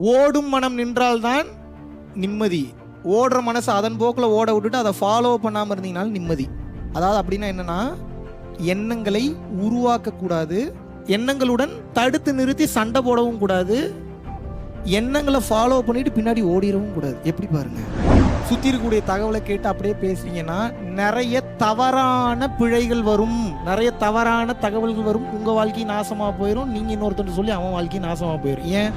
ஓடும் மனம் நின்றால்தான் நிம்மதி. ஓடுற மனசை அதன் போக்கில் ஓட விட்டுட்டு அதை ஃபாலோ பண்ணாமல் இருந்தீங்கனாலும் நிம்மதி. அதாவது அப்படின்னா என்னன்னா, எண்ணங்களை உருவாக்கக்கூடாது, எண்ணங்களுடன் தடுத்து நிறுத்தி சண்டை போடவும் கூடாது, எண்ணங்களை ஃபாலோ பண்ணிட்டு பின்னாடி ஓடிடவும் கூடாது. எப்படி பாருங்க, சுற்றி இருக்கக்கூடிய தகவலை கேட்டு அப்படியே பேசுறீங்கன்னா நிறைய தவறான பிழைகள் வரும், நிறைய தவறான தகவல்கள் வரும். உங்கள் வாழ்க்கை நாசமாக போயிடும், நீங்கள் இன்னொருத்தர் சொல்லி அவன் வாழ்க்கை நாசமாக போயிடும். ஏன்?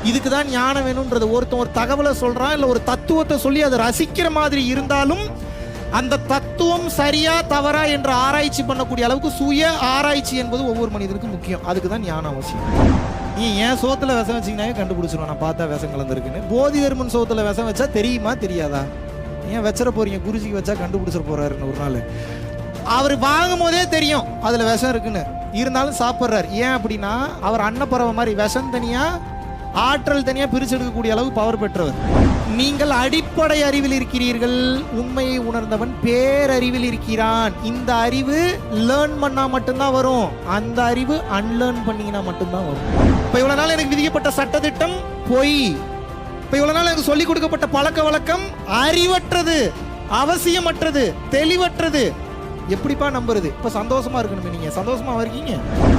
இதுக்கு தான் ஞானம் வேணும்ன்றது. ஒருத்தன் ஒரு தகவலை சொல்கிறான், இல்லை ஒரு தத்துவத்தை சொல்லி அதை ரசிக்கிற மாதிரி இருந்தாலும் அந்த தத்துவம் சரியா தவறா என்று ஆராய்ச்சி பண்ணக்கூடிய அளவுக்கு சுய ஆராய்ச்சி என்பது ஒவ்வொரு மனிதனுக்கும் முக்கியம். அதுக்கு தான் ஞானம் அவசியம். நீ ஏன் சோத்துல விஷம் வச்சிங்கனாவே கண்டுபிடிச்சிருவோம், நான் பார்த்தா விஷம் கலந்துருக்குன்னு. போதி தர்மன் சோத்துல விஷம் வச்சா தெரியுமா தெரியாதா? ஏன் வச்சிட போறீங்க? குருஜிக்கு வச்சா கண்டுபிடிச்சிட போறாருன்னு ஒரு நாள். அவர் வாங்கும் போதே தெரியும் அதுல விஷம் இருக்குன்னு, இருந்தாலும் சாப்பிட்றாரு. ஏன் அப்படின்னா அவர் அன்னப்பறவை மாதிரி விஷம் தனியா ஆற்றல் தனியா பிரிச்சு எடுக்கக்கூடிய அளவுக்கு பவர் பெற்றவர். நீங்கள் அடிப்படை அறிவில் இருக்கிறீர்கள். உண்மையை உணர்ந்தவன் பேரறிவில் இருக்கிறான். இந்த அறிவு லேர்ன் பண்ணா மட்டும்தான் வரும், அந்த அறிவு அன்லேர்ன் பண்ணீங்கன்னா மட்டும்தான் வரும். இப்ப இவ்வளவு நாள் எனக்கு விதிக்கப்பட்ட சட்டத்திட்டம் பொய், இப்ப இவ்வளவு நாள் எனக்கு சொல்லிக் கொடுக்கப்பட்ட பழக்க வழக்கம் அறிவற்றது, அவசியமற்றது, தெளிவற்றது. எப்படிப்பா நம்புறது? இப்ப சந்தோஷமா இருக்கணும். நீங்க சந்தோஷமா இருக்கீங்க.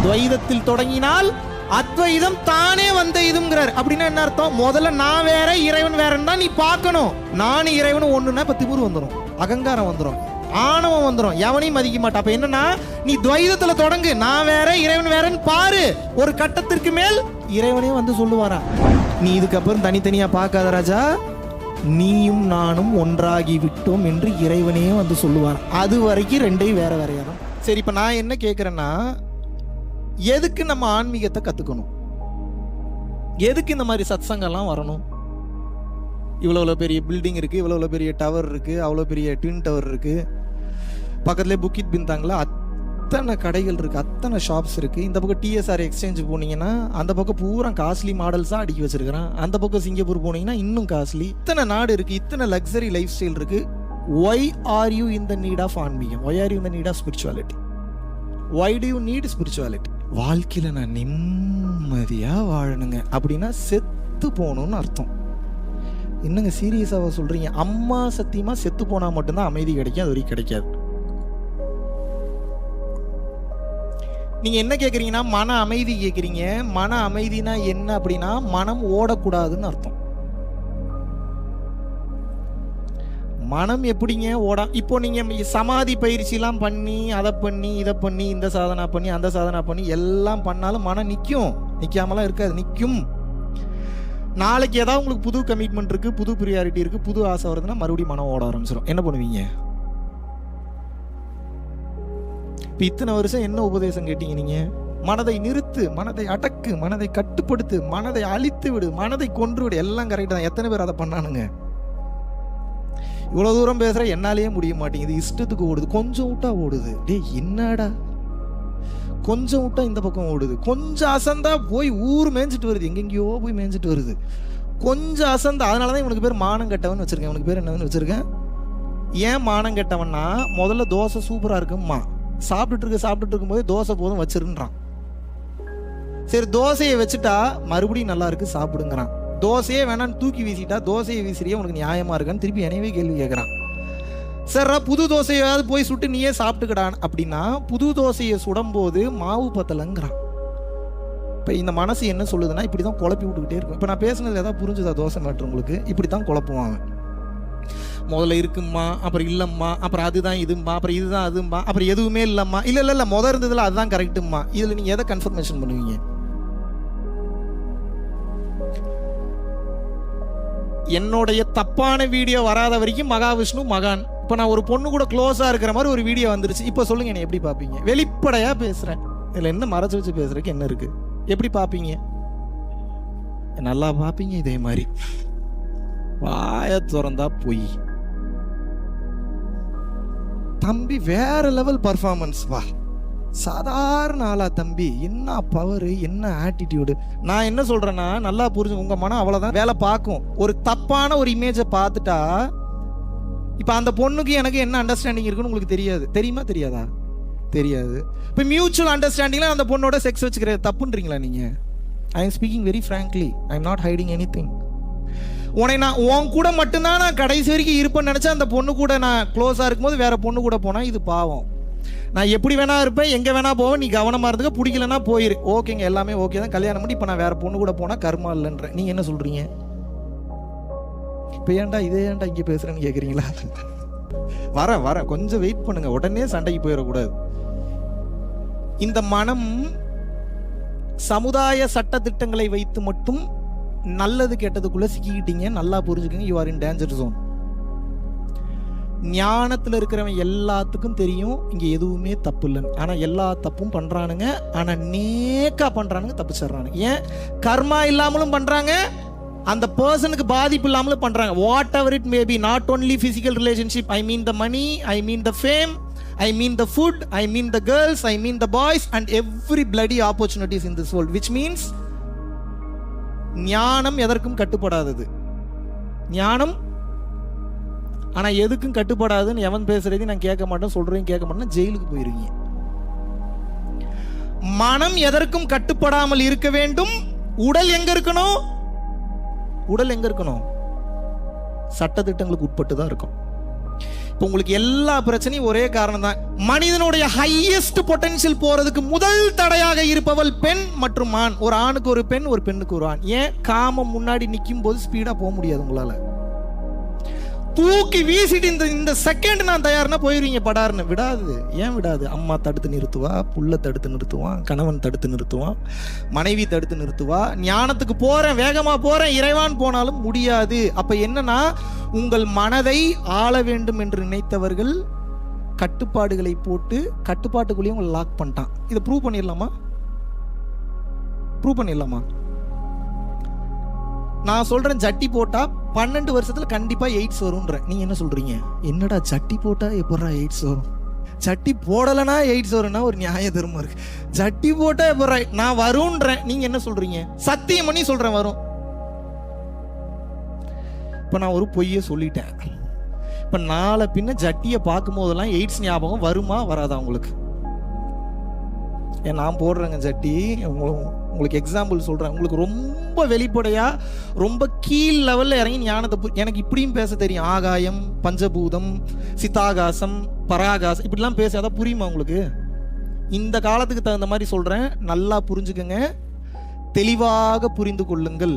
துவைதத்தில் தொடங்கினால் அத்வைதம் தானே வந்த இதுங்கிறார். அப்படின்னா என்ன அர்த்தம்? முதல்ல நான் வேற இறைவன் வேறன்னு தான் நீ பார்க்கணும். நானும் இறைவனும் ஒண்ணுன்னா இப்ப திமிரு வந்துடும், அகங்காரம் வந்துடும், ஆணவம் வந்துடும், எவனையும் மதிக்க மாட்டான். அப்ப என்னன்னா, நீ துவைதத்துல தொடங்கு, நான் வேற இறைவன் வேறன்னு பாரு. ஒரு கட்டத்திற்கு மேல் இறைவனே வந்து சொல்லுவாரா, நீ இதுக்கப்புறம் தனித்தனியா பார்க்காத ராஜா, நீயும் நானும் ஒன்றாகி விட்டோம் என்று இறைவனே வந்து சொல்லுவார். அது வரைக்கும் ரெண்டையும் வேற வேறையாதான். சரி, இப்ப நான் என்ன கேட்கிறேன்னா, எதுக்கு நம்ம ஆன்மீகத்தை கத்துக்கணும்? எதுக்கு இந்த மாதிரி சத்சங்கெல்லாம் வரணும்? இவ்வளோ பெரிய பில்டிங் இருக்கு, இவ்வளோ பெரிய டவர் இருக்கு, அவ்வளோ பெரிய ட்வின் டவர் இருக்கு, பக்கத்துல புக்கிட் பின்தாங்களா அத்தனை கடைகள் இருக்கு, அத்தனை ஷாப்ஸ் இருக்கு. இந்த பக்கம் டிஎஸ்ஆர் எக்ஸ்சேஞ்ச் போனீங்கன்னா அந்த பக்கம் பூரா காஸ்ட்லி மாடல்ஸா அடுக்கி வச்சிருக்கிறான். அந்த பக்கம் சிங்கப்பூர் போனீங்கன்னா இன்னும் காஸ்ட்லி. இத்தனை நாடு இருக்கு, இத்தனை லக்ஸரி லைஃப் ஸ்டைல் இருக்கு. Why are you in the need of ஆன்மீகம்? Why are you in the need of spirituality? Why do you need spirituality? வாழ்க்கையில நான் நிம்மதியா வாழணுங்க அப்படின்னா செத்து போகணும்னு அர்த்தம். என்னங்க சீரியஸாவா சொல்றீங்க? அம்மா சத்தியமா செத்து போனா மட்டும்தான் அமைதி கிடைக்கும், அது வரைக்கும் கிடைக்காது. நீங்க என்ன கேக்குறீங்கன்னா மன அமைதி கேக்குறீங்க. மன அமைதினா என்ன அப்படின்னா மனம் ஓடக்கூடாதுன்னு அர்த்தம். மனம் எப்படிங்க ஓட? இப்போ நீங்க சமாதி பயிற்சிலாம் பண்ணி அதை பண்ணி இதை பண்ணி இந்த சாதனா பண்ணி அந்த சாதனா பண்ணி எல்லாம் பண்ணாலும் மனம் நிற்கும், நிற்காமலாம் இருக்காது, நிற்கும். நாளைக்கு ஏதாவது உங்களுக்கு புது கமிட்மெண்ட் இருக்கு, புது ப்ரியாரிட்டி இருக்கு, புது ஆசை வருதுன்னா மறுபடியும் மனம் ஓட ஆரம்பிச்சிடும். என்ன பண்ணுவீங்க? இப்போ இத்தனை வருஷம் என்ன உபதேசம் கேட்டீங்க நீங்க? மனதை நிறுத்து, மனதை அடக்கு, மனதை கட்டுப்படுத்து, மனதை அழித்து விடு, மனதை கொன்று விடு. எல்லாம் கரெக்ட் தான். எத்தனை பேர் அதை பண்ணானுங்க? இவ்வளவு தூரம் பேசுற என்னாலேயே முடிய மாட்டேங்குது, இஷ்டத்துக்கு ஓடுது, கொஞ்சம் விட்டா ஓடுது. டே என்னடா, கொஞ்சம் விட்டா இந்த பக்கம் ஓடுது, கொஞ்சம் அசந்தா போய் ஊர் மேய்ஞ்சிட்டு வருது, எங்கெங்கயோ போய் மேய்ஞ்சிட்டு வருது, கொஞ்சம் அசந்தா. அதனாலதான் இவனுக்கு பேர் மானம் கெட்டவன் வச்சிருக்கேன். இவனுக்கு பேர் என்னன்னு வச்சிருக்கேன்? ஏன் மானம் கெட்டவன்னா, முதல்ல தோசை சூப்பரா இருக்கும்மா, சாப்பிட்டுட்டு இருக்கும்போது தோசை போதும் வச்சிருன்றான். சரி, தோசையை வச்சுட்டா மறுபடியும் நல்லா இருக்கு சாப்பிடுங்கிறான். தோசையே வேணான்னு தூக்கி வீசிட்டா, தோசையை வீசிறியே உனக்கு நியாயமா இருக்கான்னு திருப்பி என்னவே கேள்வி கேட்குறான். சரா புது தோசையாவது போய் சுட்டு நீயே சாப்பிட்டுக்கடான் அப்படின்னா, புது தோசையை சுடும் போது மாவு பத்தலைங்கிறான். இப்போ இந்த மனசு என்ன சொல்லுதுன்னா, இப்படி தான் குழப்பி விட்டுக்கிட்டே இருக்கும். இப்போ நான் பேசுனது ஏதாவது புரிஞ்சுதா? தோசை மேட்ரு உங்களுக்கு இப்படி தான் குழப்புவாங்க. முதல்ல இருக்கும்மா, அப்புறம் இல்லம்மா, அப்புறம் அதுதான் இதும்மா, அப்புறம் இதுதான் அதும்மா, அப்புறம் எதுவுமே இல்லம்மா, இல்லை முதல் இருந்ததுல அதுதான் கரெக்டும்மா. இதில் நீங்கள் எதை கன்ஃபர்மேஷன் பண்ணுவீங்க? என்னுடைய தப்பான வீடியோ வராத வரைக்கும் மகாவிஷ்ணு மகான். இப்போ நான் ஒரு பொண்ணு கூட க்ளோஸா இருக்கிற மாதிரி ஒரு வீடியோ வந்துருச்சு. இப்போ சொல்லுங்க, என்ன எப்படி பார்ப்பீங்க? வெளிப்படையா பேசுறேன், இதுல என்ன மறைச்சு வச்சு பேசுறதுக்கு என்ன இருக்கு? எப்படி பார்ப்பீங்க? நல்லா பார்ப்பீங்க. இதே மாதிரி வாய திறந்தா போய் தம்பி வேற லெவல் பர்ஃபார்மன்ஸ், வா சாதாரண ஆளா தம்பி, என்ன பவர், என்ன ஆட்டிடியூடு. நான் என்ன சொல்றேன்னா, நல்லா புரிஞ்சு, உங்க மனம் அவ்வளவுதான் வேலை பார்க்கும். ஒரு தப்பான ஒரு இமேஜை பார்த்துட்டா, இப்ப அந்த பொண்ணுக்கு எனக்கு என்ன அண்டர்ஸ்டாண்டிங் இருக்குன்னு உங்களுக்கு தெரியாது, தெரியுமா தெரியாதா? தெரியாது. இப்ப மியூச்சுவல் அண்டர்ஸ்டாண்டிங்ல அந்த பொண்ணோட செக்ஸ் வச்சுக்கிறது தப்புன்றீங்களா நீங்க? I am speaking very frankly, I am not hiding anything. உன்னை நான் உன் கூட மட்டும்தான் நான் கடைசி வரைக்கும் இருப்பேன்னு நினச்சா அந்த பொண்ணு கூட நான் க்ளோஸாக இருக்கும்போது வேற பொண்ணு கூட போனால் இது பாவம். நான் எப்படி வேணா இருப்பேன், எங்கே வேணா போவேன், நீ கவனமாக இருந்துக்க, பிடிக்கலன்னா போயிரு. ஓகேங்க, எல்லாமே ஓகே தான், கல்யாணம் பண்ணி இப்போ நான் வேற பொண்ணு கூட போனால் கர்மா இல்லைன்ற. நீங்கள் என்ன சொல்கிறீங்க? இப்போ ஏன்டா இதே ஏன்டா இங்கே பேசுகிறேன்னு கேட்குறீங்களா? வர கொஞ்சம் வெயிட் பண்ணுங்க, உடனே சண்டைக்கு போயிடக்கூடாது. இந்த மனம் சமுதாய சட்ட திட்டங்களை வைத்து மட்டும் நல்லது கெட்டதுக்குள்ள சிக்கிக்கிட்டீங்க. நல்லா புரிஞ்சுக்கங்க, you are in danger zone. ஞானத்தில் இருக்கிறவன் எல்லாத்துக்கும் தெரியும் இங்க எதுவுமே தப்பு இல்லைன்னு. ஆனா எல்லா தப்பும் பண்றானுங்க, ஆனா நேக்கா பண்றானுங்க, தப்பிச்சிடுறானுங்க. ஏன்? கர்மா இல்லாமலும் பண்றாங்க, அந்த பர்சனுக்கு பாதிப்பு இல்லாமலும் பண்றாங்க. Whatever it may be, not only physical relationship, I mean the money, I mean the fame, I mean the food, I mean the girls, I mean the boys and every bloody opportunities in this world, which means ஞானம் எதற்கும் கட்டுப்படாதது. ஞானம் ஆனா எதுக்கும் கட்டுப்படாதுன்னு எவன் பேசுறதையும் நான் கேட்க மாட்டேன், சொல்றதையும் கேட்க மாட்டேன், ஜெயிலுக்கு போயிருவீங்க. மனம் எதற்கும் கட்டுப்படாமல் இருக்க வேண்டும். உடல் எங்க இருக்கணும்? உடல் எங்க இருக்கணும்? சட்டதிட்டங்களுக்கு உட்பட்டு தான் இருக்கும். உங்களுக்கு எல்லா பிரச்சனையும் ஒரே காரணம் தான். மனிதனுடைய ஹையஸ்ட் பொட்டன்ஷியல் போறதுக்கு முதல் தடையாக இருப்பவள் பெண் மற்றும் ஆண். ஒரு ஆணுக்கு ஒரு பெண், ஒரு பெண்ணுக்கு ஒரு ஆண். ஏன்? காமம் முன்னாடி நிற்கும் போது ஸ்பீடா போக முடியாது. உங்களால தூக்கி வீசிட்டு இந்த செகண்ட் நான் தயார்னா போயிருவீங்க, படாருன்னு. விடாது. ஏன் விடாது? அம்மா தடுத்து நிறுத்துவா, புள்ள தடுத்து நிறுத்துவான், கணவன் தடுத்து நிறுத்துவான், மனைவி தடுத்து நிறுத்துவா. ஞானத்துக்கு போறேன், வேகமா போறேன், இறைவான் போனாலும் முடியாது. அப்ப என்னன்னா, உங்கள் மனதை ஆள வேண்டும் என்று நினைத்தவர்கள் கட்டுப்பாடுகளை போட்டு கட்டுப்பாட்டுக்குள்ளேயும் உங்களை லாக் பண்ணிட்டான். இதை ப்ரூவ் பண்ணிடலாமா? ப்ரூவ் பண்ணிடலாமா? நான் சொல்றேன், ஜட்டி போட்டா 12 வருஷத்துல கண்டிப்பா எய்ட்ஸ் வரும்ன்றேன். நீங்க என்ன சொல்றீங்க? என்னடா ஜட்டி போட்டா எப்படா எய்ட்ஸ் வரும்? ஜட்டி போடலனா எய்ட்ஸ் வரும்னா ஒரு நியாய தர்மம் இருக்கு. ஜட்டி போட்டா எப்படா நான் வரும்ன்றேன். நீங்க என்ன சொல்றீங்க? சத்தியம் பண்ணி சொல்றேன் வரும். இப்ப நான் ஒரு பொய்யை சொல்லிட்டேன். இப்ப நாளை பின்ன ஜட்டியை பார்க்கும் போதெல்லாம் எய்ட்ஸ் ஞாபகம் வருமா வராதா உங்களுக்கு? நான் போடுறேங்க ஜட்டி, உங்களுக்கு எக்ஸாம்பிள் சொல்றேன். உங்களுக்கு ரொம்ப வெளிப்படையா ரொம்ப கீழ் லெவல்ல இறங்கி ஞானத்தை எனக்கு இப்படியும் பேச தெரியும். ஆகாயம், பஞ்சபூதம், சித்தாகாசம், பராகாசம், இப்படிலாம் பேச அதான் புரியுமா உங்களுக்கு? இந்த காலத்துக்கு தகுந்த மாதிரி சொல்றேன், நல்லா புரிஞ்சுக்கங்க, தெளிவாக புரிந்து கொள்ளுங்கள்.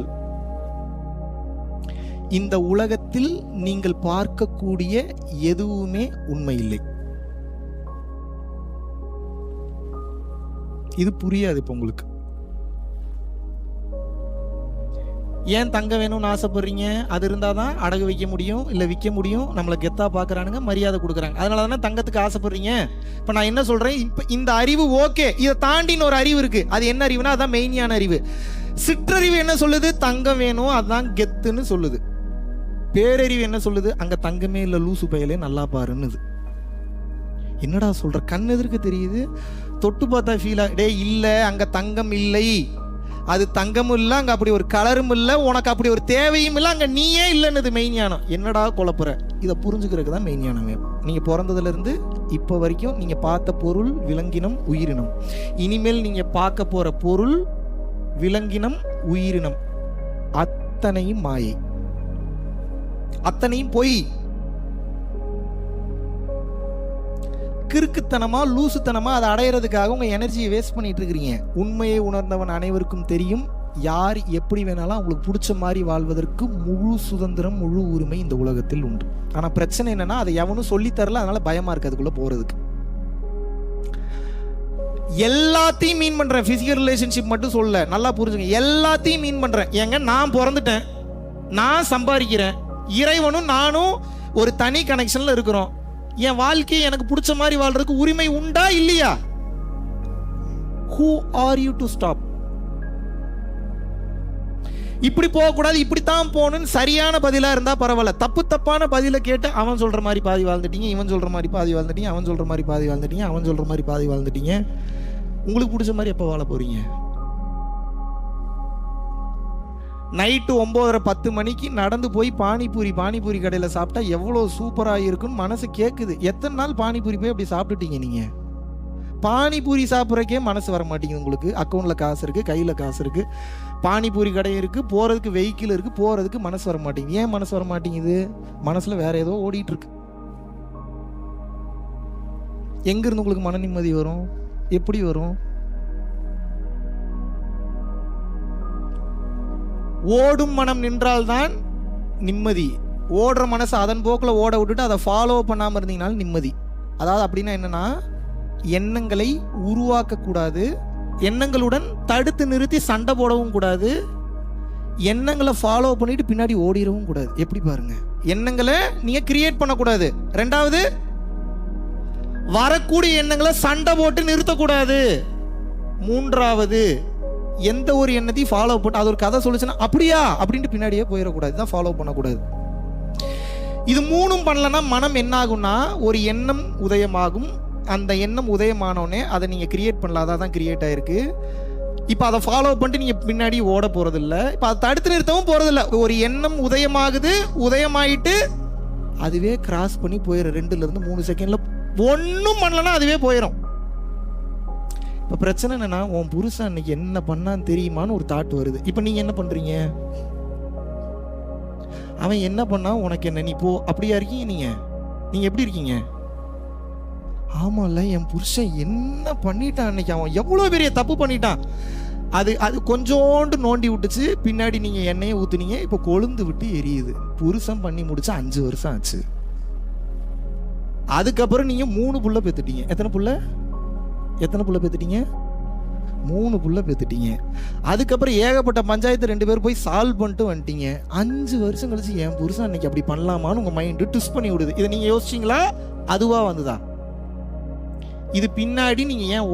இந்த உலகத்தில் நீங்கள் பார்க்கக்கூடிய எதுவுமே உண்மை இல்லை. இது புரியாது இப்ப உங்களுக்கு. ஏன் தங்கம் வேணும்னு ஆசைப்படுறீங்க? அது இருந்தாதான் அடகு வைக்க முடியும், இல்ல விற்க முடியும். நம்மளை கெத்தா பாக்குறானுங்க, மரியாதை கொடுக்குறாங்க. அதனால தானே தங்கத்துக்கு ஆசைப்படுறீங்க. இப்ப நான் என்ன சொல்றேன், இப்ப இந்த அறிவு ஓகே, இதை தாண்டின்னு ஒரு அறிவு இருக்கு. அது என்ன அறிவுனா அதான் மெயினான அறிவு. சிற்றறிவு என்ன சொல்லுது? தங்கம் வேணும், அதான் கெத்துன்னு சொல்லுது. பேரறிவு என்ன சொல்லுது? அங்க தங்கமே இல்ல, லூசு பயலே, நல்லா பாருன்னுது. என்னடா சொல்ற? கண் எதிர்க்க தெரியுது, தொட்டு பார்த்தா ஃபீல் டே இல்ல, அங்க தங்கம் இல்லை, அது தங்கமும் இல்லை, அங்க அப்படி ஒரு கலரும் இல்லை, உனக்கு அப்படி ஒரு தேவையும் இல்லை, அங்க நீயே இல்லைன்னு மெய்ஞானம். என்னடா குழப்புற? இதை புரிஞ்சுக்கிறதுக்கு தான் மெய்ஞானமே. நீங்க பிறந்ததுல இருந்து இப்போ வரைக்கும் நீங்க பார்த்த பொருள் விலங்கினம், உயிரினம். இனிமேல் நீங்க பார்க்க போற பொருள் விலங்கினம், உயிரினம் அத்தனையும் மாயை, அத்தனையும் பொய். கிறுக்குத்தனமா, லூசுத்தனமா அதை அடையிறதுக்காக உங்க எனர்ஜியை வேஸ்ட் பண்ணிட்டு இருக்கிறீங்க. உண்மையை உணர்ந்தவன் அனைவருக்கும் தெரியும், யார் எப்படி வேணாலும் அவங்களுக்கு பிடிச்ச மாதிரி வாழ்வதற்கு முழு சுதந்திரம், முழு உரிமை இந்த உலகத்தில் உண்டு. ஆனா பிரச்சனை என்னன்னா, அதை எவனும் சொல்லித்தரல, அதனால பயமா இருக்கு அதுக்குள்ள போறதுக்கு. எல்லாத்தையும் மீன் பண்றேன், பிசிக்கல் ரிலேஷன்ஷிப் மட்டும் சொல்ல, நல்லா புரிஞ்சுங்க. எல்லாத்தையும் மீன் பண்றேன். ஏங்க, நான் பிறந்துட்டேன், நான் சம்பாதிக்கிறேன், இறைவனும் நானும் ஒரு தனி கனெக்ஷன்ல இருக்கிறோம். என் வாழ்க்கையை எனக்கு பிடிச்ச மாதிரி வாழ்றதுக்கு உரிமை உண்டா இல்லையா? Who are you to stop? இப்படி போகக்கூடாது, இப்படித்தான் போகணும்னு சரியான பதிலா இருந்தா பரவாயில்ல. தப்பான பதில கேட்டு அவன் சொல்ற மாதிரி பாதி வாழ்ந்துட்டீங்க, இவன் சொல்ற மாதிரி பாதி வாழ்ந்துட்டீங்க, அவன் சொல்ற மாதிரி பாதி வாழ்ந்துட்டீங்க, அவன் சொல்ற மாதிரி பாதி வாழ்ந்துட்டீங்க. உங்களுக்கு பிடிச்ச மாதிரி எப்ப வாழ போறீங்க? நைட்டு 9:30 மணிக்கு நடந்து போய் பானிபூரி கடையில் சாப்பிட்டா எவ்வளோ சூப்பராக இருக்குன்னு மனசு கேட்குது. எத்தனை நாள் பானிபூரி போய் அப்படி சாப்பிட்டுட்டீங்க? நீங்கள் பானிபூரி சாப்பிட்றக்கே மனசு வர மாட்டேங்குது உங்களுக்கு. அக்கௌண்ட்டில் காசு இருக்குது, கையில் காசு இருக்குது, பானிபூரி கடை இருக்குது, போகிறதுக்கு வெஹிக்கிள் இருக்குது, போகிறதுக்கு மனசு வர மாட்டேங்குது. ஏன் மனசு வர மாட்டேங்குது? மனசில் வேற ஏதோ ஓடிட்டு இருக்கு. எங்கேருந்து உங்களுக்கு மன நிம்மதி வரும்? எப்படி வரும்? ஓடும் மனம் நின்றால்தான் நிம்மதி. ஓடுற மனசு அதன் போக்கில் ஓட விட்டுட்டு அதை ஃபாலோ பண்ணாமல் இருந்தீங்கனாலும் நிம்மதி. அதாவது அப்படின்னா என்னன்னா, எண்ணங்களை உருவாக்கக்கூடாது, எண்ணங்களுடன் தடுத்து நிறுத்தி சண்டை போடவும் கூடாது, எண்ணங்களை ஃபாலோ பண்ணிட்டு பின்னாடி ஓடிடவும் கூடாது. எப்படி பாருங்க, எண்ணங்களை நீங்க கிரியேட் பண்ணக்கூடாது. ரெண்டாவது, வரக்கூடிய எண்ணங்களை சண்டை போட்டு நிறுத்தக்கூடாது. மூன்றாவது, எந்த ஒரு எண்ணத்தையும் ஃபாலோ பண்ண அது ஒரு கதை சொல்லுச்சுன்னா அப்படியா அப்படின்ட்டு பின்னாடியே போயிடக்கூடாது. தான் ஃபாலோ பண்ணக்கூடாது. இது மூணும் பண்ணலன்னா மனம் என்ன ஆகும்னா, ஒரு எண்ணம் உதயமாகும். அந்த எண்ணம் உதயமானோடனே அதை நீங்கள் கிரியேட் பண்ணல, அதான் தான் கிரியேட் ஆயிருக்கு. இப்போ அதை ஃபாலோ பண்ணிட்டு நீங்கள் பின்னாடி ஓட போகிறதில்ல, இப்போ அதை தடுத்து நிறுத்தவும் போகிறதில்ல. ஒரு எண்ணம் உதயமாகுது, உதயமாயிட்டு அதுவே கிராஸ் பண்ணி போயிடும். 2லேருந்து 3 செகண்டில் ஒன்றும் பண்ணலன்னா அதுவே போயிடும். இப்போ பிரச்சனை என்னன்னா, உன் புருஷன் அன்னைக்கு என்ன பண்ணான்னு தெரியுமான்னு ஒரு தாட் வருது. இப்போ நீங்கள் என்ன பண்ணுறீங்க? அவன் என்ன பண்ணா உனக்கு என்ன, நீ போ. அப்படியா இருக்கீங்க நீங்கள் எப்படி இருக்கீங்க? ஆமாம்ல, என் புருஷன் என்ன பண்ணிட்டான் அன்னைக்கு, அவன் எவ்வளோ பெரிய தப்பு பண்ணிட்டான், அது கொஞ்சோண்டு நோண்டி விட்டுச்சு, பின்னாடி நீங்கள் எண்ணெயை ஊற்றுனீங்க, இப்போ கொழுந்து விட்டு எரியுது. புருஷன் பண்ணி முடிச்சா 5 வருஷம் ஆச்சு. அதுக்கப்புறம் நீங்கள் 3 புள்ள பெற்றுட்டீங்க. எத்தனை புள்ள பெற்றுட்டீங்க? 3 புள்ள பெற்றுட்டீங்க. அதுக்கப்புறம் ஏகப்பட்ட பஞ்சாயத்து 2 பேர் போய் சால்வ் பண்ணிட்டு வந்துட்டீங்க. 5 வருஷம் கழிச்சு என் புருஷன் அன்னைக்கு அப்படி பண்ணலாமான்னு உங்கள் மைண்டு ட்விஸ்ட் பண்ணி விடுது. இதை நீங்கள் யோசிச்சிங்களா? அதுவாக வந்துதா? இது பின்னாடி நீங்கள் ஏன்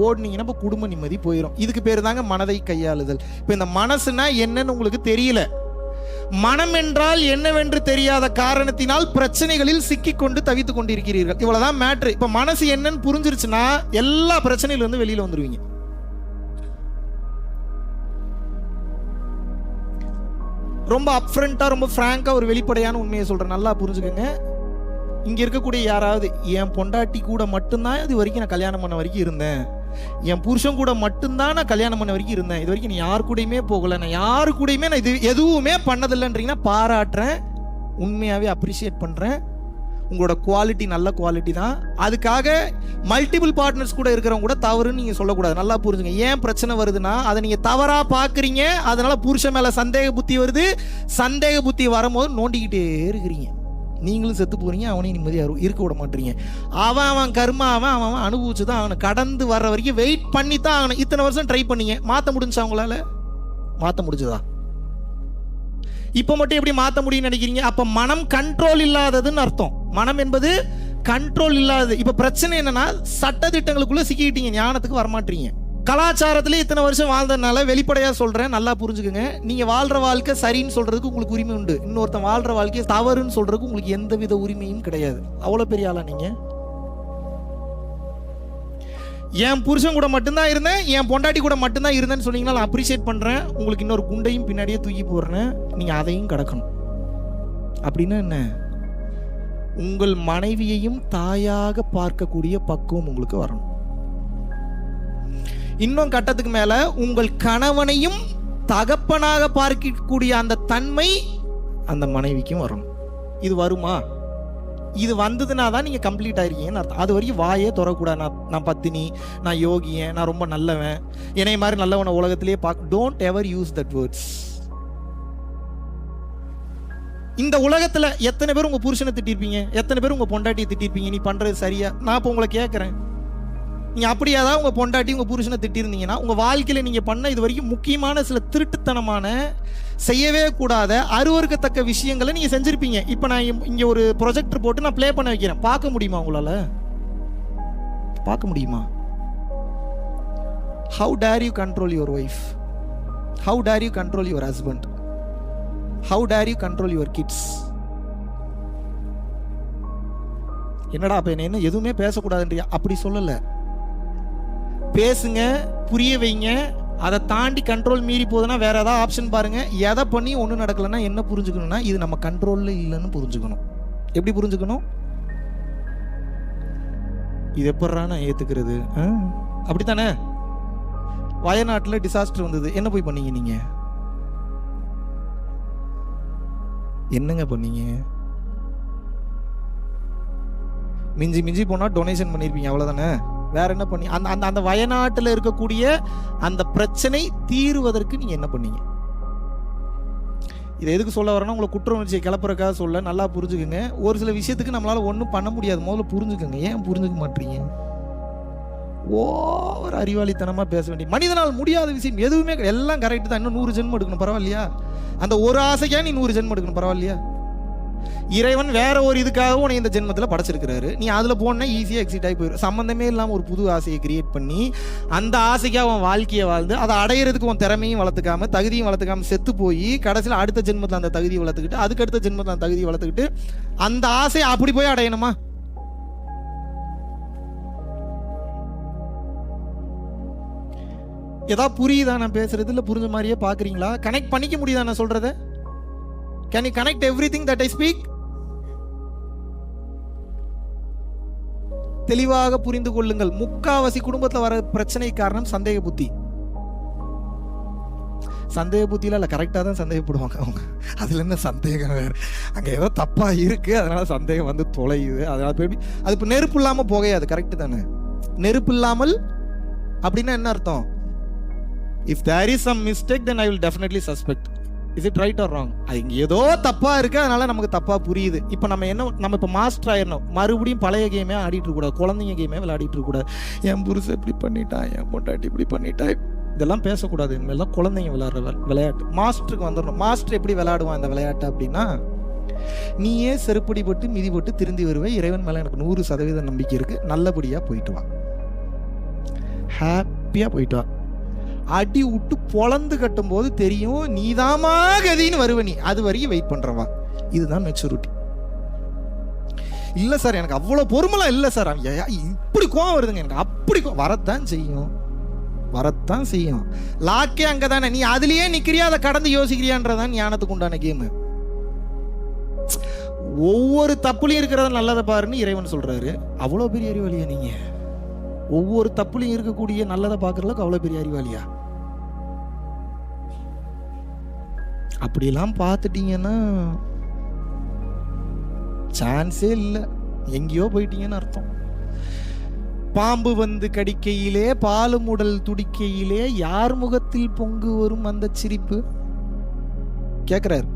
ஓடுனீங்கன்னா இப்போ குடும்ப நிம்மதி போயிடும். இதுக்கு பேர் தாங்க மனதை கையாளுதல். இப்போ இந்த மனசுனா என்னன்னு உங்களுக்கு தெரியல. மனம் என்றால் என்னவென்று தெரியாத காரணத்தினால் பிரச்சனைகளில் சிக்கிக்கொண்டு தவித்துக் கொண்டிருக்கிறீர்கள். இவ்வளவுதான் மேட்ரு. இப்ப மனசு என்னன்னு புரிஞ்சிருச்சுன்னா எல்லா பிரச்சனையில இருந்து வெளியில வந்துருவீங்க. ரொம்ப அப்ஃப்ரண்டா, ரொம்ப பிராங்கா ஒரு வெளிப்படையான உண்மையை சொல்றேன், நல்லா புரிஞ்சுக்கோங்க. இங்க இருக்கக்கூடிய யாராவது, என் பொண்டாட்டி கூட மட்டும்தான் இது வரைக்கும் நான் கல்யாணம் பண்ண வரைக்கும் இருந்தேன், என் புருஷன் கூட மட்டும்தான் நான் கல்யாணம் பண்ண வரைக்கும் இருந்தேன், இது வரைக்கும் நீ யாரு கூடயுமே போகல, நான் யாரு கூடயுமே நான் இது எதுவுமே பண்ணதில்லைன்றீங்கன்னா பாராட்டுறேன், உண்மையாவே அப்ரிஷியேட் பண்றேன். உங்களோட குவாலிட்டி நல்ல குவாலிட்டி தான். அதுக்காக மல்டிபிள் பார்ட்னர்ஸ் கூட இருக்கிறவங்க கூட தவறுன்னு நீங்க சொல்லக்கூடாது. நல்லா புரிஞ்சுங்க. ஏன் பிரச்சனை வருதுன்னா, அதை நீங்க தவறா பாக்குறீங்க, அதனால புருஷன் மேல சந்தேக புத்தி வருது. சந்தேக புத்தி வரும்போது நோண்டிக்கிட்டே இருக்கிறீங்க. நீங்களும் செத்து போறீங்க, அவனையும் நிம்மதியாக இருக்க விட மாட்டீங்க. அவன் கர்மா அவன் அனுபவிச்சு தான் அவனை கடந்து வர்ற வரைக்கும் வெயிட் பண்ணி தான் அவனை இத்தனை வருஷம் ட்ரை பண்ணீங்க. மாற்ற முடிஞ்சா அவங்களால? மாற்ற முடிஞ்சதா? இப்போ மட்டும் எப்படி மாற்ற முடியும்னு நினைக்கிறீங்க? அப்போ மனம் கண்ட்ரோல் இல்லாததுன்னு அர்த்தம். மனம் என்பது கண்ட்ரோல் இல்லாதது. இப்போ பிரச்சனை என்னன்னா, சட்டத்திட்டங்களுக்குள்ள சிக்கிட்டீங்க, ஞானத்துக்கு வரமாட்டீங்க. கலாச்சாரத்திலே இத்தனை வருஷம் வாழ்ந்ததுனால வெளிப்படையாக சொல்கிறேன், நல்லா புரிஞ்சுக்குங்க. நீங்கள் வாழ்கிற வாழ்க்கை சரின்னு சொல்கிறதுக்கு உங்களுக்கு உரிமை உண்டு. இன்னொருத்தன் வாழ்கிற வாழ்க்கையை தவறுன்னு சொல்கிறதுக்கு உங்களுக்கு எந்தவித உரிமையும் கிடையாது. அவ்வளோ பெரிய ஆளா நீங்கள்? என் புருஷன் கூட மட்டும்தான் இருந்தேன், என் பொண்டாட்டி கூட மட்டும்தான் இருந்தேன்னு சொன்னீங்கன்னா நான் அப்ரிஷியேட் பண்ணுறேன். உங்களுக்கு இன்னொரு குண்டையும் பின்னாடியே தூக்கி போடுறேன், நீங்கள் அதையும் கடக்கணும். அப்படின்னா என்ன? உங்கள் மனைவியையும் தாயாக பார்க்கக்கூடிய பக்குவம் உங்களுக்கு வரணும். இன்னும் கட்டத்துக்கு மேல உங்கள் கணவனையும் தகப்பனாக பார்க்கக்கூடிய அந்த தன்மை அந்த மனைவிக்கும் வரணும். இது வருமா? இது வந்ததுனா தான் நீங்க கம்ப்ளீட் ஆயிருக்கீங்கன்னு அர்த்தம். அது வரைக்கும் வாயே திறக்கூடாது. நான் பத்தினி, நான் யோகியன், நான் ரொம்ப நல்லவன், என்னை மாதிரி நல்லவனை உலகத்திலேயே பார்க்க. Don't ever use that words. இந்த உலகத்துல எத்தனை பேர் உங்க புருஷனை திட்டிருப்பீங்க? எத்தனை பேர் உங்க பொண்டாட்டியை திட்டிருப்பீங்க? நீ பண்றது சரியா? நான் இப்போ உங்களை கேட்கறேன், நீங்க அப்படியாதான் உங்க பொண்டாட்டி உங்க புருஷனை திட்டிருந்தீங்கன்னா உங்க வாழ்க்கையில நீங்க பண்ண இது வரைக்கும் முக்கியமான சில திருட்டுத்தனமான, செய்யவே கூடாத, அருவருக்கத்தக்க விஷயங்களை நீங்க செஞ்சிருப்பீங்க. இப்போ நான் இங்க ஒரு ப்ரொஜெக்டர் போட்டு நான் ப்ளே பண்ண வைக்கிறேன், பார்க்க முடியுமா உங்களால? பார்க்க முடியுமா? How dare you control your wife? How dare you control your husband? How dare you control your kids? என்னடா அப்ப என்ன எதுவுமே பேசக்கூடாதுன்றியா? அப்படி சொல்லல. பேசுங்க, புரிய வைங்க. அதை தாண்டி கண்ட்ரோல் மீறி போகுதுன்னா வேற ஏதாவது ஆப்ஷன் பாருங்க. எதை பண்ணி ஒன்றும் நடக்கலைன்னா என்ன புரிஞ்சுக்கணும்னா, இது நம்ம கண்ட்ரோல்ல இல்லைன்னு புரிஞ்சுக்கணும். எப்படி புரிஞ்சுக்கணும்? இது எப்படா நான் ஏத்துக்கிறது? அப்படித்தானே? வயநாட்டில் டிசாஸ்டர் வந்தது, என்ன போய் பண்ணீங்க நீங்க? என்னங்க பண்ணீங்க? மிஞ்சி மிஞ்சி போனா டொனேஷன் பண்ணிருப்பீங்க, அவ்வளவுதானே. வேற என்ன பண்ணி அந்த அந்த வயநாட்டில் இருக்கக்கூடிய அந்த பிரச்சனை தீர்வதற்கு நீங்க என்ன பண்ணீங்க? இதை எதுக்கு சொல்ல வரேன்னா, உங்களை குற்ற உணர்ச்சியை கிளப்புறக்காக சொல்ல. நல்லா புரிஞ்சுக்குங்க. ஒரு சில விஷயத்துக்கு நம்மளால ஒன்றும் பண்ண முடியாது, முதல்ல புரிஞ்சுக்கோங்க. ஏன் புரிஞ்சுக்க மாட்டீங்க? ஓவர் அறிவாளித்தனமா பேச வேண்டிய, மனிதனால் முடியாத விஷயம் எதுவுமே எல்லாம் கரெக்ட் தான். இன்னும் 100 ஜென்மம் எடுக்கணும், பரவாயில்லையா? அந்த ஒரு ஆசைக்கா நீ 100 ஜென்மம் எடுக்கணும், பரவாயில்லையா? இறைவன் வேற ஒரு இதுக்காக உன்னை இந்த ஜென்மத்தில் படைச்சிருக்கிறாரு. நீ அதில் போனா ஈஸியாக எக்ஸிட் ஆகி போயிடும். சம்மந்தமே இல்லாமல் ஒரு புது ஆசையை கிரியேட் பண்ணி அந்த ஆசைக்காக அவன் வாழ்க்கையை வாழ்ந்து அதை அடையிறதுக்கு உன் திறமையும் வளர்த்துக்காம தகுதியும் வளர்த்துக்காம செத்து போய் கடைசியில் அடுத்த ஜென்மத்தில் அந்த தகுதியை வளர்த்துக்கிட்டு அதுக்கு அடுத்த ஜென்மத்தில் அந்த தகுதியை வளர்த்துக்கிட்டு அந்த ஆசையை அப்படி போய் அடையணுமா? ஏதாவது புரியுதா நான் பேசுறது? இல்லை புரிஞ்ச மாதிரியே பார்க்குறீங்களா? கனெக்ட் பண்ணிக்க முடியுதா நான் சொல்றத? Can you connect everything that I speak? தெளிவாக புரிந்து கொள்ளுங்கள். முக்காவாசி குடும்பத்தில் வர பிரச்சனை காரணம் சந்தேக புத்தி. சந்தேக புத்தியில இல்ல, கரெக்டாக தான் சந்தேகப்படுவாங்க அவங்க. அதுல என்ன சந்தேகம் வேறு? அங்க ஏதோ தப்பா இருக்கு, அதனால சந்தேகம் வந்து தொலையுது. அதனால போய் அது இப்போ நெருப்பு இல்லாம புகையாது, கரெக்ட் தானே? நெருப்பு இல்லாமல் அப்படின்னா என்ன அர்த்தம்? If there is some mistake, then I will definitely suspect. Is it right or wrong? அது இங்கே ஏதோ தப்பாக இருக்குது, அதனால நமக்கு தப்பாக புரியுது. இப்போ நம்ம இப்போ மாஸ்டர் ஆயிடணும். மறுபடியும் பழைய கேமே ஆடிட்டு இருக்கக்கூடாது, குழந்தைங்க கேமே விளையாடிட்டு இருக்கக்கூடாது. என் புருஷன் இப்படி பண்ணிட்டான், என் பொண்டாட்டி இப்படி பண்ணிட்டா, இதெல்லாம் பேசக்கூடாது. இனிமேலாம் குழந்தைங்க விளையாடுற விளையாட்டு மாஸ்டருக்கு வந்துடணும். மாஸ்டர் எப்படி விளையாடுவான் இந்த விளையாட்டு அப்படின்னா, நீயே செருப்படி போட்டு மிதி போட்டு திருந்தி வருவேன், இறைவன் மேலே எனக்கு 100% நம்பிக்கை இருக்குது, நல்லபடியாக போயிட்டு வா, ஹாப்பியாக போயிட்டு வா. அடி விட்டு பொழந்து கட்டும் போது தெரியும் நீதாமா கதின்னு வருவ, நீ அது வரைக்கும் வெயிட் பண்றவா. இதுதான் மெச்சூரிட்டி. இல்ல சார் எனக்கு அவ்வளவு பொறுமலாம் இல்ல சார், இப்படி கோவம் வருதுங்க எனக்கு, அப்படி வரத்தான் செய்யும். லாக்கே அங்கதானே, நீ அதுலயே நிக்கிறியா, அதை கடந்து யோசிக்கிறியான்றதான் ஞானத்துக்கு உண்டான கேம். ஒவ்வொரு தப்புலையும் இருக்கிறத நல்லதை பாருன்னு இறைவன் சொல்றாரு. அவ்வளவு பெரிய அறிவாளியா நீங்க? ஒவ்வொரு தப்புலையும் இருக்கக்கூடிய நல்லதை பார்க்கறதுக்கு அவ்வளவு பெரிய அறிவாளியா? அப்படியெல்லாம் பார்த்துட்டீங்கன்னா சான்ஸே இல்லை, எங்கேயோ போயிட்டீங்கன்னு அர்த்தம். பாம்பு வந்து கடிக்கையிலே பாலும் உடல் துடிக்கையிலே யார் முகத்தில் பொங்கு வரும் அந்த சிரிப்பு? கேட்கிறார்.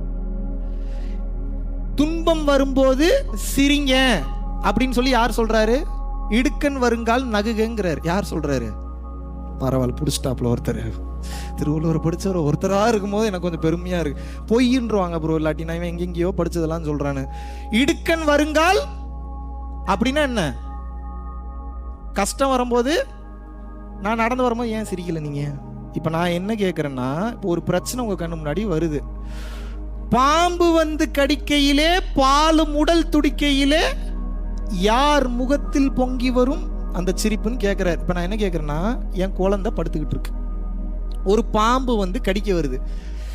துன்பம் வரும்போது சிரிங்க அப்படின்னு சொல்லி யார் சொல்றாரு? இடுக்கன் வருங்கால் நகுங்கிறார். யார் சொல்றாரு? பரவாயில்ல, புடிச்சிட்டாப்ல ஒருத்தர். திருவள்ளுவர் படிச்சவர் ஒருத்தரா இருக்கும்போது எனக்கு கொஞ்சம் பெருமையா இருக்கு. பொய்ன்றுவாங்க ப்ரோ, இல்லாட்டி நான் எங்கெங்கயோ படிச்சதெல்லாம் சொல்றானு. இடுக்கன் வருங்கால் அப்படின்னா என்ன? கஷ்டம் வரும்போது நான் நடந்து வரும்போது ஏன் சிரிக்கல நீங்க? இப்ப நான் என்ன கேட்கிறேன்னா, இப்போ ஒரு பிரச்சனை உங்க கண்ணு முன்னாடி வருது. பாம்பு வந்து கடிக்கையிலே பாலும் உடல் துடிக்கையிலே யார் முகத்தில் பொங்கி வரும் அந்த சிரிப்புன்னு கேட்கிறார். இப்ப நான் என்ன கேட்கிறேன்னா, என் குழந்தை படுத்துக்கிட்டு இருக்கு, ஒரு பாம்பு வந்து கடிக்க வருது.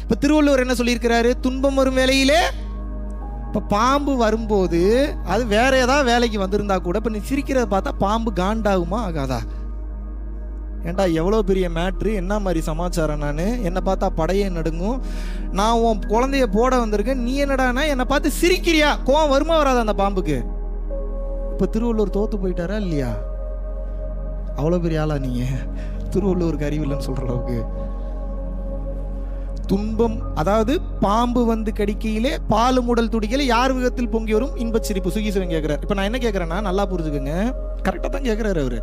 இப்ப திருவள்ளுவர் என்ன சொல்லியிருக்கிறாரு? துன்பம் வரும் வேளையிலே. இப்ப பாம்பு வரும்போது அது வேற ஏதாவது வேலைக்கு வந்திருந்தா கூட இப்ப நீ சிரிக்கிறத பார்த்தா பாம்பு காண்டாகுமா ஆகாதா? ஏன்டா எவ்வளோ பெரிய மேட்ரு, என்ன மாதிரி சமாச்சாரம், நான் என்னை பார்த்தா படையே நடுங்கும், நான் உன் குழந்தைய போட வந்திருக்கேன், நீ என்னடானா என்னை பார்த்து சிரிக்கிறியா? கோவம் வருமா வராது அந்த பாம்புக்கு? இப்ப திருவள்ளுவர் தோத்து போயிட்டாரா இல்லையா? அவ்வளோ பெரிய ஆளா நீங்க? திருவள்ளுவருக்கு அறிவு இல்லைன்னு சொல்ற அளவுக்கு. துன்பம், அதாவது பாம்பு வந்து கடிக்கையிலே பாலும் உடல் துடிக்கையிலே யார் முகத்தில் பொங்கி வரும் இன்பச் சிரிப்பு. சுகீஸ்வரன் கேட்கிறார். இப்ப நான் என்ன கேட்கிறேன்னா, நல்லா புரிஞ்சுக்கோங்க, கரெக்டா தான் கேட்கிறாரு அவரு.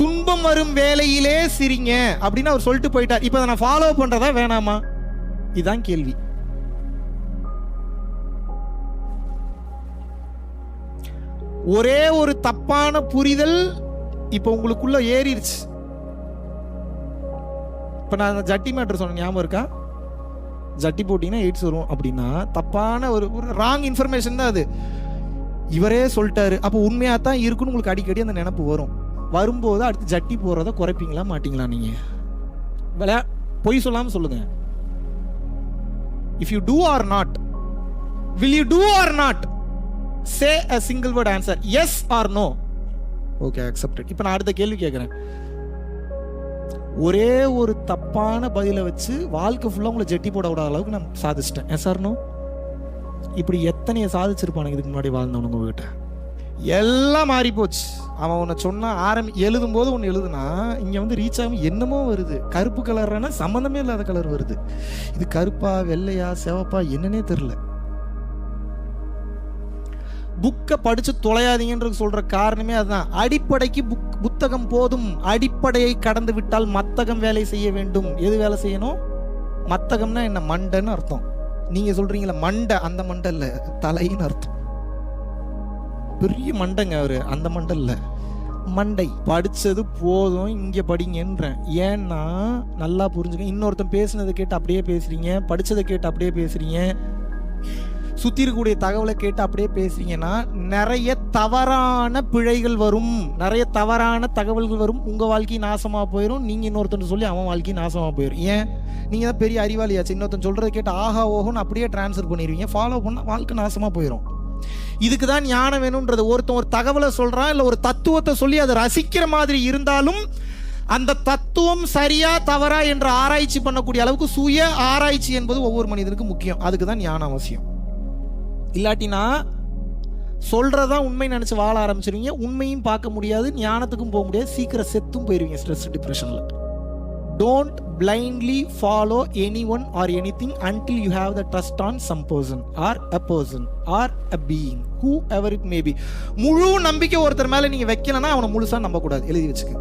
துன்பம் வரும் வேலையிலே சிரிங்க அப்படின்னு அவர் சொல்லிட்டு போயிட்டார். இப்ப நான் ஃபாலோ பண்றதா வேணாமா? இதுதான் கேள்வி. ஒரே ஒரு தப்பான புரிதல் இப்ப உங்களுக்குள்ள ஏறிடுச்சு. இப்ப நான் ஜட்டி மேட்டர் சொன்ன ஞாபகம் இருக்கா? ஜட்டி போட்டீங்கன்னா எய்ட்ஸ் வரும் அப்படின்னா தப்பான ஒரு ராங் இன்ஃபர்மேஷன் தான் அது. இவரே சொல்லிட்டாரு, அப்போ உண்மையா தான் இருக்குன்னு உங்களுக்கு அடிக்கடி அந்த நினைப்பு வரும். வரும்போது அடுத்து ஜட்டி போடுறத குறைப்பீங்களா மாட்டீங்களா? நீங்க பொய் சொல்லாம சொல்லுங்க. If you do or not, will you do or not? Say a single word answer, yes or no. Okay, accepted. இப்போ நான் அடுத்த கேள்வி கேட்குறேன். ஒரே ஒரு தப்பான பதிலை வச்சு வாழ்க்கை ஃபுல்லாக உங்களை ஜெட்டி போட விடாத அளவுக்கு நான் சாதிச்சிட்டேன். S or no? இப்படி எத்தனையை சாதிச்சிருப்பானுங்க இதுக்கு முன்னாடி வாழ்ந்தவனுங்க உங்ககிட்ட. எல்லாம் மாறி போச்சு. அவன் உன்னை சொன்னா எழுதும்போது ஒன்று எழுதுனா இங்கே வந்து ரீச் ஆகும் என்னமோ வருது. கருப்பு கலர்னா சம்மந்தமே இல்லாத கலர் வருது. இது கருப்பா வெள்ளையா சிவப்பா என்னன்னே தெரில. புக்கை படிச்சு தொலையாதீங்கன்றது சொல்ற காரணமே அதுதான். அடிப்படைக்கு புத்தகம் போதும். அடிப்படையை கடந்து விட்டால் மத்தகம் வேலை செய்ய வேண்டும். எது வேலை செய்யணும்? மத்தகம்னா என்ன? மண்டைன்னு அர்த்தம். நீங்க சொல்றீங்களா மண்டை, அந்த மண்டை இல்ல, தலைன்னு அர்த்தம். பெரிய மண்டைங்க அவரு, அந்த மண்டை இல்ல, மண்டை. படிச்சது போதும், இங்க படிங்கன்றேன். ஏன்னா நல்லா புரிஞ்சுக்க. இன்னொருத்தன் பேசுனதை கேட்டு அப்படியே பேசுறீங்க, படிச்சதை கேட்டு அப்படியே பேசுறீங்க, சுத்தி இருக்கக்கூடிய தகவலை கேட்டு அப்படியே பேசுறீங்கன்னா நிறைய தவறான பிழைகள் வரும், நிறைய தவறான தகவல்கள் வரும். உங்க வாழ்க்கை நாசமா போயிடும். நீங்க இன்னொருத்தன் சொல்லி அவன் வாழ்க்கை நாசமா போயிடும். ஏன்? நீங்க தான் பெரிய அறிவாளியாச்சு. இன்னொருத்தன் சொல்றதை கேட்டு ஆஹா ஓஹோன்னு அப்படியே டிரான்ஸ்ஃபர் பண்ணிடுவீங்க. ஃபாலோ பண்ணா வாழ்க்கை நாசமா போயிடும். இதுக்கு தான் ஞானம் வேணும்ன்றது. ஒருத்தன் ஒரு தகவலை சொல்றான், இல்லை ஒரு தத்துவத்தை சொல்லி அதை ரசிக்கிற மாதிரி இருந்தாலும் அந்த தத்துவம் சரியா தவறா என்று ஆராய்ச்சி பண்ணக்கூடிய அளவுக்கு சுய ஆராய்ச்சி என்பது ஒவ்வொரு மனிதனுக்கும் முக்கியம். அதுக்கு தான் ஞானம் அவசியம். இல்லாட்டினா சொல்றதான் உண்மை நினைச்சு வாழ ஆரம்பிச்சிருவீங்க. உண்மையும் பார்க்க முடியாது, ஞானத்துக்கும் போக முடியாது, சீக்கிரம் செத்தும் போயிருவீங்க stress டிப்ரெஷன்ல. Don't blindly follow anyone or anything until you have the trust on some person or a being, whoever it may be. முழு நம்பிக்கை ஒருத்தர் மேல நீங்க வைக்கலன்னா அவனை முழுசா நம்ப கூடாது. எழுதி வச்சுக்க.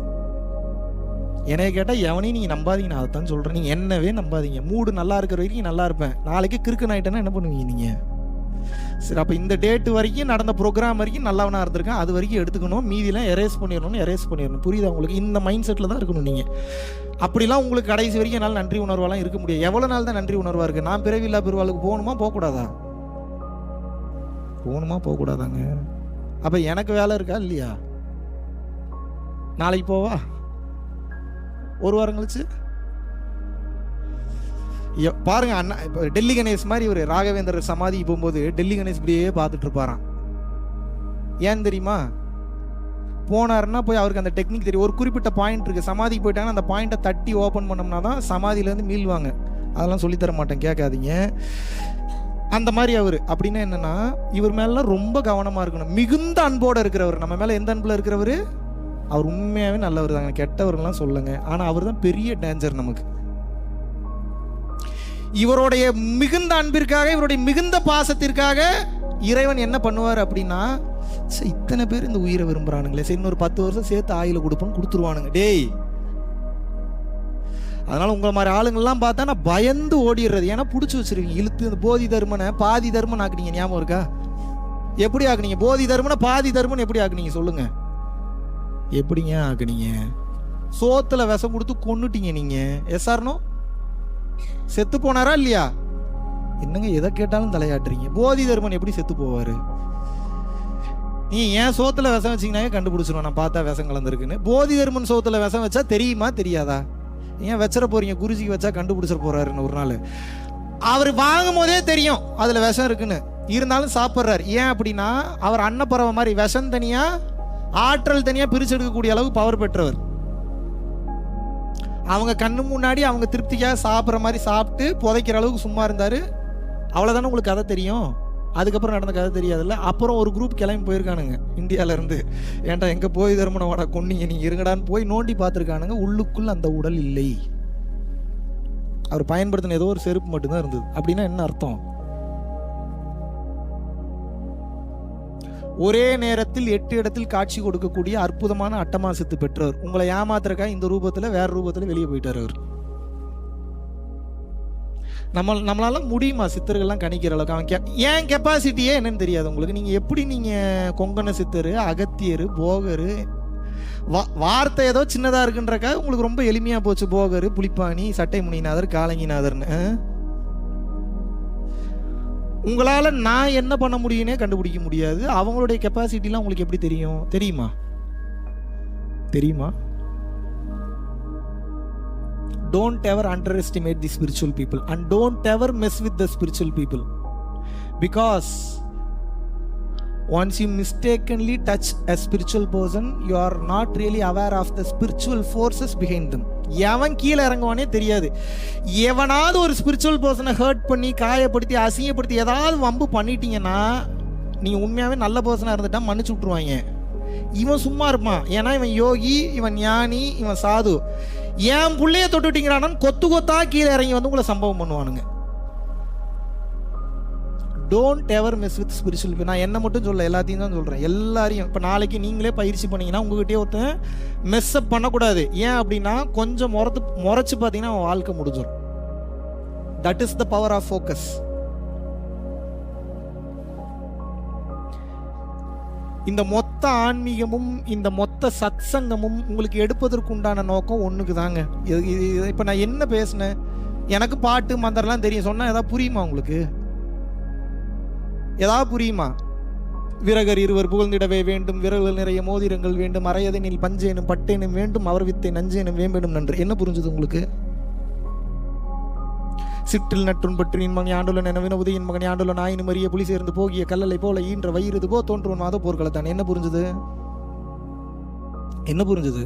என்னைய கேட்டா எவனையும் நீங்க நம்பாதீங்க. நான் அதான் சொல்றேன், நீங்க என்னவே நம்பாதீங்க. மூடு நல்லா இருக்கிற வரைக்கும் நல்லா இருப்பேன். நாளைக்கு கிறுக்கு ஆயிட்டேன்னா என்ன பண்ணுவீங்க நீங்க? சரி, அப்போ இந்த டேட்டு வரைக்கும் நடந்த ப்ரோக்ராம் வரைக்கும் நல்லவனா இருந்திருக்கேன், அது வரைக்கும் எடுத்துக்கணும், மீதிலாம் எரேஸ் பண்ணிடணும். புரியுதா உங்களுக்கு? இந்த மைண்ட் செட்டில் தான் இருக்கணும் நீங்கள். அப்படிலாம் உங்களுக்கு கடைசி வரைக்கும் என்னால் நன்றி உணர்வாலாம் இருக்க முடியாது. எவ்வளோ நாள் தான் நன்றி உணர்வாக இருக்குது? நான் பிறவில்லா பெருவாளுக்கு போகணுமா போகக்கூடாதா? போகக்கூடாதாங்க? அப்போ எனக்கு வேலை இருக்கா இல்லையா? நாளைக்கு போவா? ஒரு வாரம் கழிச்சு பாருங்க. அண்ணா இப்போ டெல்லி கணேஷ் மாதிரி ஒரு ராகவேந்தர் சமாதி போகும்போது டெல்லி கணேஷ் இப்படியே பார்த்துட்டு இருப்பாராம். ஏன் தெரியுமா? போனாருன்னா போய் அவருக்கு அந்த டெக்னிக் தெரியும். ஒரு குறிப்பிட்ட பாயிண்ட் இருக்கு, சமாதிக்கு போயிட்டாங்கன்னா அந்த பாயிண்ட்டை தட்டி ஓப்பன் பண்ணோம்னா தான் சமாதியிலேருந்து மீள்வாங்க. அதெல்லாம் சொல்லித்தர மாட்டேன், கேட்காதீங்க. அந்த மாதிரி அவர். அப்படின்னா என்னன்னா, இவர் மேலாம் ரொம்ப கவனமாக இருக்கணும். மிகுந்த அன்போடு இருக்கிறவர். நம்ம மேலே எந்த அன்பில் இருக்கிறவர்? அவர் உண்மையாகவே நல்லவர் தாங்க, கெட்டவர்கள்லாம் சொல்லுங்க. ஆனால் அவர் தான் பெரிய டேஞ்சர் நமக்கு. இவருடைய மிகுந்த அன்பிற்காக, இவருடைய மிகுந்த பாசத்திற்காக இறைவன் என்ன பண்ணுவார் அப்படின்னா, இத்தனை பேர் இந்த உயிரை விரும்புறானுங்களே, சரி இன்னொரு 10 வருஷம் சேர்த்து ஆயில கொடுப்போன்னு கொடுத்துருவானுங்க. டேய், அதனால உங்களை மாதிரி ஆளுங்கள்லாம் பார்த்தா நான் பயந்து ஓடிடுறது. ஏன்னா பிடிச்சி வச்சிருவீங்க இழுத்து. இந்த போதி தர்மனை பாதி தர்மன் ஆக்குனீங்க, ஞாபகம் இருக்கா? எப்படி ஆக்குனீங்க? போதி தர்மனை பாதி தர்மன் எப்படி ஆக்குனீங்க சொல்லுங்க? எப்படிங்க ஆக்குனீங்க? சோத்துல விஷம் கொடுத்து கொன்னுட்டீங்க நீங்க. Yes or no? செத்து போனாரா இல்லையா? என்னங்க எதை கேட்டாலும் தலையாட்டுறீங்க. போதி தர்மன் எப்படி செத்து போவாரு? நீ ஏன் சோத்துல விஷம் வச்சிங்கனாவே கண்டுபிடிச்சிருவோம், நான் பார்த்தா விஷம் கலந்துருக்குன்னு. போதி தர்மன் சோத்துல விஷம் வச்சா தெரியுமா தெரியாதா? ஏன் வச்சிட போறீங்க? குருஜிக்கு வச்சா கண்டுபிடிச்சிட போறாருன்னு ஒரு நாள். அவர் வாங்கும் போதே தெரியும் அதுல விஷம் இருக்குன்னு, இருந்தாலும் சாப்பிட்றாரு. ஏன் அப்படின்னா அவர் அன்னப்பறவை மாதிரி விஷம் தனியா ஆற்றல் தனியா பிரிச்சு எடுக்கக்கூடிய அளவுக்கு பவர் பெற்றவர். அவங்க கண்ணு முன்னாடி அவங்க திருப்திக்காக சாப்பிட்ற மாதிரி சாப்பிட்டு புதைக்கிற அளவுக்கு சும்மா இருந்தார். அவ்வளோதானே உங்களுக்கு கதை தெரியும். அதுக்கப்புறம் நடந்த கதை தெரியாதுல்ல. அப்புறம் ஒரு குரூப் கிளம்பி போயிருக்கானுங்க இந்தியாவிலேருந்து. ஏன்டா எங்கே போய் தர்மனை வாடா கொன்னீங்க நீங்கள் இருங்கடான்னு போய் நோண்டி பார்த்துருக்கானுங்க. உள்ளுக்குள் அந்த உடல் இல்லை. அவர் பயன்படுத்தின ஏதோ ஒரு செருப்பு மட்டும்தான் இருந்தது. அப்படின்னா என்ன அர்த்தம்? ஒரே நேரத்தில் 8 இடத்தில் காட்சி கொடுக்கக்கூடிய அற்புதமான அட்டமாசத்து பெற்றவர். உங்களை ஏமாத்துறக்கா இந்த ரூபத்துல வேற ரூபத்துல வெளியே போயிட்டார் அவர். நம்மளால முடியுமா சித்தர்கள்லாம் கணிக்கிற அளவுக்கு? அவன் ஏன் கெப்பாசிட்டியே என்னன்னு தெரியாது உங்களுக்கு. நீங்க எப்படி நீங்க கொங்கண சித்தர், அகத்தியர், போகர், வார்த்தை ஏதோ சின்னதா இருக்குன்றக்கா உங்களுக்கு ரொம்ப எளிமையா போச்சு. போகர், புலிப்பாணி, சட்டை முனிநாதர், காலங்கிநாதர்னு. உங்களால் நான் என்ன பண்ண முடியும்னே கண்டுபிடிக்க முடியாது. அவங்களுடைய கெப்பாசிட்டிலாம் உங்களுக்கு எப்படி தெரியும்? தெரியுமா? Don't ever underestimate the spiritual people and don't ever mess with the spiritual people, because Once you mistakenly touch a spiritual person, you are not really aware of the spiritual forces behind them. எவன் கீழே இறங்குவானே தெரியாது. எவனாவது ஒரு spiritual பர்சனை hurt பண்ணி, காயப்படுத்தி, அசிங்கப்படுத்தி ஏதாவது வம்பு பண்ணிட்டீங்கன்னா நீங்கள் உண்மையாகவே நல்ல பர்சனாக இருந்துட்டா மன்னிச்சு விட்ருவாங்க. இவன் சும்மா இருப்பான், ஏன்னா இவன் யோகி, இவன் ஞானி, இவன் சாது. என் பிள்ளைய தொட்டுட்டீங்கடான்னு கொத்து கொத்தா கீழே இறங்கி வந்து உங்களை சம்பவம் பண்ணுவானுங்க. Don't ever miss with spiritual. நான் என்ன மட்டும் சொல்ல, எல்லாத்தையும் தான் சொல்கிறேன், எல்லாரையும். இப்போ நாளைக்கு நீங்களே பயிற்சி பண்ணிங்கன்னா உங்ககிட்டயே ஒருத்தன் மெஸ்அப் பண்ணக்கூடாது. ஏன் அப்படின்னா கொஞ்சம் முறைச்சு பார்த்தீங்கன்னா அவன் வாழ்க்கை முடிஞ்சிடும். That is the power of focus. இந்த மொத்த ஆன்மீகமும் இந்த மொத்த சத்சங்கமும் உங்களுக்கு எடுப்பதற்கு உண்டான நோக்கம் ஒன்றுக்கு தாங்க. இப்போ நான் என்ன பேசினேன், எனக்கு பாட்டு மந்திரம்லாம் தெரியும், சொன்னால் ஏதாவது புரியுமா உங்களுக்கு? ஏதாவது புரியுமா? விரகர் இருவர் புகழ்ந்திடவே வேண்டும், விரல்கள் நிறைய மோதிரங்கள் வேண்டும், அரையதனில் பஞ்சேனும் பட்டேனும் வேண்டும், அவர் வித்தை நஞ்சேனும் வேம்பேனும் நன்று. என்ன புரிஞ்சுது உங்களுக்கு? சிற்றில் நற்றுன் பற்றின் மகன் ஆண்டுள்ள நினைவின உதயின் மகன் ஆண்டுள்ள நாயினும் அறிய புலி சேர்ந்து போகிய கல்லலை போல ஈன்ற வயிறுது போ தோன்றுவன் மாத போர்களத்தான். என்ன புரிஞ்சுது? என்ன புரிஞ்சுது?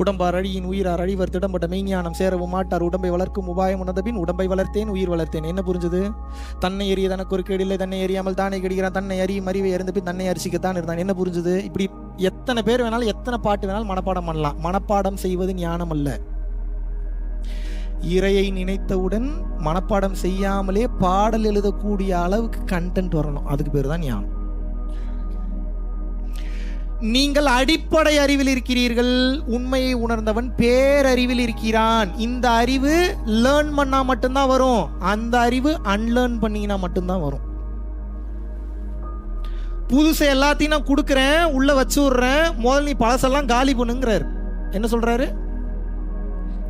உடம்பார் அழியின் உயிரார் அழிவர் திடம்பட்ட மெய்ஞானம் சேரவும் மாட்டார், உடம்பை வளர்க்கும் உபாயம் உணர்ந்த பின் உடம்பை வளர்த்தேன் உயிர் வளர்த்தேன். என்ன புரிஞ்சுது? தன்னை எறிய தனக்கு ஒரு கேடில்லை, தன்னை எறியாமல் தானே கெடுகிறான், தன்னை அறியும் அறிவை அறிந்த பின் தன்னை அரிசிக்கத்தான் இருந்தான். என்ன புரிஞ்சுது? இப்படி எத்தனை பேர் வேணாலும் எத்தனை பாட்டு வேணாலும் மனப்பாடம் பண்ணலாம். மனப்பாடம் செய்வது ஞானம் அல்ல. இறையை நினைத்தவுடன் மனப்பாடம் செய்யாமலே பாடல் எழுதக்கூடிய அளவுக்கு கண்டென்ட் வரணும். அதுக்கு பேர் தான் ஞானம். நீங்கள் அடிப்படை அறிவில் இருக்கிறீர்கள். உண்மையை உணர்ந்தவன் பேரறிவில் இருக்கிறான். இந்த அறிவு லேர்ன் பண்ணா மட்டும்தான் வரும். அந்த அறிவு அன்லேர்ன் பண்ணீங்கன்னா மட்டும்தான் வரும். புதுசு எல்லாத்தையும் நான் கொடுக்குறேன், உள்ள வச்சு விடுறேன், முதல்ல நீ பழசெல்லாம் காலி பண்ணுங்கிறார். என்ன சொல்றாரு?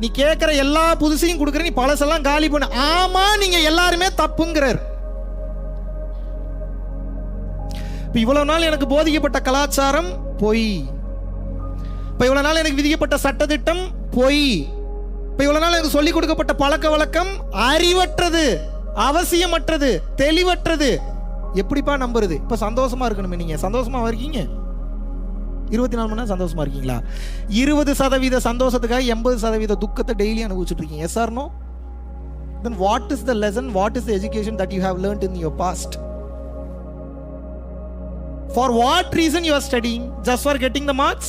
நீ கேட்கிற எல்லா புதுசையும் கொடுக்குற, நீ பழசெல்லாம் காலி பண்ணு. ஆமா, நீங்க எல்லாருமே தப்புங்கிறார். இப்போ இவ்வளவு நாள் எனக்கு போதிக்கப்பட்ட கலாச்சாரம் பொய். இப்போ இவ்வளவு நாள் எனக்கு விதிக்கப்பட்ட சட்டத்திட்டம் பொய். இப்போ இவ்வளவு நாள் எனக்கு சொல்லிக் கொடுக்கப்பட்ட பழக்க வழக்கம் அறிவற்றது, அவசியமற்றது, தெளிவற்றது. எப்படிப்பா நம்புறது? இப்போ சந்தோஷமா இருக்கணுமே. நீங்க சந்தோஷமா இருக்கீங்க? 24 மணி நேரம் சந்தோஷமா இருக்கீங்களா? 20% சந்தோஷத்துக்காக 80% துக்கத்தை டெய்லி அனுபவிச்சுட்டு இருக்கீங்க. Yes or no? Then what is the lesson? What is the education that you have learned in your past? For what reason you are studying? Just for getting the marks?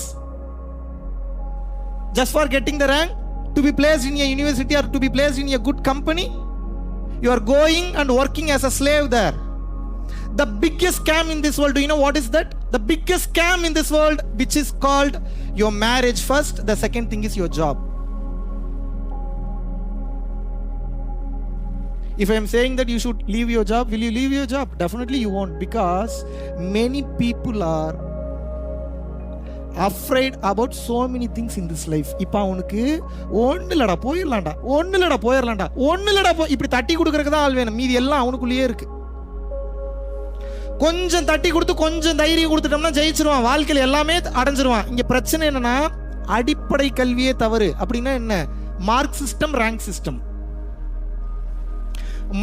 Just for getting the rank? To be placed in a university or to be placed in a good company? You are going and working as a slave there. The biggest scam in this world, do you know what is that? The biggest scam in this world, which is called your marriage first, the second thing is your job. If I am saying that you should leave your job, will you leave your job? Definitely you won't, because many people are afraid about so many things in this life. இப்போ அவனுக்கு ஒன்றும் இல்லடா போயிடலாம்டா, ஒன்றும் இல்லடா போயிடலாம்டா, ஒன்றும் இல்லடா இப்படி தட்டி கொடுக்கறதுக்கு தான் ஆள் வேணும். மீதி எல்லாம் அவனுக்குள்ளேயே இருக்கு. கொஞ்சம் தட்டி கொடுத்து கொஞ்சம் தைரியம் கொடுத்துட்டோம்னா ஜெயிச்சிருவான், வாழ்க்கையில் எல்லாமே அடைஞ்சிருவான். இங்க பிரச்சனை என்னன்னா அடிப்படை கல்வியே தவறு. அப்படின்னா என்ன? Mark system, rank system.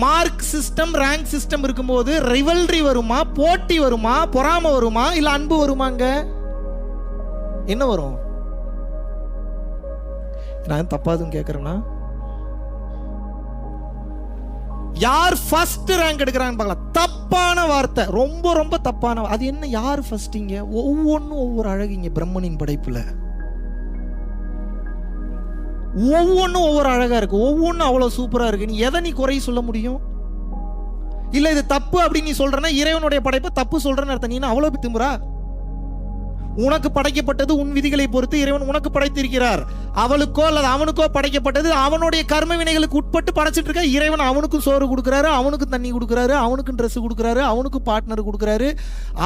Mark system, rank system இருக்கும்போது ரிவல்ரி வருமா, போட்டி வருமா, பொறாமை வருமா, இல்ல அன்பு வருமாங்க? என்ன வரும்? நான் தப்பாதுன்னு கேட்கறேன்னா, யார் ஃபர்ஸ்ட் ரேங்க் எடுக்கிறான்னு பார்க்கலாம். தப்பான வார்த்தை, ரொம்ப ரொம்ப தப்பான. அது என்ன? யார் ஃபர்ஸ்டிங்க? ஒவ்வொன்றும் ஒவ்வொரு அழகிங்க பிரம்மனின் படைப்புல. ஒவ்வொன்றும் ஒவ்வொரு அழகா இருக்கு, ஒவ்வொன்றும் அவ்வளவு சூப்பரா இருக்கு. நீ எதை நீ குறை சொல்ல முடியும்? இல்ல இது தப்பு அப்படின்னு நீ சொல்றனா இறைவனுடைய படைப்பை தப்பு சொல்றன்னு அர்த்தம். நீ அவ்வளவு திமுறா? உனக்கு படைக்கப்பட்டது உன் விதிகளை பொறுத்து இறைவன் உனக்கு படைத்திருக்கிறார். அவளுக்கோ அல்லது அவனுக்கோ படைக்கப்பட்டது அவனுடைய கர்ம வினைகளுக்கு உட்பட்டு படைச்சிட்டு இருக்க. இறைவன் அவனுக்கும் சோறு கொடுக்கிறாரு, அவனுக்கும் தண்ணி கொடுக்கிறாரு, அவனுக்கும் ட்ரெஸ் கொடுக்கிறாரு, அவனுக்கும் பார்ட்னர் கொடுக்கிறாரு,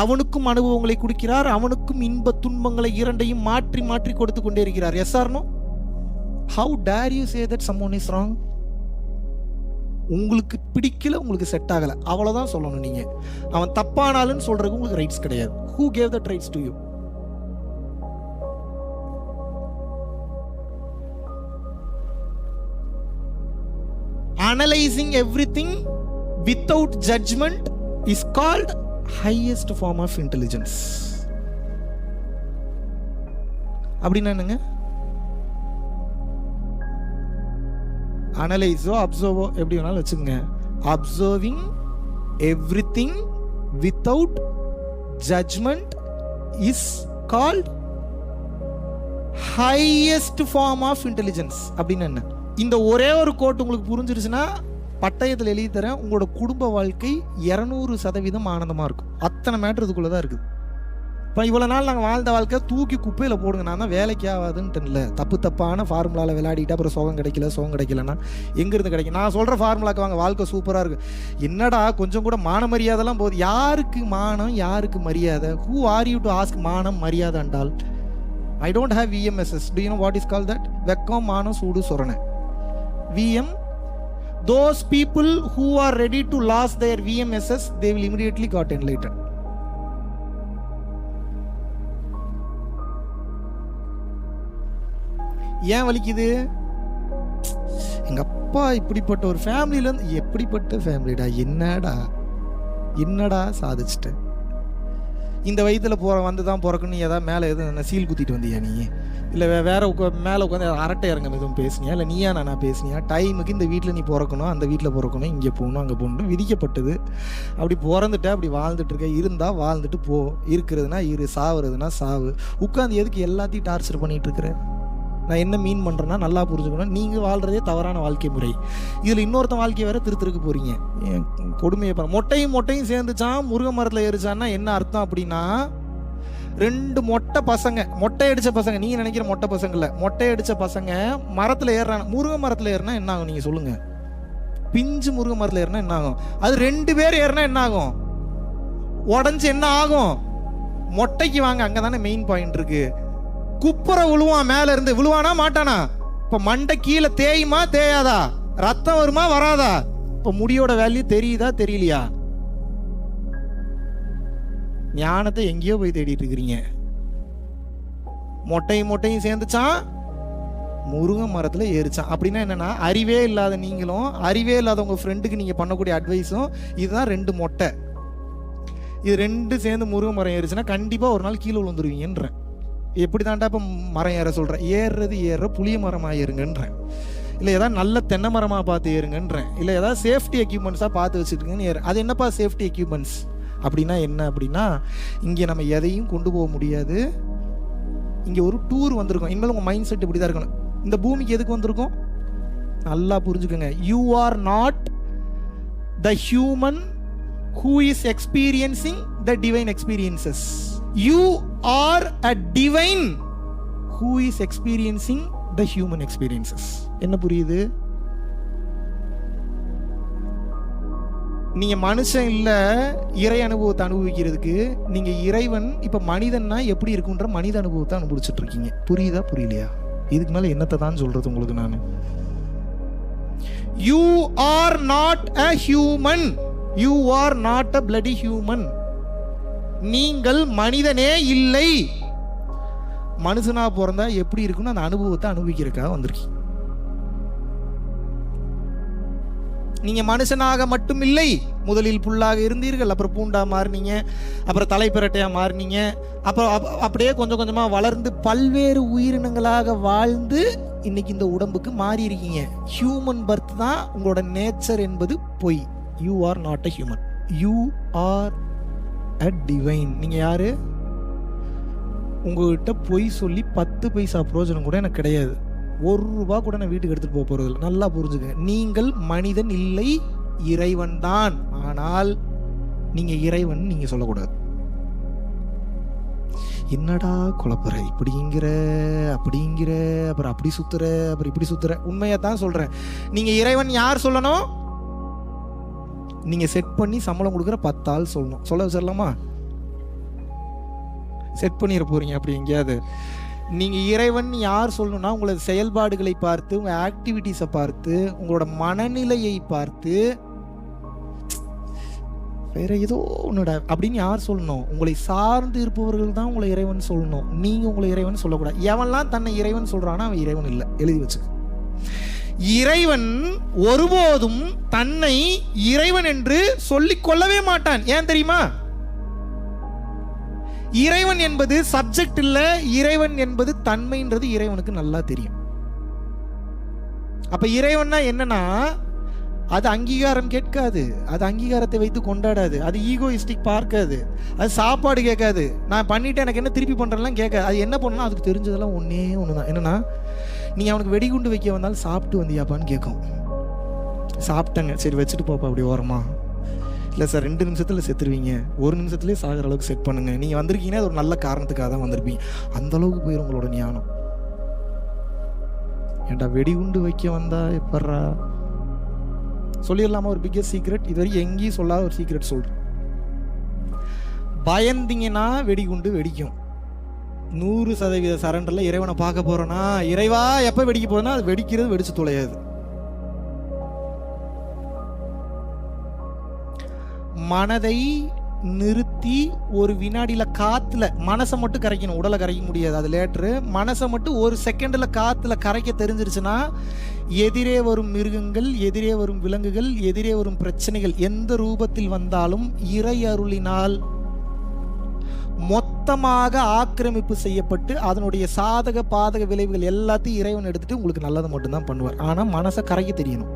அவனுக்கும் அனுபவங்களை கொடுக்கிறார், அவனுக்கும் இன்ப துன்பங்களை இரண்டையும் மாற்றி மாற்றி கொடுத்து கொண்டே இருக்கிறார். Yes or no? How dare you say that someone is wrong? உங்களுக்கு பிடிக்கல, உங்களுக்கு செட் ஆகல, அவ்வளவுதான் சொல்லணும். நீங்க அவன் தப்பானாலும் சொல்றதுக்கு உங்களுக்கு ரைட்ஸ் கிடையாது. Who gave that rights to you? Analyzing everything without judgment is called highest form of intelligence. அப்படின்னா என்னங்க? அனலைஸோ அப்சர்வோ எப்படி வேணாலும் வச்சுக்கோங்க. Observing everything without judgment is called highest form of intelligence. அப்படின்னு என்ன? இந்த ஒரே ஒரு கோட் உங்களுக்கு புரிஞ்சிருச்சுன்னா பட்டயத்தில் எழுதி தரேன், உங்களோட குடும்ப வாழ்க்கை 200% ஆனந்தமாக இருக்கும். அத்தனை மேட்ரு இதுக்குள்ளே தான் இருக்குது. இப்போ இவ்வளோ நாள் நாங்கள் வாழ்ந்த வாழ்க்கை தூக்கி குப்பையில் போடுங்க. நான் தான் வேலைக்கு ஆகாதுன்ட்டு இல்லை, தப்பான ஃபார்முலாவில் விளையாடிட்டு அப்புறம் சுகம் கிடைக்கலன்னா எங்கேருந்து கிடைக்கும்? நான் சொல்கிற ஃபார்முலாக்கு வாங்க, வாழ்க்கை சூப்பராக இருக்குது. என்னடா கொஞ்சம் கூட மான மரியாதைலாம் போகுது. யாருக்கு மானம், யாருக்கு மரியாதை? Who are you to ask மானம் மரியாதை Andal? I don't have VMSS. Do you know what is called that? Vekkam Manam Sudu Sorana. VM. Those people who are ready to lose their VMSS, they will immediately got enlightened. ஏன் வலிக்குது? எங்க அப்பா இப்படிப்பட்ட ஒரு ஃபேமிலியில இருந்து. எப்படிப்பட்ட ஃபேமிலிடா? என்னடா சாதிச்சிட்ட? இந்த வயதில் வந்து தான் பிறக்கணும். நீ ஏதாவது மேலே எதுவும் சீல் குத்திட்டு வந்தியா நீ? இல்லை வேற மேலே உட்காந்து அரட்டை இறங்க எதுவும் பேசுனியா? இல்லை நீயா நான் பேசுனியா? டைமுக்கு இந்த வீட்டில் நீ பிறக்கணும், அந்த வீட்டில் பிறக்கணும், இங்கே போகணும், அங்கே போகணும், விதிக்கப்பட்டது. அப்படி பிறந்துட்டு அப்படி வாழ்ந்துட்டு இருக்க. இருந்தால் வாழ்ந்துட்டு போ, இருக்கிறதுனா இரு, சாவுறதுனா சாவு. உட்காந்து எதுக்கு எல்லாத்தையும் டார்ச்சர் பண்ணிட்டு இருக்கிற? நான் என்ன மீன் பண்ணுறேன்னா நல்லா புரிஞ்சுக்கணும். நீங்கள் வாழ்கிறதே தவறான வாழ்க்கை முறை. இதில் இன்னொருத்த வாழ்க்கையை வேறு திருத்திருக்கு போகிறீங்க. கொடுமையை பாருங்க. மொட்டையும் சேர்ந்துச்சான் முருக மரத்தில் ஏறிச்சான்னா என்ன அர்த்தம் அப்படின்னா, 2 மொட்டை அடித்த பசங்க, நீங்கள் நினைக்கிற மொட்டை பசங்க இல்லை, மொட்டை அடித்த பசங்க மரத்தில் ஏறுறாங்க. முருக மரத்தில் ஏறினா என்ன ஆகும் நீங்கள் சொல்லுங்கள்? பிஞ்சு முருக மரத்தில் ஏறினா என்ன ஆகும்? அது 2 பேர் ஏறினா என்ன ஆகும்? உடஞ்சி என்ன ஆகும்? மொட்டைக்கு வாங்க, அங்கே தானே மெயின் பாயிண்ட் இருக்கு. குப்புற விழுவான், மேல இருந்து விழுவானா மாட்டானா? இப்ப மண்டை கீழே தேயுமா தேயாதா? ரத்தம் வருமா வராதா? இப்ப முடியோட வேல்யூ தெரியுதா தெரியலையா? ஞானத்தை எங்கேயோ போய் தேடிட்டு இருக்கிறீங்க. மொட்டையும் சேர்ந்துச்சான், முருங்க மரத்துல ஏறிச்சான். அப்படின்னா என்னன்னா, அறிவே இல்லாத நீங்களும் அறிவே இல்லாத உங்க ஃப்ரெண்டுக்கு நீங்க பண்ணக்கூடிய அட்வைஸும் இதுதான். 2 மொட்டை, இது 2 சேர்ந்து முருங்க மரம் ஏறிச்சுன்னா கண்டிப்பா ஒரு நாள் கீழே விழுந்துருவீங்கன்றேன். எப்படி தாண்டா இப்போ மரம் ஏற சொல்கிறேன்? ஏறுற புளிய மரமாக ஏறுங்கன்றேன். இல்லை ஏதாவது நல்ல தென்னை மரமாக பார்த்து ஏறுங்கன்றேன். இல்லை ஏதாவது சேஃப்டி எக்யூப்மெண்ட்ஸாக பார்த்து வச்சுட்டுங்கன்னு ஏறு. அது என்னப்பா சேஃப்டி எக்யூப்மெண்ட்ஸ் அப்படின்னா என்ன அப்படின்னா, இங்கே நம்ம எதையும் கொண்டு போக முடியாது. இங்கே ஒரு டூர் வந்திருக்கோம். இனிமேல் உங்கள் மைண்ட் செட் இப்படி தான் இருக்கணும். இந்த பூமிக்கு எதுக்கு வந்திருக்கோம்? நல்லா புரிஞ்சுக்கோங்க. You are not the human who is experiencing the divine experiences. You are a divine who is experiencing the human experiences. என்ன புரியுது? நீங்க மனுஷன் இல்ல இறை அனுபவத்தை அனுபவிக்கிறதுக்கு. நீங்க இறைவன். இப்ப மனிதன்னா எப்படி இருக்குன்ற மனித அனுபவத்தை அனுபவிச்சுட்டு இருக்கீங்க. புரியுதா புரியலையா? இதுக்கு மேல என்னத்தை தான் சொல்றது உங்களுக்கு நான்? You are not a human. You are not a bloody human. நீங்கள் மனிதனே இல்லை. மனுஷனா பிறந்தா எப்படி இருக்குன்னு அந்த அனுபவத்தை அனுபவிக்கிறதுக்காக வந்திருக்கீங்க. நீங்க மனுஷனாக மட்டும் இல்லை. முதலில் புல்லாக இருந்தீர்கள், அப்புறம் பூண்டா மாறினீங்க, அப்புறம் தலைப்பிரட்டையா மாறினீங்க, அப்புறம் அப்படியே கொஞ்சம் கொஞ்சமா வளர்ந்து பல்வேறு உயிரினங்களாக வாழ்ந்து இன்னைக்கு இந்த உடம்புக்கு மாறி இருக்கீங்க. ஹியூமன் பர்த் தான் உங்களோட நேச்சர் என்பது பொய். You are not a human. You are a divine. நீங்க யாரு? உங்ககிட்ட பொய் சொல்லி 10 பைசா பிரயோஜனம் கூட எனக்கு கிடையாது. 1 ரூபா கூட நான் வீட்டுக்கு எடுத்துட்டு போக போறது இல்லை. நல்லா புரிஞ்சுக்க. நீங்கள் மனிதன் இல்லை, இறைவன் தான். ஆனால் நீங்க இறைவன் நீங்க சொல்லக்கூடாது. என்னடா குழப்பற? இப்படிங்கிற அப்படிங்கிற, அப்புறம் அப்படி சுத்துற, அப்புறம் இப்படி சுத்துற. உண்மையா தான் சொல்றேன். நீங்க இறைவன் யார் சொல்லணும்? நீங்க செட் பண்ணி சம்பளம் கொடுக்குற 10 ஆள் சொல்லணும். சொல்ல வச்சிடலாமா? செட் பண்ணிட போறீங்க அப்படி எங்கேயாவது. நீங்க இறைவன் யார் சொல்லணும்னா, உங்களோட செயல்பாடுகளை பார்த்து, உங்க ஆக்டிவிட்டிஸை பார்த்து, உங்களோட மனநிலையை பார்த்து, வேற ஏதோ ஒண்ணுடா அப்படின்னு யார் சொல்லணும்? உங்களை சார்ந்து இருப்பவர்கள் தான் உங்களை இறைவன் சொல்லணும். நீங்க உங்களை இறைவன் சொல்லக்கூடாது. எவன்லாம் தன்னை இறைவன் சொல்றானா அவன் இறைவன் இல்லை. எழுதி வச்சுக்க. இறைவன் ஒருபோதும் தன்னை இறைவன் என்று சொல்லிக் கொள்ளவே மாட்டான். ஏன் தெரியுமா? இறைவன் என்பது சப்ஜெக்ட் இல்ல, இறைவன் என்பது தன்மைன்றது இறைவனுக்கு நல்லா தெரியும். அப்ப இறைவன்னா என்னன்னா, அது அங்கீகாரம் கேட்காது, அது அங்கீகாரத்தை வைத்து கொண்டாடாது, அது ஈகோயிஸ்டிக் பார்க்காது, அது சாப்பாடு கேட்காது, நான் பண்ணிட்டு எனக்கு என்ன திருப்பி பண்றேன்லாம் கேட்காது. அது என்ன பண்ணணும், அதுக்கு தெரிஞ்சதெல்லாம் ஒன்னே ஒண்ணுதான். என்னன்னா, நீ அவனுக்கு வெடிகுண்டு வைக்க வந்தாலும் சாப்பிட்டு வந்தியாப்பான்னு கேட்கும். சாப்பிட்டங்க, சரி வச்சுட்டு போப்பா அப்படி ஓரமா. இல்லை சார் 2 நிமிஷத்தில் செத்துருவீங்க, 1 நிமிஷத்துலேயே சாகிற அளவுக்கு செட் பண்ணுங்க, நீங்கள் வந்திருக்கீங்கன்னா அது ஒரு நல்ல காரணத்துக்காக தான் வந்திருப்பீங்க. அந்த அளவுக்கு போயிடும் உங்களோட ஞானம். ஏன்டா வெடிகுண்டு வைக்க வந்தா எப்பட்றா சொல்லிடலாமா? ஒரு பிக்கஸ்ட் சீக்ரெட், இது வரைக்கும் எங்கேயும் சொல்லாத ஒரு சீக்ரெட் சொல்றேன். பயந்தீங்கன்னா வெடிகுண்டு வெடிக்கும். 100% சரண்டர்ல இறைவனை பார்க்க போறோன்னா, இறைவா எப்ப வெடிக்க போறேன்னா அது வெடிக்கிறது வெடிச்சு தொலையாது. மனதை நிறுத்தி ஒரு வினாடியில காத்துல மனசை மட்டும் கரைக்கணும், உடலை கரைக்க முடியாது, அது லேட்டரு. மனசை மட்டும் ஒரு செகண்ட்ல காத்துல கரைக்க தெரிஞ்சிருச்சுன்னா, எதிரே வரும் மிருகங்கள், எதிரே வரும் விலங்குகள், எதிரே வரும் பிரச்சனைகள் எந்த ரூபத்தில் வந்தாலும் இறை அருளினால் மொத்தமாக ஆக்கிரமிப்பு செய்யப்பட்டு அதனுடைய சாதக பாதக விளைவுகள் எல்லாத்தையும் இறைவன் எடுத்துட்டு உங்களுக்கு நல்லதை மட்டும்தான் பண்ணுவார். ஆனா மனசை கரைக்க தெரியணும்.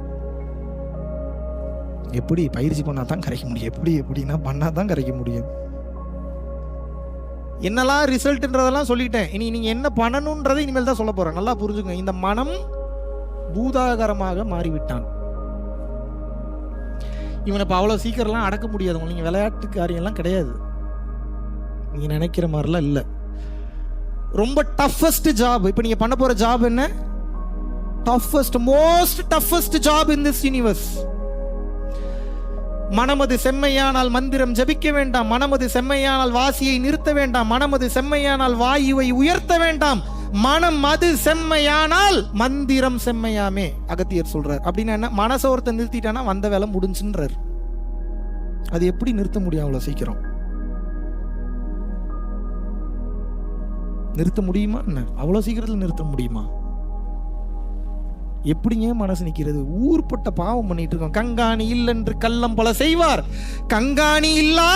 எப்படி பயிற்சி பண்ணா தான் கரைக்க முடியும், எப்படின்னா பண்ணா தான் கரைக்க முடியும். என்னெல்லாம் ரிசல்ட்ன்றதெல்லாம் சொல்லிட்டேன். இனி நீங்க என்ன பண்ணணும்ன்றதை இனிமேல் தான் சொல்ல போறேன். நல்லா புரிஞ்சுங்க. இந்த மனம் பூதாகரமாக மாறிவிட்டான். இவனை இப்போ அவ்வளோ சீக்கிரம்லாம் அடக்க முடியாது. நீங்க விளையாட்டு காரியம்லாம் கிடையாது, நீங்க நினைக்கிற மாதிரிலாம் இல்லை. ரொம்ப டஃபஸ்ட் ஜாப் இப்போ நீங்க பண்ண போற ஜாப் என்ன? Toughest, most toughest job in this universe. மனமது செம்மையானால் மந்திரம் ஜபிக்க வேண்டாம், மனமது செம்மையானால் வாசியை நிறுத்த வேண்டாம், மனமது செம்மையானால் வாயுவை உயர்த்த வேண்டாம், மனம் அது செம்மையானால் மந்திரம் செம்மையாமே அகத்தியர் சொல்றார். அப்படின்னா என்ன? மனசை ஒருத்தர் நிறுத்திட்டானா வந்த வேலை முடிஞ்சுன்றார். அது எப்படி நிறுத்த முடியும் அவ்வளவு சீக்கிரம்? நிறுத்த முடியுமா என்ன? அவ்வளவு சீக்கிரத்தில் நிறுத்த முடியுமா? எப்படிங்க மனசு நிற்கிறது? ஊர்பட்ட பாவம் பண்ணிட்டு இருக்கோம். கங்காணி இல்லென்று கள்ளம் பல செய்வார், கங்காணி இல்லா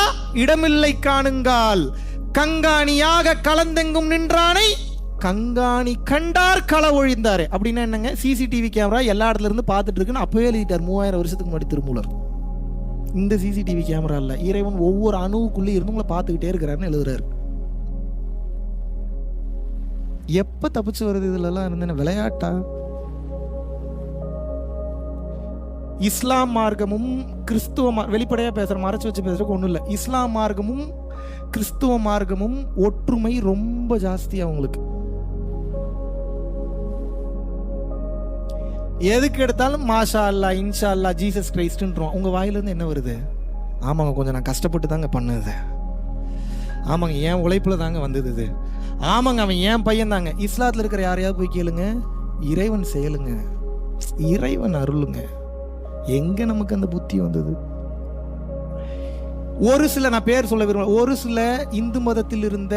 இடமில்லை காணுங்கால், கங்காணியாக கலந்தெங்கும் நின்றானை கங்காணி கண்டார் கள ஒழிந்தாரு. அப்படின்னா என்னங்க? சிசிடிவி கேமரா எல்லா இடத்துல இருந்து பார்த்துட்டு இருக்குன்னு அப்பவே எழுதிட்டார் 3000 வருஷத்துக்கு முன்னாடி திருமூலர். இந்த சிசிடிவி கேமரா இல்ல, இறைவன் ஒவ்வொரு அணுவுக்குள்ளே இருந்து உங்களை பார்த்துக்கிட்டே இருக்கிறாருன்னு எழுதுறாரு. எப்ப தப்பிச்சு வருது இதுல எல்லாம் இருந்தேன்னு? விளையாட்டா? இஸ்லாம் மார்க்கமும் கிறிஸ்துவ வெளிப்படையா பேசுற, மறைச்சு வச்சு பேசுறதுக்கு ஒண்ணும் இல்லை. இஸ்லாம் மார்க்கமும் கிறிஸ்துவ மார்க்கமும் ஒற்றுமை ரொம்ப ஜாஸ்தி அவங்களுக்கு. எதுக்கு எடுத்தாலும் மாஷா அல்லா, இன்ஷா அல்லா, ஜீசஸ் கிரைஸ்ட்ன்றோம். உங்க வாயிலிருந்து என்ன வருது? ஆமாங்க, கொஞ்சம் நான் கஷ்டப்பட்டு தாங்க பண்ணுது. ஆமாங்க, என் உழைப்புல தாங்க வந்தது இது. ஆமாங்க, அவன் என் பையன் தாங்க. இஸ்லாத்துல இருக்கிற யாரையாவது போய் கேளுங்க, இறைவன் செயலுங்க, இறைவன் அருளுங்க. எங்க நமக்கு அந்த புத்தி வந்தது? ஒரு சில, நான் பேர் சொல்ல விரும்பல, ஒரு சில இந்து மதத்தில் இருந்த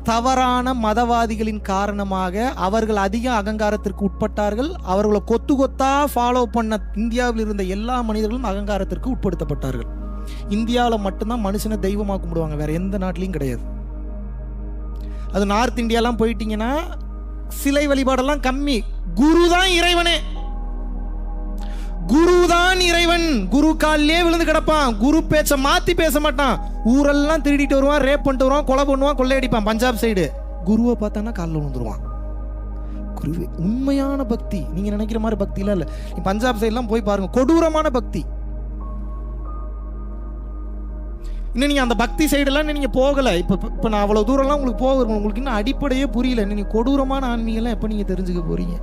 தவறான மதவாதிகளின் காரணமாக அவர்கள் அதிக அகங்காரத்திற்கு உட்பட்டார்கள். அவர்களை கொத்து கொத்தா ஃபாலோ பண்ண இந்தியாவில் இருந்த எல்லா மனிதர்களும் அகங்காரத்திற்கு உட்படுத்தப்பட்டார்கள். இந்தியாவில் மட்டும்தான் மனுஷனை தெய்வமா கும்பிடுவாங்க, வேற எந்த நாட்டிலையும் கிடையாது. அது நார்த் இந்தியாலாம் போயிட்டீங்கன்னா சிலை வழிபாடெல்லாம் கம்மி. குரு தான் இறைவனே, குருதான் இறைவன். குரு காலிலே விழுந்து கிடப்பான், குரு பேச்ச மாத்தி பேச மாட்டான். ஊரெல்லாம் திருடிட்டு வருவான், ரேப் பண்ணிட்டு வருவான், கொலை பண்ணுவான், கொள்ளையடிப்பான். பஞ்சாப் சைடு குருவை பார்த்தானா காலில் விழுந்துருவான். குருவே உண்மையான பக்தி. நீங்க நினைக்கிற மாதிரி பக்திலாம் இல்ல. நீ பஞ்சாப் சைடுலாம் போய் பாருங்க, கொடூரமான பக்தி. இன்னும் நீங்க அந்த பக்தி சைடெல்லாம் நீங்க போகல. இப்ப நான் அவ்வளவு தூரம்லாம் உங்களுக்கு போக உங்களுக்கு இன்னும் அடிப்படையே புரியல. நீங்க கொடூரமான ஆன்மீகம்லாம் எப்ப நீங்க தெரிஞ்சுக்க போறீங்க?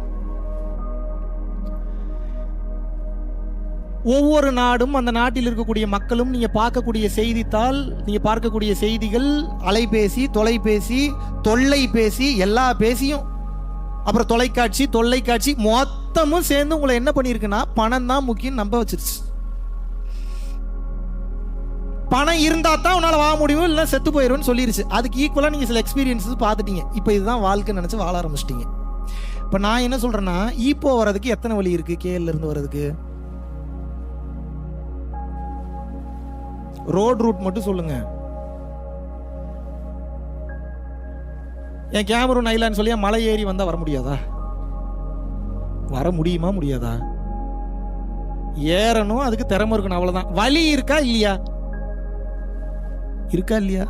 ஒவ்வொரு நாடும் அந்த நாட்டில் இருக்கக்கூடிய மக்களும் நீங்க பார்க்கக்கூடிய செய்தித்தாள், நீங்க பார்க்கக்கூடிய செய்திகள், அலைபேசி, தொலைபேசி, தொல்லைபேசி, எல்லா பேசியும், அப்புறம் தொலைக்காட்சி மொத்தமும் சேர்ந்து உங்களை என்ன பண்ணிருக்குன்னா பணம் தான் முக்கியம் நம்ப வச்சிருச்சு. பணம் இருந்தா தான் உன்னால வாழ முடியும், இல்லை செத்து போயிடும்னு சொல்லிருச்சு. அதுக்கு ஈக்குவலா நீங்க சில எக்ஸ்பீரியன்ஸஸ் பார்த்துட்டீங்க. இப்போ இதுதான் வாழ்க்கை நினைச்சு வாழ ஆரம்பிச்சிட்டீங்க. இப்போ நான் என்ன சொல்றேன்னா, இப்போ வர்றதுக்கு எத்தனை வழி இருக்கு? கேஎல்ல இருந்து வர்றதுக்கு ரோட் ரூட் மட்டும் சொல்லுங்க. என் கேமரூன் ஐலாண்ட் சொல்லியா மலை ஏறி வந்தால் வர முடியாதா? வர முடியுமா? முடியாதா? ஏறணும், அதுக்கு திறமை இருக்கணும், அவ்வளோதான். வழி இருக்கா இல்லையா? இருக்கா இல்லையா?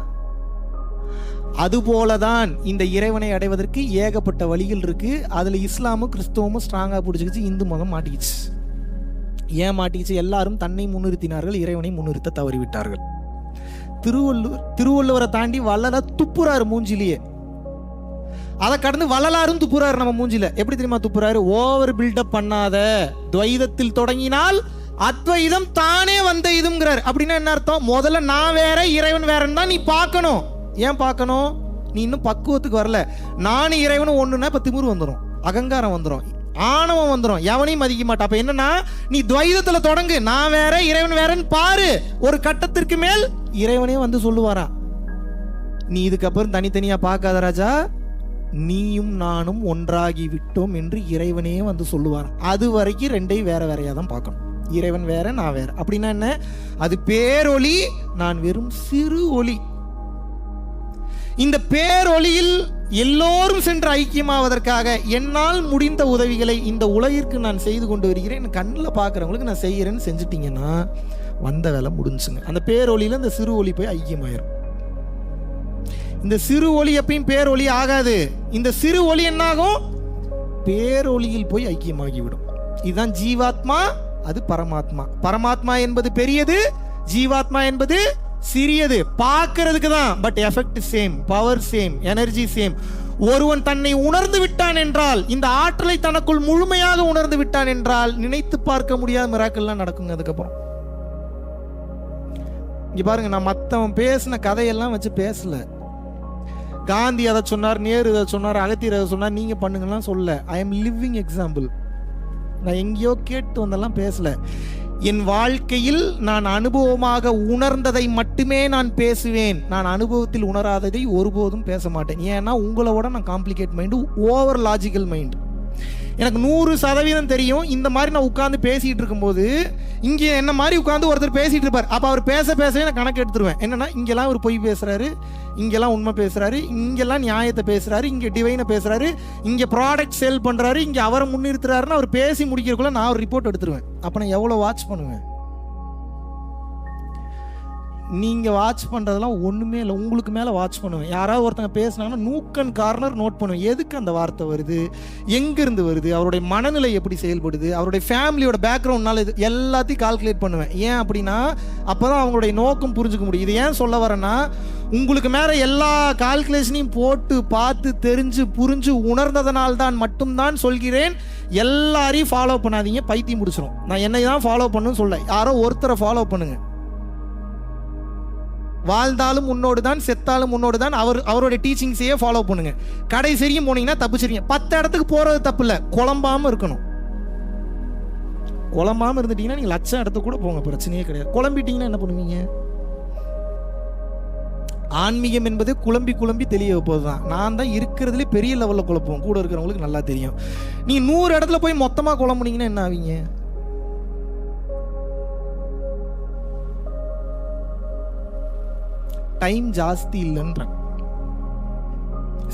அதுபோலதான் இந்த இறைவனை அடைவதற்கு ஏகப்பட்ட வழிகள் இருக்கு. அதுல இஸ்லாமும் கிறிஸ்தவமும் ஸ்ட்ராங்கா பிடிச்சிக்கிச்சு, இந்து மதம் மாட்டிக்கிச்சு. ஏன் மாட்டிக்கிச்சு? எல்லாரும் தன்னை முன்னிறுத்தினார்கள், இறைவனை முன்னிறுத்த தவறிவிட்டார்கள். திருவள்ளுவரை தாண்டி வள்ளலார் துப்புறாரு மூஞ்சிலேயே. அதை கடந்து வள்ளலாரும் துப்புறாரு நம்ம மூஞ்சில. எப்படி தெரியுமா துப்புறாரு? ஓவர் பில்டப் பண்ணாத, துவைதத்தில் தொடங்கினால் அத்வைதம் தானே வந்த இதுங்கிறார். அப்படின்னா என்ன அர்த்தம்? முதல்ல நான் வேற இறைவன் வேறன்னு தான் நீ பார்க்கணும். ஏன் பார்க்கணும்? நீ இன்னும் பக்குவத்துக்கு வரல. நானும் இறைவனும் ஒண்ணுன்னா இப்ப திமிரு வந்துடும், அகங்காரம் வந்துடும், ஆணவம் வந்துடும், எவனையும் மதிக்க மாட்டான். அப்ப என்னன்னா, நீ துவைதத்துல தொடங்கு, நான் வேற இறைவன் வேறன்னு பாரு. ஒரு கட்டத்திற்கு மேல் இறைவனே வந்து சொல்லுவாரா, நீ இதுக்கப்புறம் தனித்தனியா பார்க்காத ராஜா, நீயும் நானும் ஒன்றாகி விட்டோம் என்று இறைவனே வந்து சொல்லுவார். அது வரைக்கும் ரெண்டையும் வேற வேறையா தான் பார்க்கணும். இறைவன் வேற, நான் வேற. அப்படின்னா என்ன? அது பேரொளி, நான் வெறும் சிறு ஒளி. இந்த பேரொளியில் எல்லோரும் சென்று ஐக்கியமாவதற்காக என்னால் முடிந்த உதவிகளை இந்த உலகிற்கு நான் செய்து கொண்டு வருகிறேன். கண்ணில் பார்க்குறவங்களுக்கு நான் செய்கிறேன்னு செஞ்சுட்டீங்கன்னா வந்த வேலை முடிஞ்சுங்க. அந்த பேரொளியில் இந்த சிறு ஒளி போய் ஐக்கியமாயிரும். இந்த சிறு ஒளி எப்பயும் பேரொளி ஆகாது. இந்த சிறு ஒளி என்னாகும்? பேரொளியில் போய் ஐக்கியமாகிவிடும். இதுதான் ஜீவாத்மா, அது பரமாத்மா. பரமாத்மா என்பது பெரியது, ஜீவாத்மா என்பது சிறியது. பார்க்கிறதுக்கு தான், but effect same, power same, energy same. ஒருவன் தன்னை உணர்ந்து விட்டான் என்றால், இந்த ஆற்றலை தனக்குள் முழுமையாக உணர்ந்து விட்டான் என்றால், நினைத்து பார்க்க முடியாத மிராக்கிள்லாம் நடக்குங்க. அதுக்கப்புறம் இங்க பாருங்க, நான் மற்றவன் பேசின கதையெல்லாம் வச்சு பேசல. காந்தி அதை சொன்னார், நேரு அதை சொன்னார், அகத்தியர் அதை சொன்னார், நீங்க பண்ணுங்கலாம் சொல்ல. I am living example. நான் எங்கேயோ கேட்டு வந்தெல்லாம் பேசல. என் வாழ்க்கையில் நான் அனுபவமாக உணர்ந்ததை மட்டுமே நான் பேசுவேன். நான் அனுபவத்தில் உணராததை ஒருபோதும் பேச மாட்டேன். ஏன்னா உங்களோட நான் complicate mind, over logical mind. எனக்கு 100% தெரியும். இந்த மாதிரி நான் உட்காந்து பேசிட்டு இருக்கும்போது இங்கே என்ன மாதிரி உட்காந்து ஒருத்தர் பேசிட்டு இருப்பார். அப்போ அவர் பேச பேசவே நான் கணக்கு எடுத்துருவேன். என்னன்னா, இங்கெல்லாம் ஒரு பொய் பேசுறாரு, இங்கெல்லாம் உண்மை பேசுறாரு, இங்கெல்லாம் நியாயத்தை பேசுறாரு, இங்கே டிவைனை பேசுறாரு, இங்கே ப்ராடக்ட் சேல் பண்றாரு, இங்கே அவரை முன்னிறுத்துறாருன்னு அவர் பேசி முடிக்கிறதுக்குள்ள நான் ஒரு ரிப்போர்ட் எடுத்துருவேன். அப்போ நான் எவ்வளோ வாட்ச் பண்ணுவேன்? நீங்க வாட்ச் பண்றதெல்லாம் ஒண்ணுமே இல்லை. உங்களுக்கு மேல வாட்ச் பண்ணுவேன். யாராவது ஒருத்தங்க பேசினாங்கன்னா நூக் அண்ட் கார்னர் நோட் பண்ணுவேன். எதுக்கு அந்த வார்த்தை வருது, எங்கிருந்து வருது, அவருடைய மனநிலை எப்படி செயல்படுது, அவருடைய ஃபேமிலியோட பேக்ரவுண்ட்னால இது எல்லாத்தையும் கால்குலேட் பண்ணுவேன். ஏன் அப்படின்னா, அப்போதான் அவங்களுடைய நோக்கம் புரிஞ்சுக்க முடியும். இது ஏன் சொல்ல வரேன்னா, உங்களுக்கு மேல எல்லா கால்குலேஷனையும் போட்டு பார்த்து தெரிஞ்சு புரிஞ்சு உணர்ந்ததனால்தான் மட்டும்தான் சொல்கிறேன். எல்லாரையும் ஃபாலோ பண்ணாதீங்க, பைத்தியம் முடிச்சிடும். நான் என்னை தான் ஃபாலோ பண்ணுன்னு சொல்ல, யாரோ ஒருத்தரை ஃபாலோ பண்ணுங்க. வாழ்ந்தாலும் உன்னோடு தான், செத்தாலும் உன்னோடு தான். அவருடைய டீச்சிங்ஸையே ஃபாலோ பண்ணுங்க. கடைசியும் போனீங்கன்னா தப்பிச்சிருங்க. 10 இடத்துக்கு போறது தப்பு இல்லை, குழம்பாம இருக்கணும். குழம்பாம இருந்துட்டீங்கன்னா நீங்க லட்சம் இடத்துக்கு கூட போங்க, பிரச்சனையே கிடையாது. குழம்பிட்டீங்கன்னா என்ன பண்ணுவீங்க? ஆன்மீகம் என்பது குழம்பி குழம்பி தெளிய வைப்பதுதான். நான் தான் இருக்கிறதுலே பெரிய லெவலில் குழப்பம், கூட இருக்கிறவங்களுக்கு நல்லா தெரியும். நீ 100 இடத்துல போய் மொத்தமா குழம்புனீங்கன்னா என்ன ஆவீங்க? டைம் ஜாஸ்தி இல்லைன்றேன்,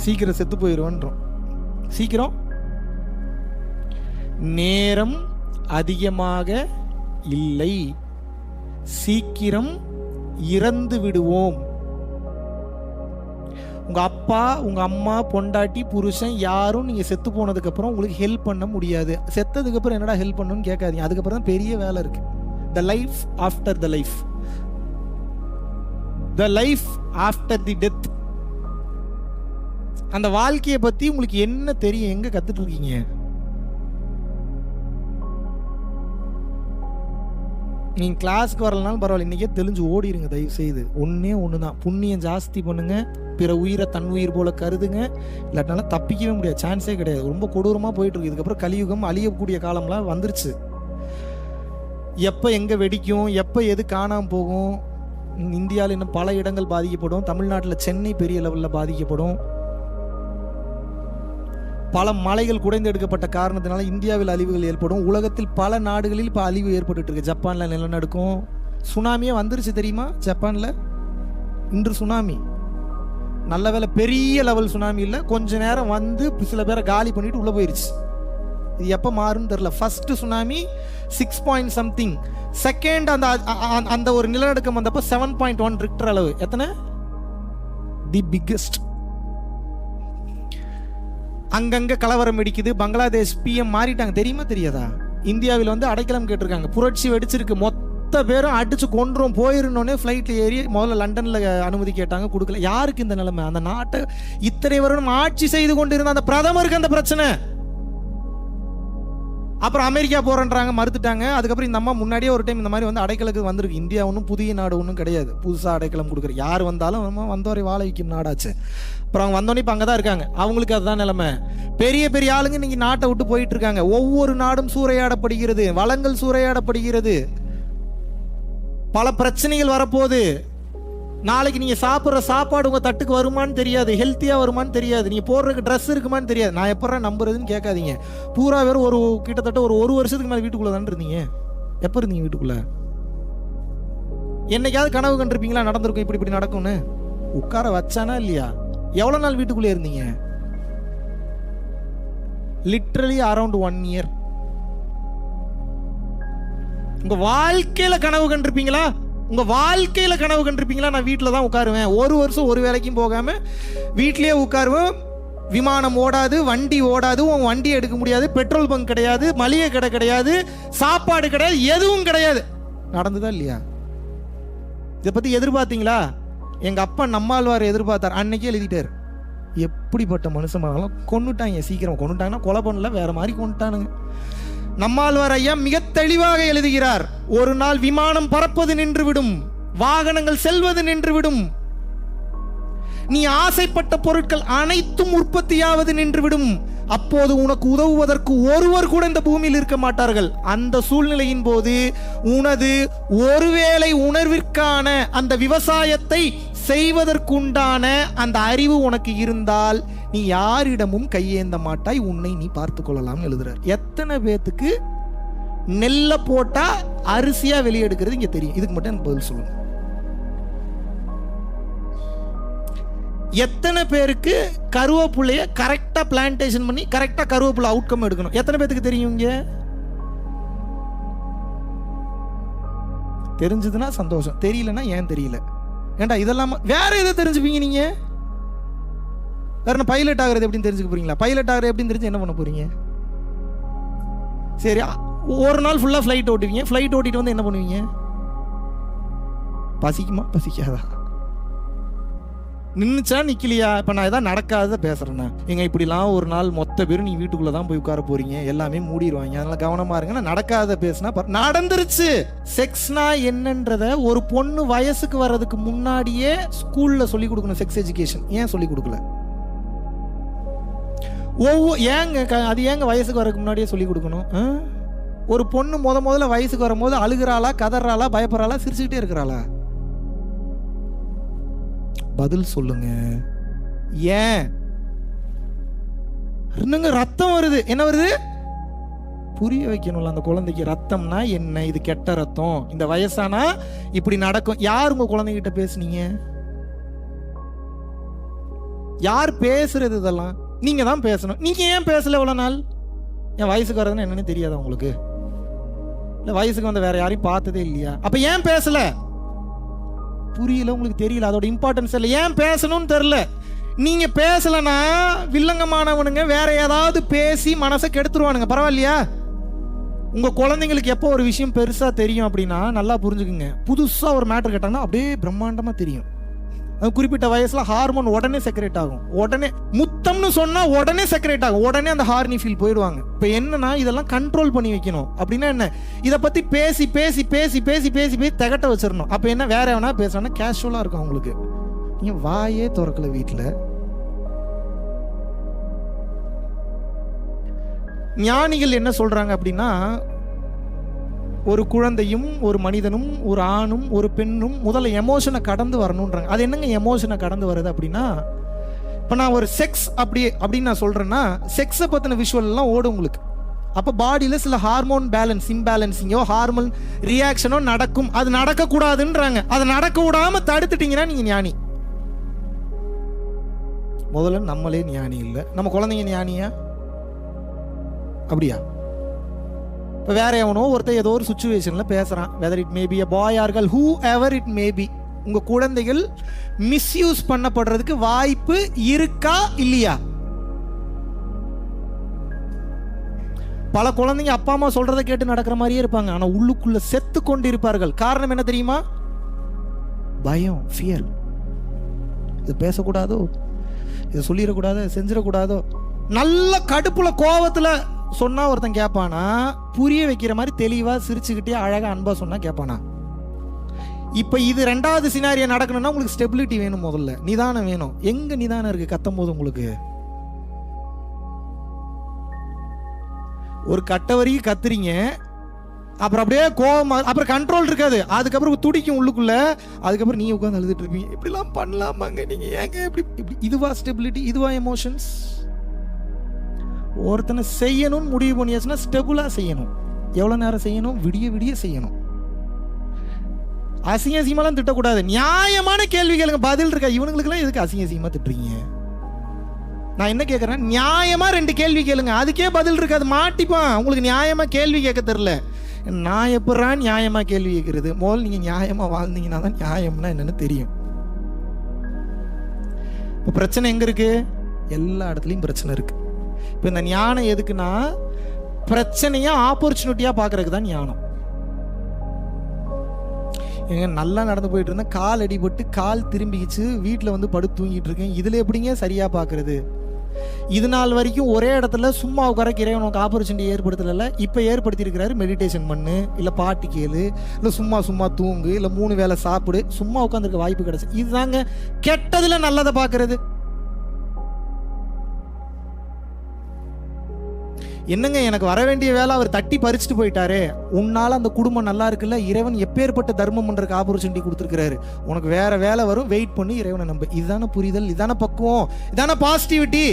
சீக்கிரம் செத்து போயிடுவோன்றோம். சீக்கிரம் நேரம் அதிகமாக இல்லை, சீக்கிரம் இறந்து விடுவோம். உங்க அப்பா, உங்க அம்மா, பொண்டாட்டி, புருஷன் யாரும் நீங்க செத்து போனதுக்கு அப்புறம் உங்களுக்கு ஹெல்ப் பண்ண முடியாது. செத்ததுக்கு அப்புறம் என்னடா ஹெல்ப் பண்ணணும்னு கேட்காதீங்க. அதுக்கப்புறம் தான் பெரிய வேலை இருக்கு. The life after the life, the life after the death. அந்த வாழ்க்கையை பத்தி உங்களுக்கு என்ன தெரியும்? எங்க கத்துட்டு இருக்கீங்க? நீங்க கிளாஸ்க்கு வரலனாலும் பரவாயில்ல, இன்னைக்கே தெளிஞ்சு ஓடிடுங்க தயவு செய்து. ஒன்னே ஒண்ணுதான், புண்ணியம் ஜாஸ்தி பண்ணுங்க, பிற உயிரை தன் உயிர் போல கருதுங்க. இல்லாட்டினால தப்பிக்கவே முடியாது, சான்ஸே கிடையாது. ரொம்ப கொடூரமா போயிட்டு இருக்கு. இதுக்கப்புறம் கலியுகம், அழியக்கூடிய காலம்லாம் வந்துருச்சு. எப்ப எங்க வெடிக்கும், எப்ப எது காணாம போகும். இந்தியாவில் இன்னும் பல இடங்கள் பாதிக்கப்படும். தமிழ்நாட்டில் சென்னை பெரிய லெவலில் பாதிக்கப்படும். பல மலைகள் குடைந்து எடுக்கப்பட்ட காரணத்தினால இந்தியாவில் அழிவுகள் ஏற்படும். உலகத்தில் பல நாடுகளில் இப்போ அழிவு ஏற்பட்டு இருக்கு. ஜப்பான்ல நிலநடுக்கம், சுனாமியே வந்துருச்சு தெரியுமா? ஜப்பான்ல இன்று சுனாமி. நல்ல வேளை பெரிய லெவல் சுனாமி இல்லை, கொஞ்ச நேரம் வந்து சில பேரை காலி பண்ணிட்டு உள்ள போயிருச்சு. இது எப்போ மாறுன்னு தெரியல. ஃபர்ஸ்ட் சுனாமி 6.something, செகண்ட் அந்த ஒரு நிலநடுக்கம் வந்தப்போ 7.1 ரிக்டர் அளவு. எத்தனை? The biggest. அங்கங்க கலவரம் வெடிக்குது. பங்களாதேஷ் பிஎம் மாறிட்டாங்க, தெரியுமா தெரியாதா? இந்தியாவில் வந்து அடைக்கலம் கேட்டிருக்காங்க. புரட்சி வெடிச்சிருக்கு, மொத்த பேரும் அடிச்சு கொன்றும் போயிருந்தோடனே ஃப்ளைட்ல ஏறி முதல்ல லண்டன்ல அனுமதி கேட்டாங்க, கொடுக்கல. யாருக்கு இந்த நிலைமை? அந்த நாட்டை இத்தனை வருடம் ஆட்சி செய்து கொண்டிருந்த அந்த பிரதமருக்கு அந்த பிரச்சனை. அப்புறம் அமெரிக்கா போறேன்றாங்க, மறுத்துட்டாங்க. அதுக்கப்புறம் இந்த அம்மா முன்னாடியே ஒரு டைம் இந்த மாதிரி வந்து அடைக்கலுக்கு வந்திருக்கு. இந்தியா ஒன்றும் புதிய நாடு ஒன்றும் கிடையாது, புதுசாக அடைக்கலம் கொடுக்குற யார் வந்தாலும் வந்தவரை வாழ வைக்கும் நாடாச்சு. அப்புறம் அவங்க வந்தோடனே இப்போ அங்கே தான் இருக்காங்க. அவங்களுக்கு அதுதான் நிலைமை. பெரிய பெரிய ஆளுங்க இன்னைக்கு நாட்டை விட்டு போயிட்டு இருக்காங்க. ஒவ்வொரு நாடும் சூறையாடப்படுகிறது, வளங்கள் சூறையாடப்படுகிறது, பல பிரச்சனைகள் வரப்போகுது. நாளைக்கு நீங்கள் சாப்பிட்ற சாப்பாடு உங்கள் தட்டுக்கு வருமானு தெரியாது, ஹெல்த்தியாக வருமானு தெரியாது, நீங்கள் போடுறதுக்கு ட்ரெஸ் இருக்குமான்னு தெரியாது. நான் எப்போ நம்புறதுன்னு கேட்காதீங்க. பூரா பேரும் கிட்டத்தட்ட ஒரு வருஷத்துக்கு மேலே வீட்டுக்குள்ளே தானே இருந்தீங்க. எப்போ இருந்தீங்க வீட்டுக்குள்ளே? என்னைக்காவது கனவு கண்டிருப்பீங்களா நடந்திருக்கும் இப்படி நடக்கும்னு? உட்கார வச்சானா இல்லையா? எவ்வளோ நாள் வீட்டுக்குள்ளே இருந்தீங்க? Literally around 1 year. உங்க வாழ்க்கையில கனவு கண்டிருப்பீங்களா? உங்க வாழ்க்கையில கனவு கண்டிருப்பீங்களா நான் வீட்டில் தான் உட்காருவேன், ஒரு வருஷம் ஒரு வேலைக்கும் போகாம வீட்லயே உட்காருவேன், விமானம் ஓடாது, வண்டி ஓடாது, உன் வண்டி எடுக்க முடியாது, பெட்ரோல் பங்க் கிடையாது, மளிகை கடை கிடையாது, சாப்பாடு கிடையாது, எதுவும் கிடையாது. நடந்துதா இல்லையா? இதை பத்தி எதிர்பார்த்தீங்களா? எங்க அப்பா நம்மாழ்வார் எதிர்பார்த்தார். அன்னைக்கே எழுதிட்டார். எப்படிப்பட்ட மனுஷன், கொன்னுட்டாங்க. சீக்கிரம் கொன்னுட்டாங்கன்னா கொலை பண்ணல, வேற மாதிரி கொன்னுட்டானுங்க. நம்மாழ்வார் ஐயா மிக தெளிவாக எழுதுகிறார். ஒரு நாள் விமானம் பறப்பது நின்றுவிடும், வாகனங்கள் செல்வது நின்றுவிடும், நீ ஆசைப்பட்ட பொருட்கள் அனைத்தும் உற்பத்தியாவது நின்றுவிடும். அப்போது உனக்கு உதவுவதற்கு ஒருவர் கூட இந்த பூமியில் இருக்க மாட்டார்கள். அந்த சூழ்நிலையின் போது உனது ஒருவேளை உணர்விற்கான அந்த விவசாயத்தை செய்வதற்குண்டான அந்த அறிவு உனக்கு இருந்தால் நீ யாரிடமும் கையேந்த மாட்டாய், உன்னை நீ பார்த்து கொள்ளலாம் எழுதுறார். எத்தனை பேத்துக்கு நெல்லை போட்டா அரிசியா வெளியெடுக்கிறது இங்க தெரியும்? இதுக்கு மட்டும் எனக்கு பதில் சொல்லுங்க. எத்தனை பேருக்கு கருவேப்பிள்ளைய கரெக்டா பிளான்டேஷன் பண்ணி கரெக்டா கருவேப்பிள்ளை அவுட்கம் எடுக்கணும்? எத்தனை பேத்துக்கு தெரியும்? இங்க தெரிஞ்சதுன்னா சந்தோஷம், தெரியலன்னா ஏன் தெரியல. ஏண்டா இதெல்லாம் வேற எதை தெரிஞ்சுப்பீங்க நீங்க? வேற பைலட் ஆகிறது எப்படின்னு தெரிஞ்சுக்க போறீங்களா? பைலட் ஆகிறது எப்படின்னு தெரிஞ்சு என்ன பண்ண போறீங்க? சரி, ஒரு நாள் ஃபுல்லா ஃப்ளைட் ஓட்டுவீங்க, ஃப்ளைட் ஓட்டிட்டு வந்து என்ன பண்ணுவீங்க? பசிக்குமா பசிக்காதா? நின்றுச்சா நிக்கலையா? இப்போ நான் எதாவது நடக்காத பேசுறேன்னா, எங்க இப்படிலாம் ஒரு நாள் மொத்த பேரும் நீ வீட்டுக்குள்ள தான் போய் உட்கார போறீங்க, எல்லாமே மூடிடுவாங்க, அதனால கவனமா இருங்க. நான் நடக்காத பேசுனா நடந்துருச்சு. செக்ஸ்னா என்னன்றத ஒரு பொண்ணு வயசுக்கு வர்றதுக்கு முன்னாடியே ஸ்கூல்ல சொல்லி கொடுக்கணும். செக்ஸ் எஜுகேஷன் ஏன் சொல்லி கொடுக்கல? அது ஏங்க வயசுக்கு வரதுக்கு முன்னாடியே சொல்லி கொடுக்கணும்? ஒரு பொண்ணு முதல்ல வயசுக்கு வரும்போது அழுகிறாளா, கதறாளா, பயப்படுறாளா, சிரிச்சுக்கிட்டே இருக்கிறாளா? பதில் சொல்லுங்க. ஏன்? இன்னுங்க ரத்தம் வருது. என்ன வருது? புரிய வைக்கணும்ல அந்த குழந்தைக்கு. ரத்தம்னா என்ன? இது கெட்ட ரத்தம், இந்த வயசானா இப்படி நடக்கும். யார் உங்க குழந்தைகிட்ட பேசுனீங்க? யார் பேசுறது? இதெல்லாம் நீங்க தான் பேசணும். நீங்க ஏன் பேசல இவ்வளவு நாள்? என் வயசுக்கு வரதுன்னு என்னன்னு தெரியாதா உங்களுக்கு? இல்ல வயசுக்கு வந்த வேற யாரையும் பார்த்ததே இல்லையா? அப்ப ஏன் பேசல? புரியல, உங்களுக்கு தெரியல, அதோட இம்பார்ட்டன்ஸ் இல்லை. ஏன் பேசணும்னு தெரியல. நீங்க பேசலனா வில்லங்கமானவனுங்க வேற ஏதாவது பேசி மனசை கெடுத்துருவானுங்க. பரவாயில்லையா? உங்க குழந்தைங்களுக்கு எப்போ ஒரு விஷயம் பெருசா தெரியும் அப்படின்னா நல்லா புரிஞ்சுக்குங்க. புதுசா ஒரு மேட்டர் கேட்டாங்கன்னா அப்படியே பிரம்மாண்டமா தெரியும். குறிப்பிட்ட வயசுல ஹார்மோன் உடனே செக்ரேட் ஆகும். உடனே முத்தம்னு சொன்னா உடனே செக்ரேட் ஆகும். உடனே அந்த ஹார்னி ஃபீல் போயிடுவாங்க. இப்போ என்னன்னா இதெல்லாம் கண்ட்ரோல் பண்ணி வைக்கணும். அப்படின்னா என்ன? இதை பத்தி பேசி பேசி பேசி பேசி பேசி பேசி திகட்ட வச்சிடணும். அப்போ என்ன, வேற எவனா பேசுறா கேஷுவலா இருக்கும் அவங்களுக்கு. நீங்க வாயே திறக்கல வீட்டில். ஞானிகள் என்ன சொல்றாங்க அப்படின்னா, ஒரு குழந்தையும் ஒரு மனிதனும் ஒரு ஆணும் ஒரு பெண்ணும் முதல்ல எமோஷனை கடந்து வரணுன்றாங்க. அது என்னங்க எமோஷனை கடந்து வருது அப்படின்னா, இப்போ நான் ஒரு செக்ஸ் அப்படின்னு நான் சொல்றேன்னா, செக்ஸை பற்றின விஷுவல் எல்லாம் ஓடும் உங்களுக்கு. அப்போ பாடியில் சில ஹார்மோன் பேலன்ஸ், இம்பேலன்ஸிங்கோ ஹார்மோன் ரியாக்ஷனோ நடக்கும். அது நடக்கக்கூடாதுன்றாங்க. அதை நடக்க விடாம தடுத்துட்டீங்கன்னா நீங்க ஞானி. முதல்ல நம்மளே ஞானி இல்லை. நம்ம குழந்தைங்க ஞானியா? அப்படியா? இப்போ வேற எவனோ ஒருத்தர் ஏதோ ஒரு சுச்சுவேஷனில் பேசுகிறான், whether it may B a boy or girl, whoever it may be. உங்கள் குழந்தைகள் மிஸ்யூஸ் பண்ணப்படுறதுக்கு வாய்ப்பு இருக்கா இல்லையா? பல குழந்தைங்க அப்பா அம்மா சொல்றதை கேட்டு நடக்கிற மாதிரியே இருப்பாங்க, ஆனால் உள்ளுக்குள்ள செத்து கொண்டு இருப்பார்கள். காரணம் என்ன தெரியுமா? பயம், ஃபியர். இது பேசக்கூடாதோ, இதை சொல்லிடக்கூடாதோ, செஞ்சிடக்கூடாதோ. நல்ல கடுப்புல கோவத்துல சொன்னா ஒருத்தன் கேட்பானா? புரிய வைக்கிற மாதிரி தெளிவா சிரிச்சுக்கிட்டே அழகா அன்பா சொன்னா கேட்பானா? இப்ப இது ரெண்டாவது சினாரியா நடக்கணும்னா உங்களுக்கு ஸ்டெபிலிட்டி வேணும், முதல்ல நிதானம் வேணும். எங்க நிதானம் இருக்கு கத்தும் போது? உங்களுக்கு ஒரு கட்ட வரைக்கும் கத்துறீங்க, அப்புறம் அப்படியே கோவம், அப்புறம் கண்ட்ரோல் இருக்காது, அதுக்கப்புறம் துடிக்கும் உள்ளுக்குள்ள, அதுக்கப்புறம் நீ உட்காந்து அழுதுட்டு இருப்பீங்க. இப்படிலாம் பண்ணலாமாங்க நீங்க? ஏங்க இப்படி இப்படி? இதுவா ஸ்டெபிலிட்டி? இதுவா எமோஷன்ஸ்? ஒருத்தனை செய்யணும்னு முடிவு பண்ணியாச்சுன்னா ஸ்டெபிளா செய்யணும். எவ்வளவு நேரம் செய்யணும்? விடிய விடிய செய்யணும். அசிங்க அசிங்கமாலாம் திட்டக்கூடாது. நியாயமான கேள்வி கேளுங்க, பதில் இருக்கா? இவனுங்களுக்குலாம் எதுக்கு அசிங்க அசிங்கமா திட்டுறீங்க? நான் என்ன கேட்கறேன், நியாயமா 2 கேள்வி கேளுங்க, அதுக்கே பதில் இருக்காது, மாட்டிப்பான். உங்களுக்கு நியாயமா கேள்வி கேட்க தெரியல. நான் எப்படா நியாயமா கேள்வி கேட்கறது? முதல்ல நீங்க நியாயமா வாழ்ந்தீங்கன்னா தான் நியாயம்னா என்னன்னு தெரியும். இப்போ பிரச்சனை எங்க இருக்கு? எல்லா இடத்துலையும் பிரச்சனை இருக்கு. இப்போ இந்த ஞானம் எதுக்குன்னா, பிரச்சனையா ஆப்பர்ச்சுனிட்டியா பார்க்கறதுக்கு தான் ஞானம். எங்க நல்லா நடந்து போயிட்டு இருந்தேன், கால் அடிபட்டு கால் திரும்பிக்கிச்சு, வீட்டில் வந்து படுத்து தூங்கிட்டு இருக்கேன். இதுல எப்படிங்க சரியா பார்க்கறது? இது நாள் வரைக்கும் ஒரே இடத்துல சும்மா உட்காரக்கு இறைவன் உனக்கு ஆப்பர்ச்சுனிட்டி ஏற்படுத்தல, இப்போ ஏற்படுத்தி இருக்கிறாரு. மெடிடேஷன் பண்ணு, இல்லை பாட்டு கேளு, இல்லை சும்மா சும்மா தூங்கு, இல்லை 3 வேளை சாப்பிடு, சும்மா உட்காந்துருக்க வாய்ப்பு கிடைச்சு. இதுதாங்க கெட்டதுல நல்லதை பார்க்கறது. என்னங்க எனக்கு வர வேண்டிய வேலை அவர் தட்டி பறிச்சுட்டு போயிட்டாரு, உன்னால அந்த குடும்பம் நல்லா இருக்குல்ல, இறைவன் எப்பேற்பட்ட தர்மம் பண்றதுக்கு ஆப்பர்ச்சுனிட்டி கொடுத்துருக்காரு, உனக்கு வேற வேலை வரும், வெயிட் பண்ணி இறைவனை நம்ப. இதுதானே புரிதல், இதான பக்குவம், இதான பாசிட்டிவிட்டி.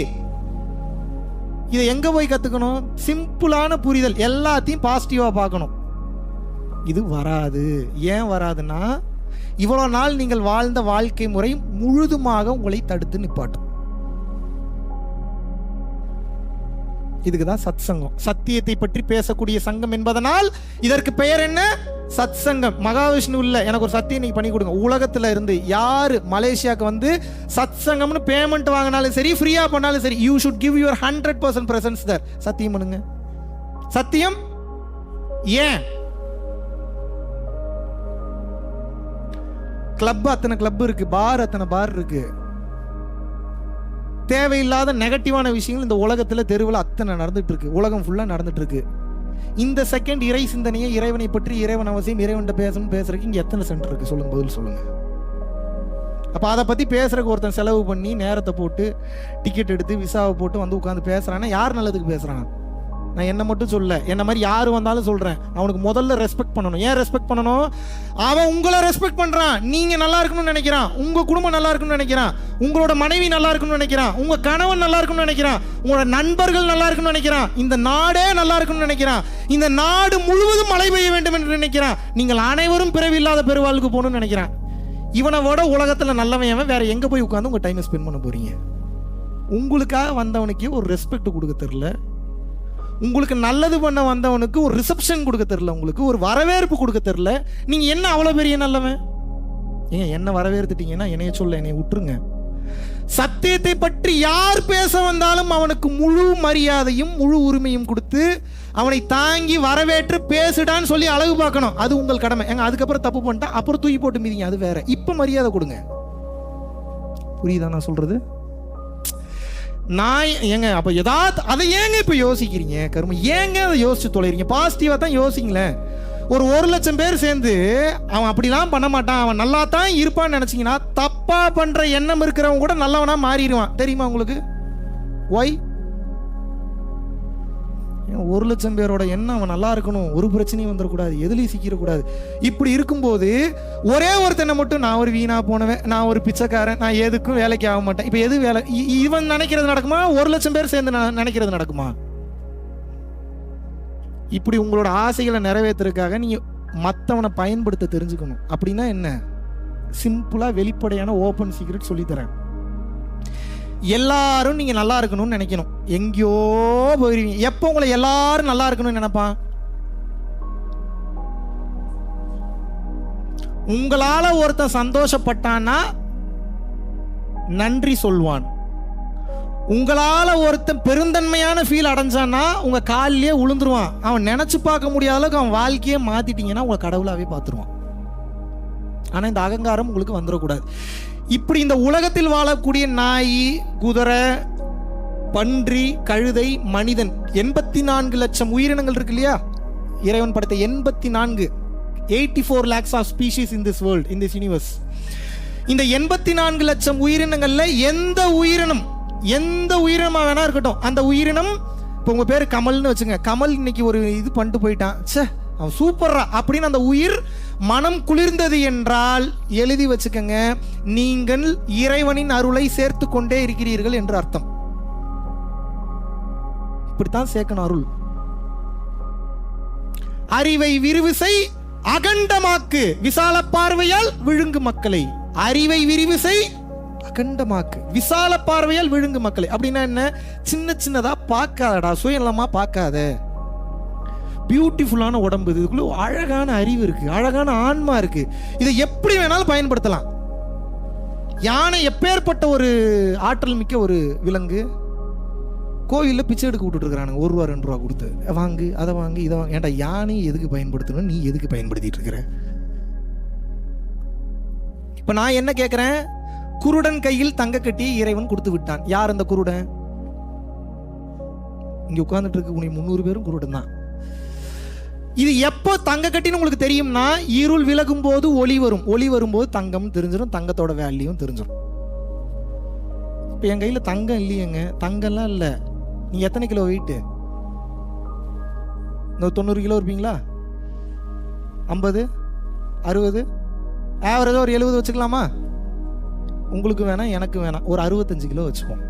இதை எங்க போய் கத்துக்கணும்? சிம்பிளான புரிதல், எல்லாத்தையும் பாசிட்டிவா பார்க்கணும். இது வராது. ஏன் வராதுன்னா, இவ்வளவு நாள் நீங்கள் வாழ்ந்த வாழ்க்கை முறை முழுதுமாக உங்களை தடுத்து நிப்பாட்டும். இதுக்கு தான் சத் சங்கம், சத்தியத்தை பற்றி பேசக்கூடிய சங்கம் என்பதனால் இதற்கு பெயர் என்ன? சத் சங்கம். மகாவிஷ்ணு இல்ல, எனக்கு ஒரு சத்தியம் நீங்க பண்ணி கொடுங்க. உலகத்துல இருந்து யாரு மலேசியாவுக்கு வந்து சத் சங்கம்னு பேமெண்ட் வாங்கினாலும் சரி, ஃப்ரீயா பண்ணாலும் சரி, you should give your 100% presence there. சத்தியம் பண்ணுங்க. சத்தியம். ஏன்? கிளப் அத்தனை கிளப் இருக்கு, பார் அத்தனை பார் இருக்கு. தேவையில்லாத நெகட்டிவான விஷயங்கள் இந்த உலகத்துல தெருவில் அத்தனை நடந்துட்டு இருக்கு, உலகம் ஃபுல்லா நடந்துட்டு இருக்கு. இந்த செகண்ட் இறை சிந்தனையை, இறைவனை பற்றி, இறைவன் அவசியம், இறைவன்கிட்ட பேசணும் பேசுறதுக்கு இங்க எத்தனை சென்டர் இருக்கு சொல்லுங்க, பதில் சொல்லுங்க. அப்ப அதை பத்தி பேசுறதுக்கு ஒருத்தன் செலவு பண்ணி நேரத்தை போட்டு டிக்கெட் எடுத்து விசாவை போட்டு வந்து உட்காந்து பேசுறான்னா யார் நல்லதுக்கு பேசுறான்? நான் என்ன மட்டும் சொல்ல, என்ன மாதிரி யாரு வந்தாலும் சொல்றேன், அவனுக்கு முதல்ல ரெஸ்பெக்ட் பண்ணணும். ஏன் ரெஸ்பெக்ட் பண்ணணும்? அவன் உங்களை ரெஸ்பெக்ட் பண்றான், நீங்க நல்லா இருக்கணும்னு நினைக்கிறான், உங்க குடும்பம் நல்லா இருக்கணும்னு நினைக்கிறான், உங்களோட மனைவி நல்லா இருக்கணும்னு நினைக்கிறான், உங்க கணவன் நல்லா இருக்கணும்னு நினைக்கிறான், உங்களோட நண்பர்கள் நல்லா இருக்கணும்னு நினைக்கிறான், இந்த நாடே நல்லா இருக்கணும்னு நினைக்கிறான், இந்த நாடு முழுவதும் மழை பெய்ய வேண்டும் என்று நினைக்கிறான், நீங்கள் அனைவரும் பிறவில்லாத பெருவாழ்வுக்கு போகணும்னு நினைக்கிறான். இவனை விட உலகத்துல நல்லவன் வேற எங்க போய் உட்காந்து உங்க டைம் ஸ்பெண்ட் பண்ண போறீங்க? உங்களுக்காக வந்தவனுக்கு ஒரு ரெஸ்பெக்ட் கொடுக்க தெரியல, உங்களுக்கு நல்லது பண்ண வந்தவனுக்கு ஒரு ரிசப்ஷன் கொடுக்க தெரியல, உங்களுக்கு ஒரு வரவேற்பு கொடுக்க தெரியல. நீங்க என்ன அவ்வளவு பெரிய நல்லவன்? ஏங்க என்ன வரவேற்றுட்டீங்கன்னா என்னைய சொல்ல, என்னைய விட்டுருங்க. சத்தியத்தை பற்றி யார் பேச வந்தாலும் அவனுக்கு முழு மரியாதையும் முழு உரிமையும் கொடுத்து அவனை தாங்கி வரவேற்று பேசுடான்னு சொல்லி அழகு பார்க்கணும். அது உங்கள் கடமை. ஏங்க அதுக்கப்புறம் தப்பு பண்ணிட்டா அப்புறம் தூக்கி போட்டு மீதிங்க, அது வேற. இப்ப மரியாதை கொடுங்க. புரியுதா நான் சொல்றது? நான் ஏங்க அப்ப ஏதாவது அதை ஏங்க இப்ப யோசிக்கிறீங்க? கரும ஏங்க அதை யோசிச்சு தொலைறீங்க? பாசிட்டிவா தான் யோசிங்களேன். ஒரு 1,00,000 பேர் சேர்ந்து அவன் அப்படிலாம் பண்ண மாட்டான், அவன் நல்லா தான் இருப்பான்னு நினைச்சீங்கன்னா தப்பா பண்ற எண்ணம் இருக்கிறவங்க கூட நல்லவனா மாறிடுவான். தெரியுமா உங்களுக்கு? ஒய்? 1,00,000 பேரோட எண்ணம் அவன் நல்லா இருக்கணும், ஒரு பிரச்சனையும் வந்துடக்கூடாது, எதுலையும் சிக்கிடக்கூடாது. இப்படி இருக்கும்போது ஒரே ஒருத்தனை மட்டும், நான் ஒரு வீணா போனவன், நான் ஒரு பிச்சைக்காரன், நான் எதுக்கும் வேலைக்கு ஆக மாட்டேன். இப்போ எது வேலை? இவன் நினைக்கிறது நடக்குமா? 1,00,000 பேர் சேர்ந்து நினைக்கிறது நடக்குமா? இப்படி உங்களோட ஆசைகளை நிறைவேற்றுறதுக்காக நீங்க மற்றவனை பயன்படுத்த தெரிஞ்சுக்கணும். அப்படின்னா என்ன? சிம்பிளா வெளிப்படையான ஓப்பன் சீக்ரெட் சொல்லித்தரேன். எல்லாரும் நீங்க நல்லா இருக்கணும்னு நினைக்கணும். எங்கேயோ போயிருவீங்க. எப்போ உங்களை எல்லாரும் நல்லா இருக்கணும்னு நினைப்பான்? உங்களால ஒருத்தன் சந்தோஷப்பட்டான்னா நன்றி சொல்வான். உங்களால ஒருத்தன் பெருந்தன்மையான ஃபீல் அடைஞ்சான்னா உங்க காலிலேயே உளுந்துருவான். அவன் நினைச்சு பார்க்க முடியாத அளவுக்கு அவன் வாழ்க்கையே மாத்திட்டீங்கன்னா உங்களை கடவுளாவே பார்த்துருவான். ஆனா இந்த அகங்காரம் உங்களுக்கு வந்துடக்கூடாது. இப்படி இந்த உலகத்தில் வாழக்கூடிய நாய், குதிரை, பன்றி, கழுதை, மனிதன், 84 லட்சம் உயிரினங்கள் இருக்கு இல்லையா? இறைவன் படைத்த 84 lakhs of species in this world, in this universe. இந்த 84 லட்சம் உயிரினங்கள்ல எந்த உயிரினமா வேணா இருக்கட்டும், அந்த உயிரினம், இப்போ உங்க பேரு கமல்னு வச்சுங்க, கமல் இன்னைக்கு ஒரு இது பண்ணிட்டு போயிட்டான், சே அவன் சூப்பர்ரா அப்படின்னு அந்த உயிர் மனம் குளிர்ந்தது என்றால் எழுதி வச்சுக்கங்க, நீங்கள் இறைவனின் அருளை சேர்த்து கொண்டே இருக்கிறீர்கள் என்று அர்த்தம். இப்படித்தான் சேர்க்கணும் அருள். அறிவை விரிவுசை அகண்டமாக்கு, விசால பார்வையால் விழுங்கு மக்களை. அறிவை விரிவுசை அகண்டமாக்கு, விசால பார்வையால் விழுங்கு மக்களை. அப்படின்னா என்ன? சின்ன சின்னதா பார்க்காதடா, சுயநலமா பார்க்காத. பியூட்டிஃபுல்லான உடம்பு, இதுக்குள்ள அழகான அறிவு இருக்கு, அழகான ஆன்மா இருக்கு, இதை எப்படி வேணாலும் பயன்படுத்தலாம். யானை எப்பேற்பட்ட ஒரு ஆற்றல் மிக்க ஒரு விலங்கு. கோயிலில் பிச்சை எடுக்க விட்டுட்டு இருக்கிறானுங்க, 1 ரூபா 2 ரூபா கொடுத்து, வாங்கு அதை வாங்கு இதை வாங்க. ஏன்டா யானை எதுக்கு பயன்படுத்தணும், நீ எதுக்கு பயன்படுத்திட்டு இருக்கிற? இப்ப நான் என்ன கேட்கிறேன், குருடன் கையில் தங்க கட்டி இறைவன் கொடுத்து விட்டான். யார் அந்த குருடன்? இங்க உட்கார்ந்துட்டு இருக்க 300 பேரும் குருடன் தான். இது எப்போ தங்க கட்டின்னு உங்களுக்கு தெரியும்னா, இருள் விலகும் போது ஒளி வரும், ஒளி வரும்போது தங்கம் தெரிஞ்சிடும், தங்கத்தோட வேல்யூவும் தெரிஞ்சிடும். இப்போ என் கையில் தங்கம் இல்லையேங்க, தங்கம்லாம் இல்லை. நீ எத்தனை கிலோ வெயிட்டு? 90 கிலோ இருப்பீங்களா? 50, 60, ஆவரேஜாக ஒரு 70 வச்சுக்கலாமா? உங்களுக்கு வேணாம், எனக்கு வேணாம், ஒரு 65 கிலோ வச்சுப்போம்.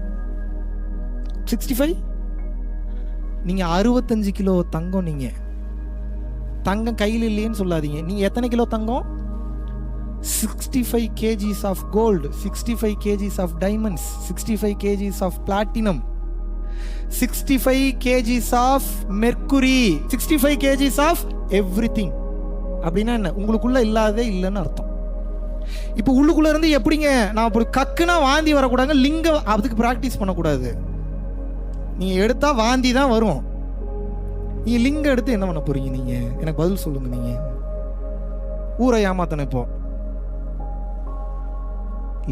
65. நீங்கள் 65 கிலோ தங்கம். நீங்கள் தங்கம் கையில் இல்லையேன்னு சொல்லாதீங்க. நீங்க எத்தனை kilo Thangam? 65 kgs of gold, 65 kgs of diamonds, 65 kgs of platinum, 65 kgs of mercury, 65 kgs of everything. அப்படின்னா என்ன? உங்களுக்குள்ள இல்லாதே இல்லைன்னு அர்த்தம். இப்போ உள்ளுக்குள்ள இருந்து எப்படிங்க நான் அப்படி கக்குனா வாந்தி வரக்கூடாது, லிங்கம் அதுக்கு பிராக்டிஸ் பண்ணக்கூடாது. நீங்க எடுத்தா வாந்தி தான் வரும். நீங்க லிங்கம் எடுத்து என்ன பண்ண போறீங்க? நீங்க எனக்கு பதில் சொல்லுங்க. நீங்க ஊரை ஏமாத்தணும். இப்போ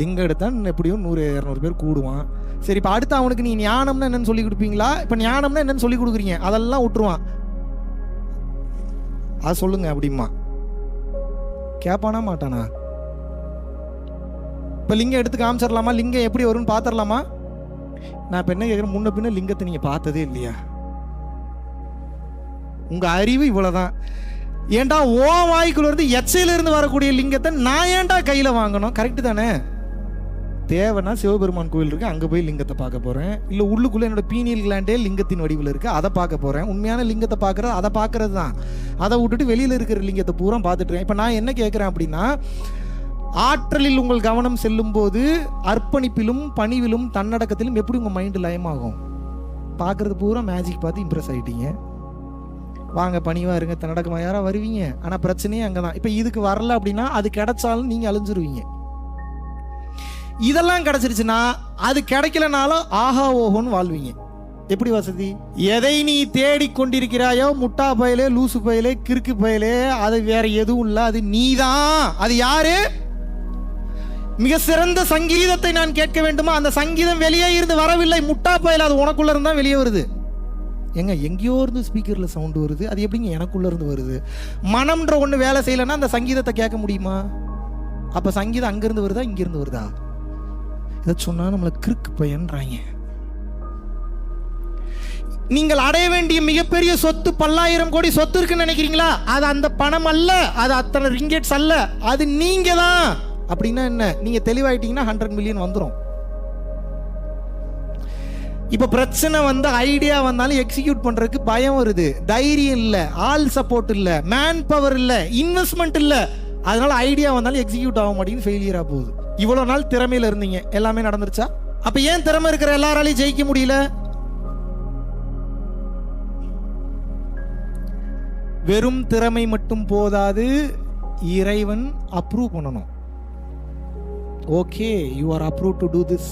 லிங்கம் எடுத்தா எப்படியும் 100-200 பேர் கூடுவான். சரி, இப்போ அடுத்து அவனுக்கு நீ ஞானம்னா என்னன்னு சொல்லி கொடுப்பீங்களா? இப்போ ஞானம்னா என்னன்னு சொல்லி கொடுக்குறீங்க, அதெல்லாம் விட்டுருவான். அது சொல்லுங்க அப்படிமா கேட்பானா மாட்டானா? இப்போ லிங்கம் எடுத்து காமிச்சிடலாமா? லிங்கம் எப்படி வரும்னு பார்த்துடலாமா? நான் இப்போ என்ன கேட்குறேன், முன்ன பின்ன லிங்கத்தை நீங்கள் பார்த்ததே இல்லையா? உங்க அறிவு இவ்வளவுதான். ஏண்டா ஓ வாய்க்குள்ள இருந்து எச்சையில இருந்து வரக்கூடிய லிங்கத்தை நான் ஏண்டா கையில வாங்கணும்? கரெக்ட் தானே? தேவைன்னா சிவபெருமான் கோயில் இருக்கு, அங்க போய் லிங்கத்தை பார்க்க போறேன். இல்ல உள்ளுக்குள்ள என்னோட பீனியல் கிளாண்டே லிங்கத்தின் வடிவில் இருக்கு, அதை பார்க்க போறேன். உண்மையான லிங்கத்தை பார்க்கறது அதை பார்க்கறது தான். அதை விட்டுட்டு வெளியில இருக்கிற லிங்கத்தை பூரா பார்த்துட்டு. இப்ப நான் என்ன கேட்கிறேன் அப்படின்னா, ஆற்றலில் உங்கள் கவனம் செல்லும் போது அர்ப்பணிப்பிலும் பணிவிலும் தன்னடக்கத்திலும் எப்படி உங்க மைண்ட் லயமாகும்? பார்க்கறது பூரா மேஜிக் பார்த்து இம்ப்ரெஸ் ஆயிட்டீங்க. வாங்க பணிவா இருங்க, தன்னடக்கமா யாரா வருவீங்க. ஆனா பிரச்சனையே அங்கதான். இப்ப இதுக்கு வரல அப்படின்னா அது கிடைச்சாலும் நீங்க அழிஞ்சிருவீங்க. இதெல்லாம் கிடைச்சிருச்சுன்னா அது கிடைக்கலனாலும் ஆஹா ஓஹோன்னு வாழ்வீங்க. எப்படி வசதி? எதை நீ தேடிக்கொண்டிருக்கிறாயோ, முட்டா பயலே, லூசு பயலே, கிறுக்கு பயலே, அது வேற எதுவும் இல்ல, அது நீதான். அது யாரு? மிக சிறந்த சங்கீதத்தை நான் கேட்க வேண்டுமா? அந்த சங்கீதம் வெளியே இருந்து வரவில்லை, முட்டா பயல, அது உனக்குள்ள இருந்தா வெளியே வருது. எங்க எங்கேயோ இருந்து ஸ்பீக்கர்ல சவுண்ட் வருது, அது எப்படிங்க எனக்குள்ள இருந்து வருது? மனம்ன்ற ஒண்ணு வேலை செய்யலன்னா அந்த சங்கீதத்தை கேட்க முடியுமா? அப்ப சங்கீதம் அங்கிருந்து வருதா இங்கிருந்து வருதா? இதை சொன்னா நம்மள கிறுக்கு பையன்றாங்க. நீங்கள் அடைய வேண்டிய மிகப்பெரிய சொத்து 10,000 கோடி சொத்து இருக்குன்னு நினைக்கிறீங்களா? அது அந்த பணம் அல்ல, அது அத்தனை ரிங்கெட்ஸ் அல்ல, அது நீங்க தான். அப்படின்னா என்ன? நீங்க தெளிவாயிட்டீங்கன்னா 100 மில்லியன் வந்துடும். இப்ப பிரச்சனை வந்து ஐடியா வந்தாலும் எக்ஸிக்யூட் பண்றதுக்கு பயம் வருது, தைரியம் இல்ல, ஆல் சப்போர்ட் இல்ல, மேன் பவர் இல்ல, இன்வெஸ்ட்மெண்ட் இல்ல. அதனால ஐடியா வந்தாலும் எக்ஸிக்யூட் ஆக மாட்டேங்குது, ஃபெயிலியரா போகுது. இவ்வளவு நாள் திறமையில இருந்தீங்க, எல்லாமே நடந்துருச்சா? அப்ப ஏன் திறமை இருக்கிற எல்லாராலையும் ஜெயிக்க முடியல? வெறும் திறமை மட்டும் போதாது, இறைவன் அப்ரூவ் பண்ணணும். Okay, you are approve to do this,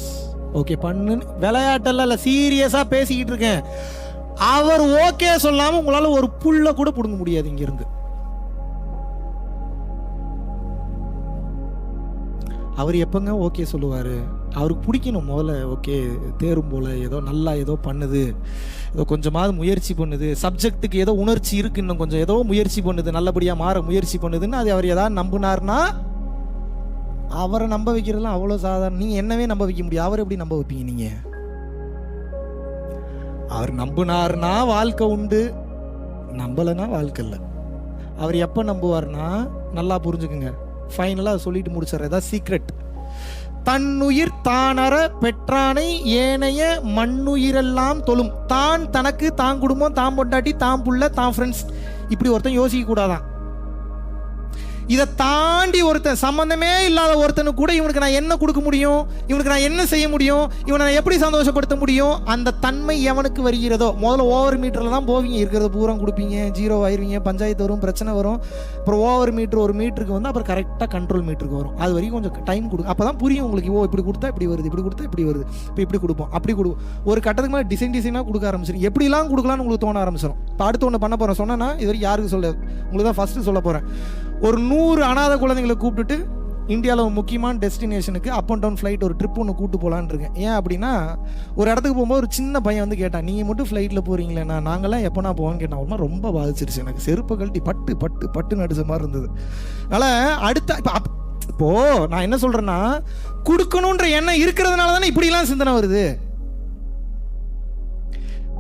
okay பண்ணு. விளையாட்டெல்லாம் இல்லை, சீரியஸா பேசிக்கிட்டு இருக்கேன். அவர் ஓகே சொல்லாம உங்களால ஒரு புல்ல கூட புடுங்க முடியாது இங்க இருந்து. அவர் எப்பங்க ஓகே சொல்லுவாரு? அவருக்கு பிடிக்கணும் முதல்ல. ஓகே தேரும் போல, ஏதோ நல்லா ஏதோ பண்ணுது, ஏதோ கொஞ்சமாவது முயற்சி பண்ணுது, சப்ஜெக்ட்டுக்கு ஏதோ உணர்ச்சி இருக்கு, இன்னும் கொஞ்சம் ஏதோ முயற்சி பண்ணுது, நல்லபடியாக மாற முயற்சி பண்ணுதுன்னு அது அவர் ஏதாவது நம்பினார்னா, அவரை நம்ப வைக்கிறதுலாம் அவ்வளோ சாதாரண. நீங்கள் என்னவே நம்ப வைக்க முடியும், அவர் எப்படி நம்ப வைப்பீங்க நீங்க? அவர் நம்பினார்னா வாழ்க்கை உண்டு, நம்பலைன்னா வாழ்க்கை இல்லை. அவர் எப்போ நம்புவார்னா, நல்லா புரிஞ்சுக்குங்க, ஃபைனலாக சொல்லிட்டு முடிச்சிடுறதா சீக்ரெட். தன்னுயிர் தானற பெற்றானை ஏனைய மண்ணுயிரெல்லாம் தொழும். தான் தனக்கு, தான் குடும்பம், தான் பொண்டாட்டி, தான் புள்ள, தான் ஃப்ரெண்ட்ஸ், இப்படி ஒருத்தன் யோசிக்க கூடாதான். இதை தாண்டி ஒருத்தன், சம்பந்தமே இல்லாத ஒருத்தனுக்கு கூட இவனுக்கு நான் என்ன கொடுக்க முடியும், இவனுக்கு நான் என்ன செய்ய முடியும், இவனை நான் எப்படி சந்தோஷப்படுத்த முடியும், அந்த தன்மை எவனுக்கு வருகிறதோ. முதல்ல ஓவர் மீட்டரில் தான் போவீங்க, இருக்கிறத பூரா கொடுப்பீங்க, ஜீரோ ஆயிருவீங்க, பஞ்சாயத்து வரும், பிரச்சனை வரும். அப்புறம் ஓவர் மீட்டர் ஒரு மீட்டருக்கு வந்து அப்புறம் கரெக்டாக கண்ட்ரோல் மீட்டருக்கு வரும். அது வரைக்கும் கொஞ்சம் டைம் கொடுக்கும், அப்போ தான் புரியும் உங்களுக்கு. ஓ இப்படி கொடுத்தா இப்படி வருது, இப்படி கொடுத்தா இப்படி வருது, இப்போ இப்படி கொடுப்போம், அப்படி கொடுப்போம். ஒரு கட்டத்துக்கு மேலே டிசைனாக கொடுக்க ஆரம்பிச்சிடும், எப்படிலாம் கொடுக்கலான்னு உங்களுக்கு தோண ஆரம்பிச்சிடும். இப்போ அடுத்து ஒன்று பண்ண போகிறேன் சொன்னா, இது வரைக்கும் யாருக்கு சொல்ல, உங்களுக்கு தான் ஃபஸ்ட்டு சொல்ல போகிறேன். ஒரு 100 அனாதை குழந்தைங்களை கூப்பிட்டுட்டு இந்தியாவில் முக்கியமான டெஸ்டினேஷனுக்கு அப் அண்ட் டவுன் ஃப்ளைட் ஒரு ட்ரிப் ஒன்று கூப்பிட்டு போகலான்னு இருக்கேன். ஏன் அப்படின்னா, ஒரு இடத்துக்கு போகும்போது ஒரு சின்ன பையன் வந்து கேட்டான், நீங்கள் மட்டும் ஃப்ளைட்டில் போகிறீங்களேண்ணா, நாங்களாம் எப்போனா போவோன்னு கேட்டான். ஒரு மாதிரி ரொம்ப பாதிச்சிருச்சு எனக்கு, செருப்பை கழட்டி பட்டு பட்டு பட்டு நடிச்ச மாதிரி இருந்தது. அதனால் அடுத்த இப்போது நான் என்ன சொல்கிறேன்னா, கொடுக்கணுன்ற எண்ணம் இருக்கிறதுனால தானே இப்படிலாம் சிந்தனை வருது.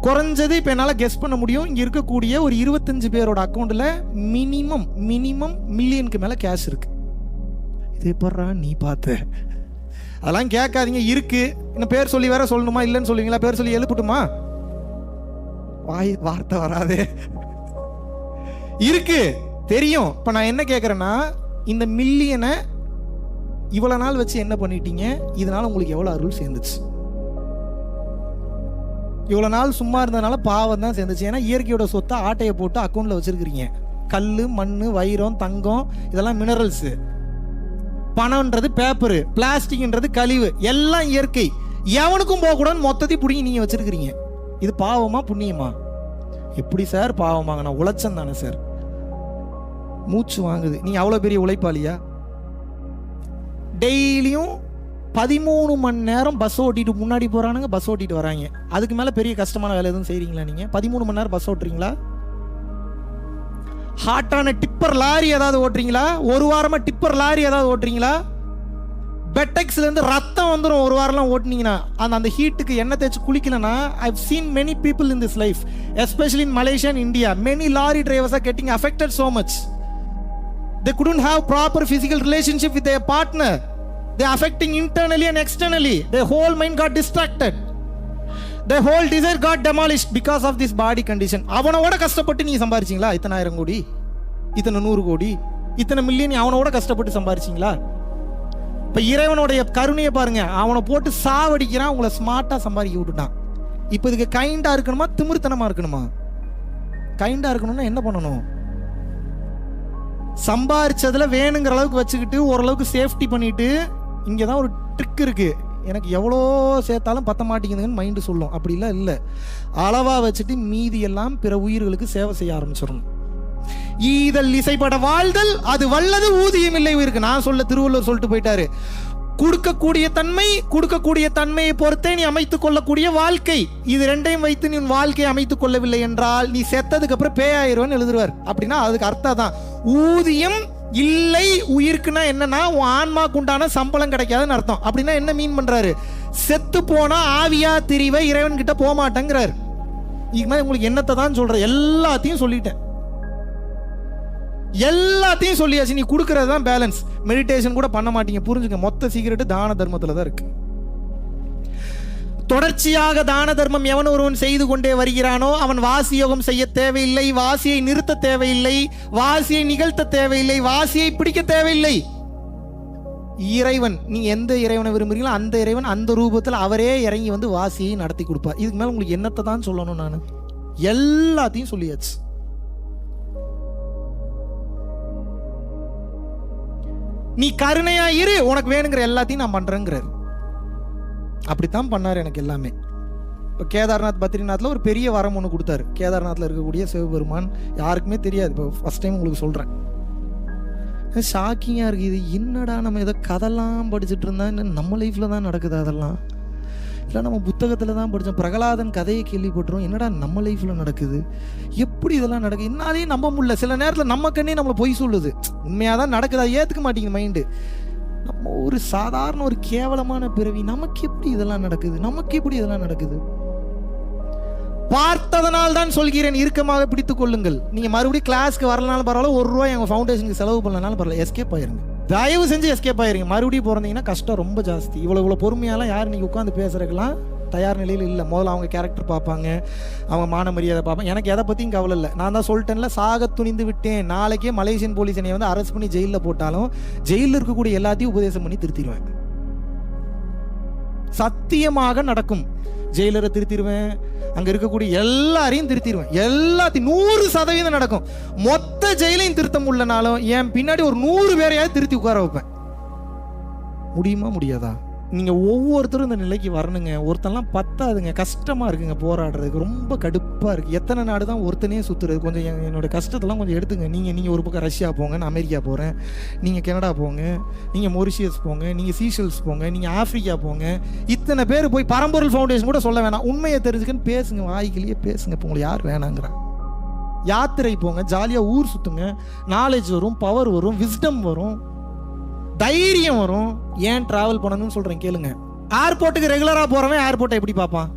குறைஞ்சது இப்போ என்னால் கெஸ் பண்ண முடியும், இங்கே இருக்கக்கூடிய ஒரு 25 பேரோட அக்கௌண்ட்டில் மினிமம் மில்லியனுக்கு மேலே கேஷ் இருக்கு. இதே போடுறா நீ பார்த்து, அதெல்லாம் கேட்காதீங்க. இருக்கு, இன்னும் பேர் சொல்லி வேற சொல்லணுமா? இல்லைன்னு சொல்லுவீங்களா? பேர் சொல்லி எழுப்பட்டுமா? வார்த்தை வராது. இருக்கு, தெரியும். இப்போ நான் என்ன கேட்குறேன்னா, இந்த மில்லியனை இவ்வளோ நாள் வச்சு என்ன பண்ணிட்டீங்க? இதனால உங்களுக்கு எவ்வளோ அருள் சேர்ந்துச்சு? இவ்வளோ நாள் சும்மா இருந்ததுனால பாவம் தான் சேர்ந்துச்சு. ஏன்னா இயற்கையோட சொத்தை ஆட்டையை போட்டு அக்கௌண்ட்டில் வச்சுருக்கிறீங்க. கல், மண், வைரம், தங்கம், இதெல்லாம் மினரல்ஸு. பணம்ன்றது பேப்பரு, பிளாஸ்டிக்ன்றது கழிவு, எல்லாம் இயற்கை. எவனுக்கும் போகக்கூடாதுன்னு மொத்தத்தையும் பிடிங்கி நீங்கள் வச்சுருக்கிறீங்க. இது பாவமா புண்ணியமா? எப்படி சார் பாவமாங்க? நான் உழைச்சேன் தானே சார். மூச்சு வாங்குது. நீங்கள் அவ்வளோ பெரிய உழைப்பாளியா? டெய்லியும் 13 மணி நேரம் பஸ் ஓட்டிட்டு முன்னாடி போகிறானுங்க, பஸ் ஓட்டிட்டு வராங்க. அதுக்கு மேலே பெரிய கஷ்டமான வேலை எதுவும் செய்கிறீங்களா நீங்கள்? 13 மணி நேரம் பஸ் ஓட்டுறீங்களா? ஹாட்டான டிப்பர் லாரி ஏதாவது ஓட்டுறீங்களா? ஒரு வாரமாக டிப்பர் லாரி ஏதாவது ஓட்டுறீங்களா? பெட்டெக்ஸ்லேருந்து ரத்தம் வந்துடும் ஒரு வாரம்லாம் ஓட்டுனீங்கன்னா. அந்த ஹீட்டுக்கு எண்ணெய் தேய்ச்சி குளிக்கலன்னா, I've seen many people in this life, especially in Malaysia and India. Many lorry drivers are getting affected so much. They couldn't have proper physical relationship with their partner. They are affecting internally and externally. Their whole mind got distracted. Their whole desire got demolished because of this body condition. அவனோட கஷ்டப்பட்டு நீங்க சம்பாரிச்சீங்களா? இத்தனை 1000 கோடி, இத்தனை 100 கோடி, இத்தனை million அவனோட கஷ்டப்பட்டு சம்பாரிச்சீங்களா? இப்ப இறைவனுடைய கருணையை பாருங்க. அவனை போட்டு சாவடிக்கிறான், உங்களை ஸ்மார்ட்டா சம்பாதிக்க விட்டுட்டான். இப்ப இதுக்கு கைண்டா இருக்கணுமா, திமிர்த்தனமா இருக்கணுமா? கைண்டா இருக்கணும்னா என்ன பண்ணணும்? சம்பாரிச்சதுல வேணுங்கிற அளவுக்கு வச்சுக்கிட்டு ஓரளவுக்கு சேஃப்டி பண்ணிட்டு, இங்கே தான் ஒரு ட்ரிக் இருக்குது, எனக்கு எவ்வளோ சேர்த்தாலும் பத்த மாட்டேங்குதுன்னு மைண்டு சொல்லும். அப்படிலாம் இல்லை, அளவாக வச்சுட்டு மீதி எல்லாம் பிற உயிர்களுக்கு சேவை செய்ய ஆரம்பிச்சிடணும். ஈதல் இசைப்பட வாழ்தல் அது வல்லது ஊதியம் இல்லை உயிருக்கு. நான் சொல்ல திருவள்ளுவர் சொல்லிட்டு போயிட்டாரு. கொடுக்கக்கூடிய தன்மையை பொறுத்தே நீ அமைத்துக் கொள்ளக்கூடிய வாழ்க்கை, இது ரெண்டையும் வைத்து நீ வாழ்க்கையை அமைத்துக் கொள்ளவில்லை என்றால் நீ செத்ததுக்கு அப்புறம் பேயாயிருவன்னு எழுதுவார். அப்படின்னா அதுக்கு அர்த்தம் தான், ஊதியம் இல்லை உயிருக்குன்னா என்னன்னா உன் ஆன்மாக்கு உண்டான சம்பளம் கிடைக்காதுன்னு அர்த்தம். அப்படின்னா என்ன மீன் பண்றாரு? செத்து போனா ஆவியா திரிவை இறைவன் கிட்ட போக மாட்டேங்கிறார். இதுக்கு மேலே உங்களுக்கு என்னத்தை தான் சொல்ற? எல்லாத்தையும் சொல்லிட்டேன், எல்லாத்தையும் சொல்லியாச்சு. நீ கொடுக்கறது தான் பேலன்ஸ். மெடிடேஷன் கூட பண்ண மாட்டீங்க, புரிஞ்சுக்க. மொத்த சீக்கிரட்டு தான தர்மத்துல தான் இருக்கு. தொடர்ச்சியாக தான தர்மம் எவன் ஒருவன் செய்து கொண்டே வருகிறானோ அவன் வாசி யோகம் செய்ய தேவையில்லை, வாசியை நிறுத்த தேவையில்லை, வாசியை நிகழ்த்த தேவையில்லை, வாசியை பிடிக்க தேவையில்லை. இறைவன், நீங்க எந்த இறைவனை விரும்புறீங்களோ அந்த இறைவன் அந்த ரூபத்தில் அவரே இறங்கி வந்து வாசியை நடத்தி கொடுப்பார். இதுக்கு மேல உங்களுக்கு என்னத்தை தான் சொல்லணும்? நான் எல்லாத்தையும் சொல்லியாச்சு. நீ கருணையா இரு, உனக்கு வேணுங்கிற எல்லாத்தையும் நான் பண்றேங்கிறார். அப்படித்தான் பண்ணார் எனக்கு எல்லாமே. இப்போ கேதார்நாத் பத்ரிநாத்ல ஒரு பெரிய வரம் ஒன்று கொடுத்தாரு. கேதார்நாத்ல இருக்கக்கூடிய சிவபெருமான் யாருக்குமே தெரியாது. இப்போ ஃபர்ஸ்ட் டைம் உங்களுக்கு சொல்றேன். ஷாக்கிங்காக இருக்குது. இது என்னடா, நம்ம ஏதோ கதெல்லாம் படிச்சுட்டு இருந்தா நம்ம லைஃப்பில் தான் நடக்குது அதெல்லாம், இல்லை நம்ம புத்தகத்தில் தான் படித்தோம், பிரகலாதன் கதையை கேள்விப்பட்டுரும், என்னடா நம்ம லைஃப்பில் நடக்குது, எப்படி இதெல்லாம் நடக்குது, என்னாலையும் நம்ப முடியல. சில நேரத்தில் நம்ம கண்ணே நம்மளை பொய் சொல்லுது, உண்மையாக தான் நடக்குது, அதை ஏற்றுக்க மாட்டேங்குது மைண்டு. நம்ம ஒரு சாதாரண ஒரு கேவலமான பிறவி, நமக்கு எப்படி இதெல்லாம் நடக்குது, நமக்கு எப்படி இதெல்லாம் நடக்குது? பார்த்ததனால் தான் சொல்கிறேன், இறுக்கமாக பிடித்துக் கொள்ளுங்கள். நீங்க மறுபடியும் கிளாஸ்க்கு வரலனாலும் பரவாயில்ல, ₹1 எங்க ஃபவுண்டேஷனுக்கு செலவு பண்ணலனாலும் பரவாயில்ல, எஸ்கேப் ஆயிருங்க. தயவு செஞ்சு எஸ்கேப் ஆயிருங்க. மறுபடியும் பிறந்தீங்கன்னா கஷ்டம் ரொம்ப ஜாஸ்தி. இவ்வளோ பொறுமையாலாம் யார் நீங்கள் உட்காந்து பேசுறதுக்கெல்லாம் தயார் நிலையில் இல்லை. முதல்ல அவங்க கேரக்டர் பார்ப்பாங்க, அவங்க மான மரியாதை பார்ப்பாங்க. எனக்கு எதை பற்றியும் கவலை இல்லை. நான் தான் சொல்லிட்டேன்ல, சாக துணிந்து விட்டேன். நாளைக்கே மலேசியன் போலீஸ் என்னை வந்து அரெஸ்ட் பண்ணி ஜெயிலில் போட்டாலும் ஜெயிலில் இருக்கக்கூடிய எல்லாத்தையும் உபதேசம் பண்ணி திருத்திடுவேன். சத்தியமாக நடக்கும். ஜெயிலரை திருத்திடுவேன், அங்க இருக்கக்கூடிய எல்லாரையும் திருத்திடுவேன். எல்லாத்தையும் 100% நடக்கும். மொத்த ஜெயிலையும் திருத்த முடியலனாலும் என் பின்னாடி ஒரு 100 பேரையாவது திருத்தி உட்கார வைப்பேன். முடியுமா முடியாதா? நீங்க ஒவ்வொருத்தரும் இந்த நிலைக்கு வரணுங்க. ஒருத்தெல்லாம் பத்தாதுங்க, கஷ்டமா இருக்குங்க போராடுறதுக்கு, ரொம்ப கடுப்பா இருக்கு. எத்தனை நாடு தான் ஒருத்தனே சுத்துறது? கொஞ்சம் என்னோட கஷ்டத்தெல்லாம் கொஞ்சம் எடுத்துங்க. நீங்க ஒரு பக்கம் ரஷ்யா போங்க, நான் அமெரிக்கா போறேன், நீங்க கனடா போங்க, நீங்க மொரிஷியஸ் போங்க, நீங்க சீஷல்ஸ் போங்க, நீங்க ஆப்பிரிக்கா போங்க. இத்தனை பேர் போய் பரம்பொருள் ஃபவுண்டேஷன் கூட சொல்ல வேணாம், உண்மையை தெரிஞ்சுக்கன்னு பேசுங்க, வாய்க்கிலேயே பேசுங்க. இப்போ உங்களுக்கு யார் வேணாங்கிறான்? யாத்திரை போங்க, ஜாலியா ஊர் சுத்துங்க, நாலேஜ் வரும், பவர் வரும், விஸ்டம் வரும், தைரியம் வரும். ஏன் டிராவல் பண்ணணும்னு சொல்றேன் கேளுங்க. ஏர்போர்ட்டுக்கு ரெகுலரா போறவன் ஏர்போர்ட்டை எப்படி பார்ப்பான்?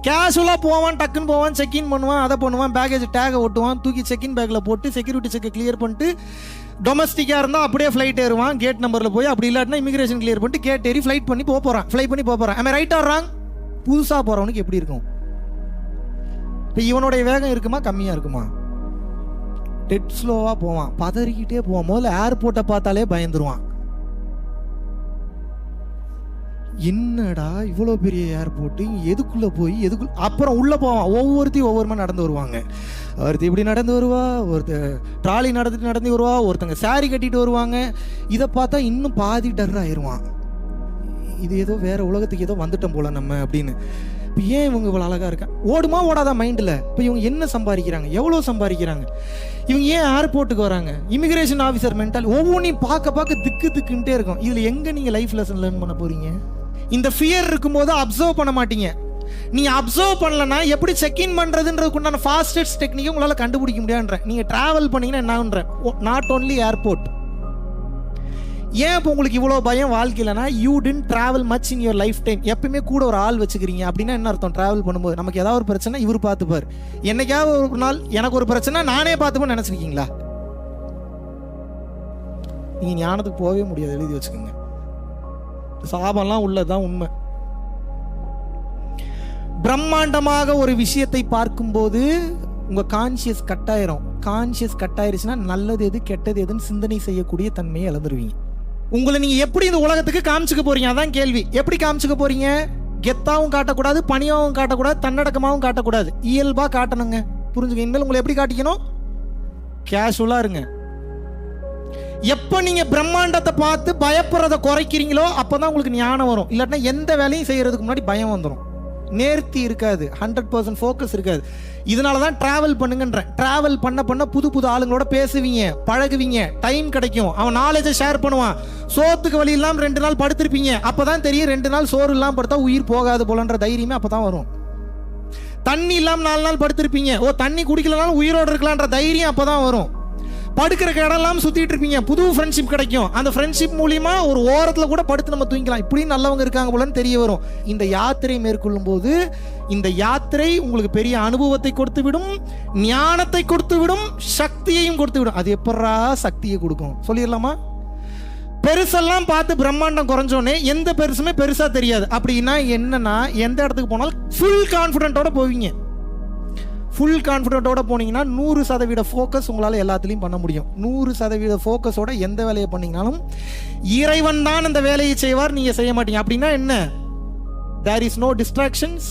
கேஷுவலா போவான், டக்குன்னு போவான், செக்இன் பண்ணுவான், அதை பண்ணுவான், பேக்கேஜ் டேகை ஒட்டுவான், தூக்கி செக்இன் பேக்ல போட்டு செக்யூரிட்டி செக்கை கிளியர் பண்ணிட்டு, டொமஸ்டிக்கா இருந்தா அப்படியே ஃபிளைட் ஏறுவான், கேட் நம்பர்ல போய், அப்படி இல்லாட்டினா இமிகிரேஷன் கிளியர் பண்ணிட்டு கேட் ஏறி ஃபிளைட் பண்ணி போறான், ஃபிளைட் பண்ணி போறான். ஐ ரைட் ஆர் ராங்? புதுசா போறவனுக்கு எப்படி இருக்கும்? இப்போ இவனுடைய வேகம் இருக்குமா கம்மியா இருக்குமா? டெட் ஸ்லோவா போவான், பதறிக்கிட்டே போவான். முதல்ல ஏர்போர்ட்டை பார்த்தாலே பயந்துருவான். என்னடா இவ்வளோ பெரிய ஏர்போர்ட்டு, எதுக்குள்ள போய் அப்புறம் உள்ள போவான். ஒவ்வொருத்தையும் ஒவ்வொரு மாதிரி நடந்து வருவாங்க. ஒருத்தர் இப்படி நடந்து வருவா, ஒருத்தர் ட்ராலி நடந்து வருவா, ஒருத்தங்க சாரி கட்டிட்டு வருவாங்க. இதை பார்த்தா இன்னும் பாதி டர் ஆயிடுவான். இது ஏதோ வேற உலகத்துக்கு ஏதோ வந்துட்டோம் போல நம்ம அப்படின்னு. இப்போ ஏன் இவங்க இவ்வளோ அழகா இருக்கா? ஓடுமா ஓடாதா மைண்டில்? இப்போ இவங்க என்ன சம்பாதிக்கிறாங்க, எவ்வளோ சம்பாதிக்கிறாங்க, இவங்க ஏன் ஏர்போர்ட்டுக்கு வராங்க, இமிகிரேஷன் ஆஃபீஸர் மென்டல், ஒவ்வொன்றையும் பார்க்க திக்குன்ட்டே இருக்கும். இதில் எங்கே நீங்கள் லைஃப் லெசன் லேர்ன் பண்ண போறீங்க? இந்த ஃபியர் இருக்கும்போது அப்சர்வ் பண்ண மாட்டீங்க. நீங்க அப்சர்வ் பண்ணலன்னா எப்படி செக்இன் பண்றதுன்றதுக்குண்டான ஃபாஸ்டஸ்ட் டெக்னிக்கை உங்களால் கண்டுபிடிக்க முடியாதுன்ற. நீங்க டிராவல் பண்ணீங்கன்னா என்ன ஆகுன்ற, நாட் ஓன்லி ஏர்போர்ட். ஏன் இப்போ உங்களுக்கு இவ்வளோ பயம் வாழ்க்கையிலனா, you did travel much in your life time. எப்பயுமே கூட ஒரு ஆள் வச்சுக்கிறீங்க. அப்படின்னா என்ன அர்த்தம்? டிராவல் பண்ணும்போது நமக்கு ஏதாவது ஒரு பிரச்சனை இவர் பார்த்துப்பார். என்னைக்காவது ஒரு நாள் எனக்கு ஒரு பிரச்சனை நானே பார்த்துப்பேன்னு நினைச்சிருக்கீங்களா? நீங்க ஞானத்துக்கு போகவே முடியாது, எழுதி வச்சுக்கோங்க. சாபம்லாம் உள்ளதுதான் உண்மை. பிரம்மாண்டமாக ஒரு விஷயத்தை பார்க்கும்போது உங்க கான்சியஸ் கட்டாயிரும். கான்சியஸ் கட்டாயிருச்சுன்னா நல்லது எது கெட்டது எதுன்னு சிந்தனை செய்யக்கூடிய தன்மையை இழந்துருவீங்க. உங்களை நீங்க எப்படி இந்த உலகத்துக்கு காமிச்சுக்க போறீங்க? அதான் கேள்வி. எப்படி காமிச்சுக்க போறீங்க? கெத்தாவும் காட்டக்கூடாது, பணியாவும் காட்டக்கூடாது, தன்னடக்கமாவும் காட்டக்கூடாது, இயல்பா காட்டணுங்க. புரிஞ்சுக்க. இனிமேல் உங்களை எப்படி காட்டிக்கணும்? கேஷுவலா இருங்க. எப்ப நீங்க பிரம்மாண்டத்தை பார்த்து பயப்படுறதை குறைக்கிறீங்களோ அப்பதான் உங்களுக்கு ஞானம் வரும். இல்லாட்டினா எந்த வேலையும் செய்யறதுக்கு முன்னாடி பயம் வந்துடும், நேர்த்தி இருக்காது, 100% ஃபோக்கஸ் இருக்காது. இதனால தான் டிராவல் பண்ணுங்கன்றேன். டிராவல் பண்ண புது புது ஆளுங்களோட பேசுவீங்க, பழகுவீங்க, டைம் கிடைக்கும், அவன் நாலேஜை ஷேர் பண்ணுவான். சோத்துக்கு வழி இல்லாமல் 2 நாள் படுத்திருப்பீங்க, அப்பதான் தெரியும் 2 நாள் சோறு இல்லாமல் படுத்தா உயிர் போகாது போலன்ற தைரியமே அப்பதான் வரும். தண்ணி இல்லாமல் 4 நாள் படுத்திருப்பீங்க, தண்ணி குடிக்கலனாலும் உயிரோடு இருக்கலான்ற தைரியம் அப்பதான் வரும். படுக்கிற இடம்லாம் சுத்திட்டு இருப்பீங்க, புது ஃப்ரெண்ட்ஷிப் கிடைக்கும். அந்த ஃப்ரெண்ட்ஷிப் மூலியமா ஒரு ஓரத்துல கூட படுத்து நம்ம தூங்கிக்கலாம், இப்படி நல்லவங்க இருக்காங்க போலன்னு தெரிய வரும். இந்த யாத்திரை மேற்கொள்ளும் போது இந்த யாத்திரை உங்களுக்கு பெரிய அனுபவத்தை கொடுத்து விடும், ஞானத்தை கொடுத்து விடும், சக்தியையும் கொடுத்து விடும். அது எப்படா சக்தியை கொடுக்கும் சொல்லிடலாமா? பெருசெல்லாம் பார்த்து பிரம்மாண்டம் குறைஞ்சோன்னே எந்த பெருசுமே பெருசா தெரியாது. அப்படின்னா என்னன்னா, எந்த இடத்துக்கு போனாலும் ஃபுல் கான்ஃபிடென்ட்டோட போவீங்க. ஃபுல் கான்ஃபிடென்ட்டோட போனீங்கன்னா 100% ஃபோக்கஸ் உங்களால் எல்லாத்துலேயும் பண்ண முடியும். 100% ஃபோக்கஸோட எந்த வேலையை பண்ணீங்கனாலும் இறைவன் தான் அந்த வேலையை செய்வார், நீங்கள் செய்ய மாட்டீங்க. அப்படின்னா என்ன? There is no distractions,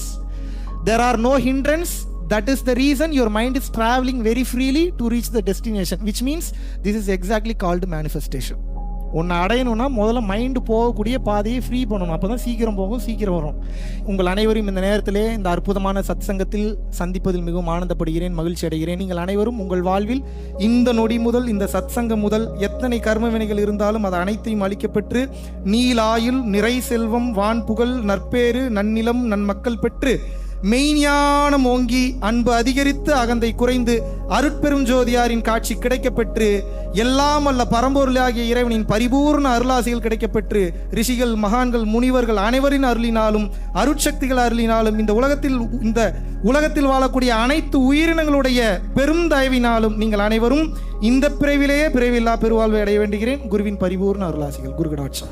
there are no hindrance. That is the reason your mind is traveling very freely to reach the destination, which means this is exactly called manifestation. ஒன்று அடையணும்னா முதல்ல மைண்டு போகக்கூடிய பாதையை ஃப்ரீ பண்ணணும். அப்போ தான் சீக்கிரம் போகும், சீக்கிரம் வரும். உங்கள் அனைவரும் இந்த நேரத்திலே இந்த அற்புதமான சத்சங்கத்தில் சந்திப்பதில் மிகவும் ஆனந்தப்படுகிறேன், மகிழ்ச்சி அடைகிறேன். நீங்கள் அனைவரும் உங்கள் வாழ்வில் இந்த நொடி முதல், இந்த சத்சங்கம் முதல் எத்தனை கர்ம வினைகள் இருந்தாலும் அது அனைத்தையும் அளிக்கப்பெற்று நீலாயுள், நிறை செல்வம், வான் புகழ், நற்பேறு, நன்னிலம், நன்மக்கள் பெற்று மெய்ஞானம் ஓங்கி அன்பு அதிகரித்து அகந்தை குறைந்து அருட்பெரும் ஜோதியாரின் காட்சி கிடைக்கப்பெற்று எல்லாம் அல்ல பரம்பொருளாகிய இறைவனின் பரிபூர்ண அருளாசிகள் கிடைக்கப்பெற்று ரிஷிகள், மகான்கள், முனிவர்கள் அனைவரின் அருளினாலும் அருட்சக்திகள் அருளினாலும் இந்த உலகத்தில் வாழக்கூடிய அனைத்து உயிரினங்களுடைய பெரும் தயவினாலும் நீங்கள் அனைவரும் இந்த பிறவிலேயே பிறவில்லா பெருவாழ்வை அடைய வேண்டுகிறேன். குருவின் பரிபூர்ண அருளாசிகள். குரு கடாட்சம்.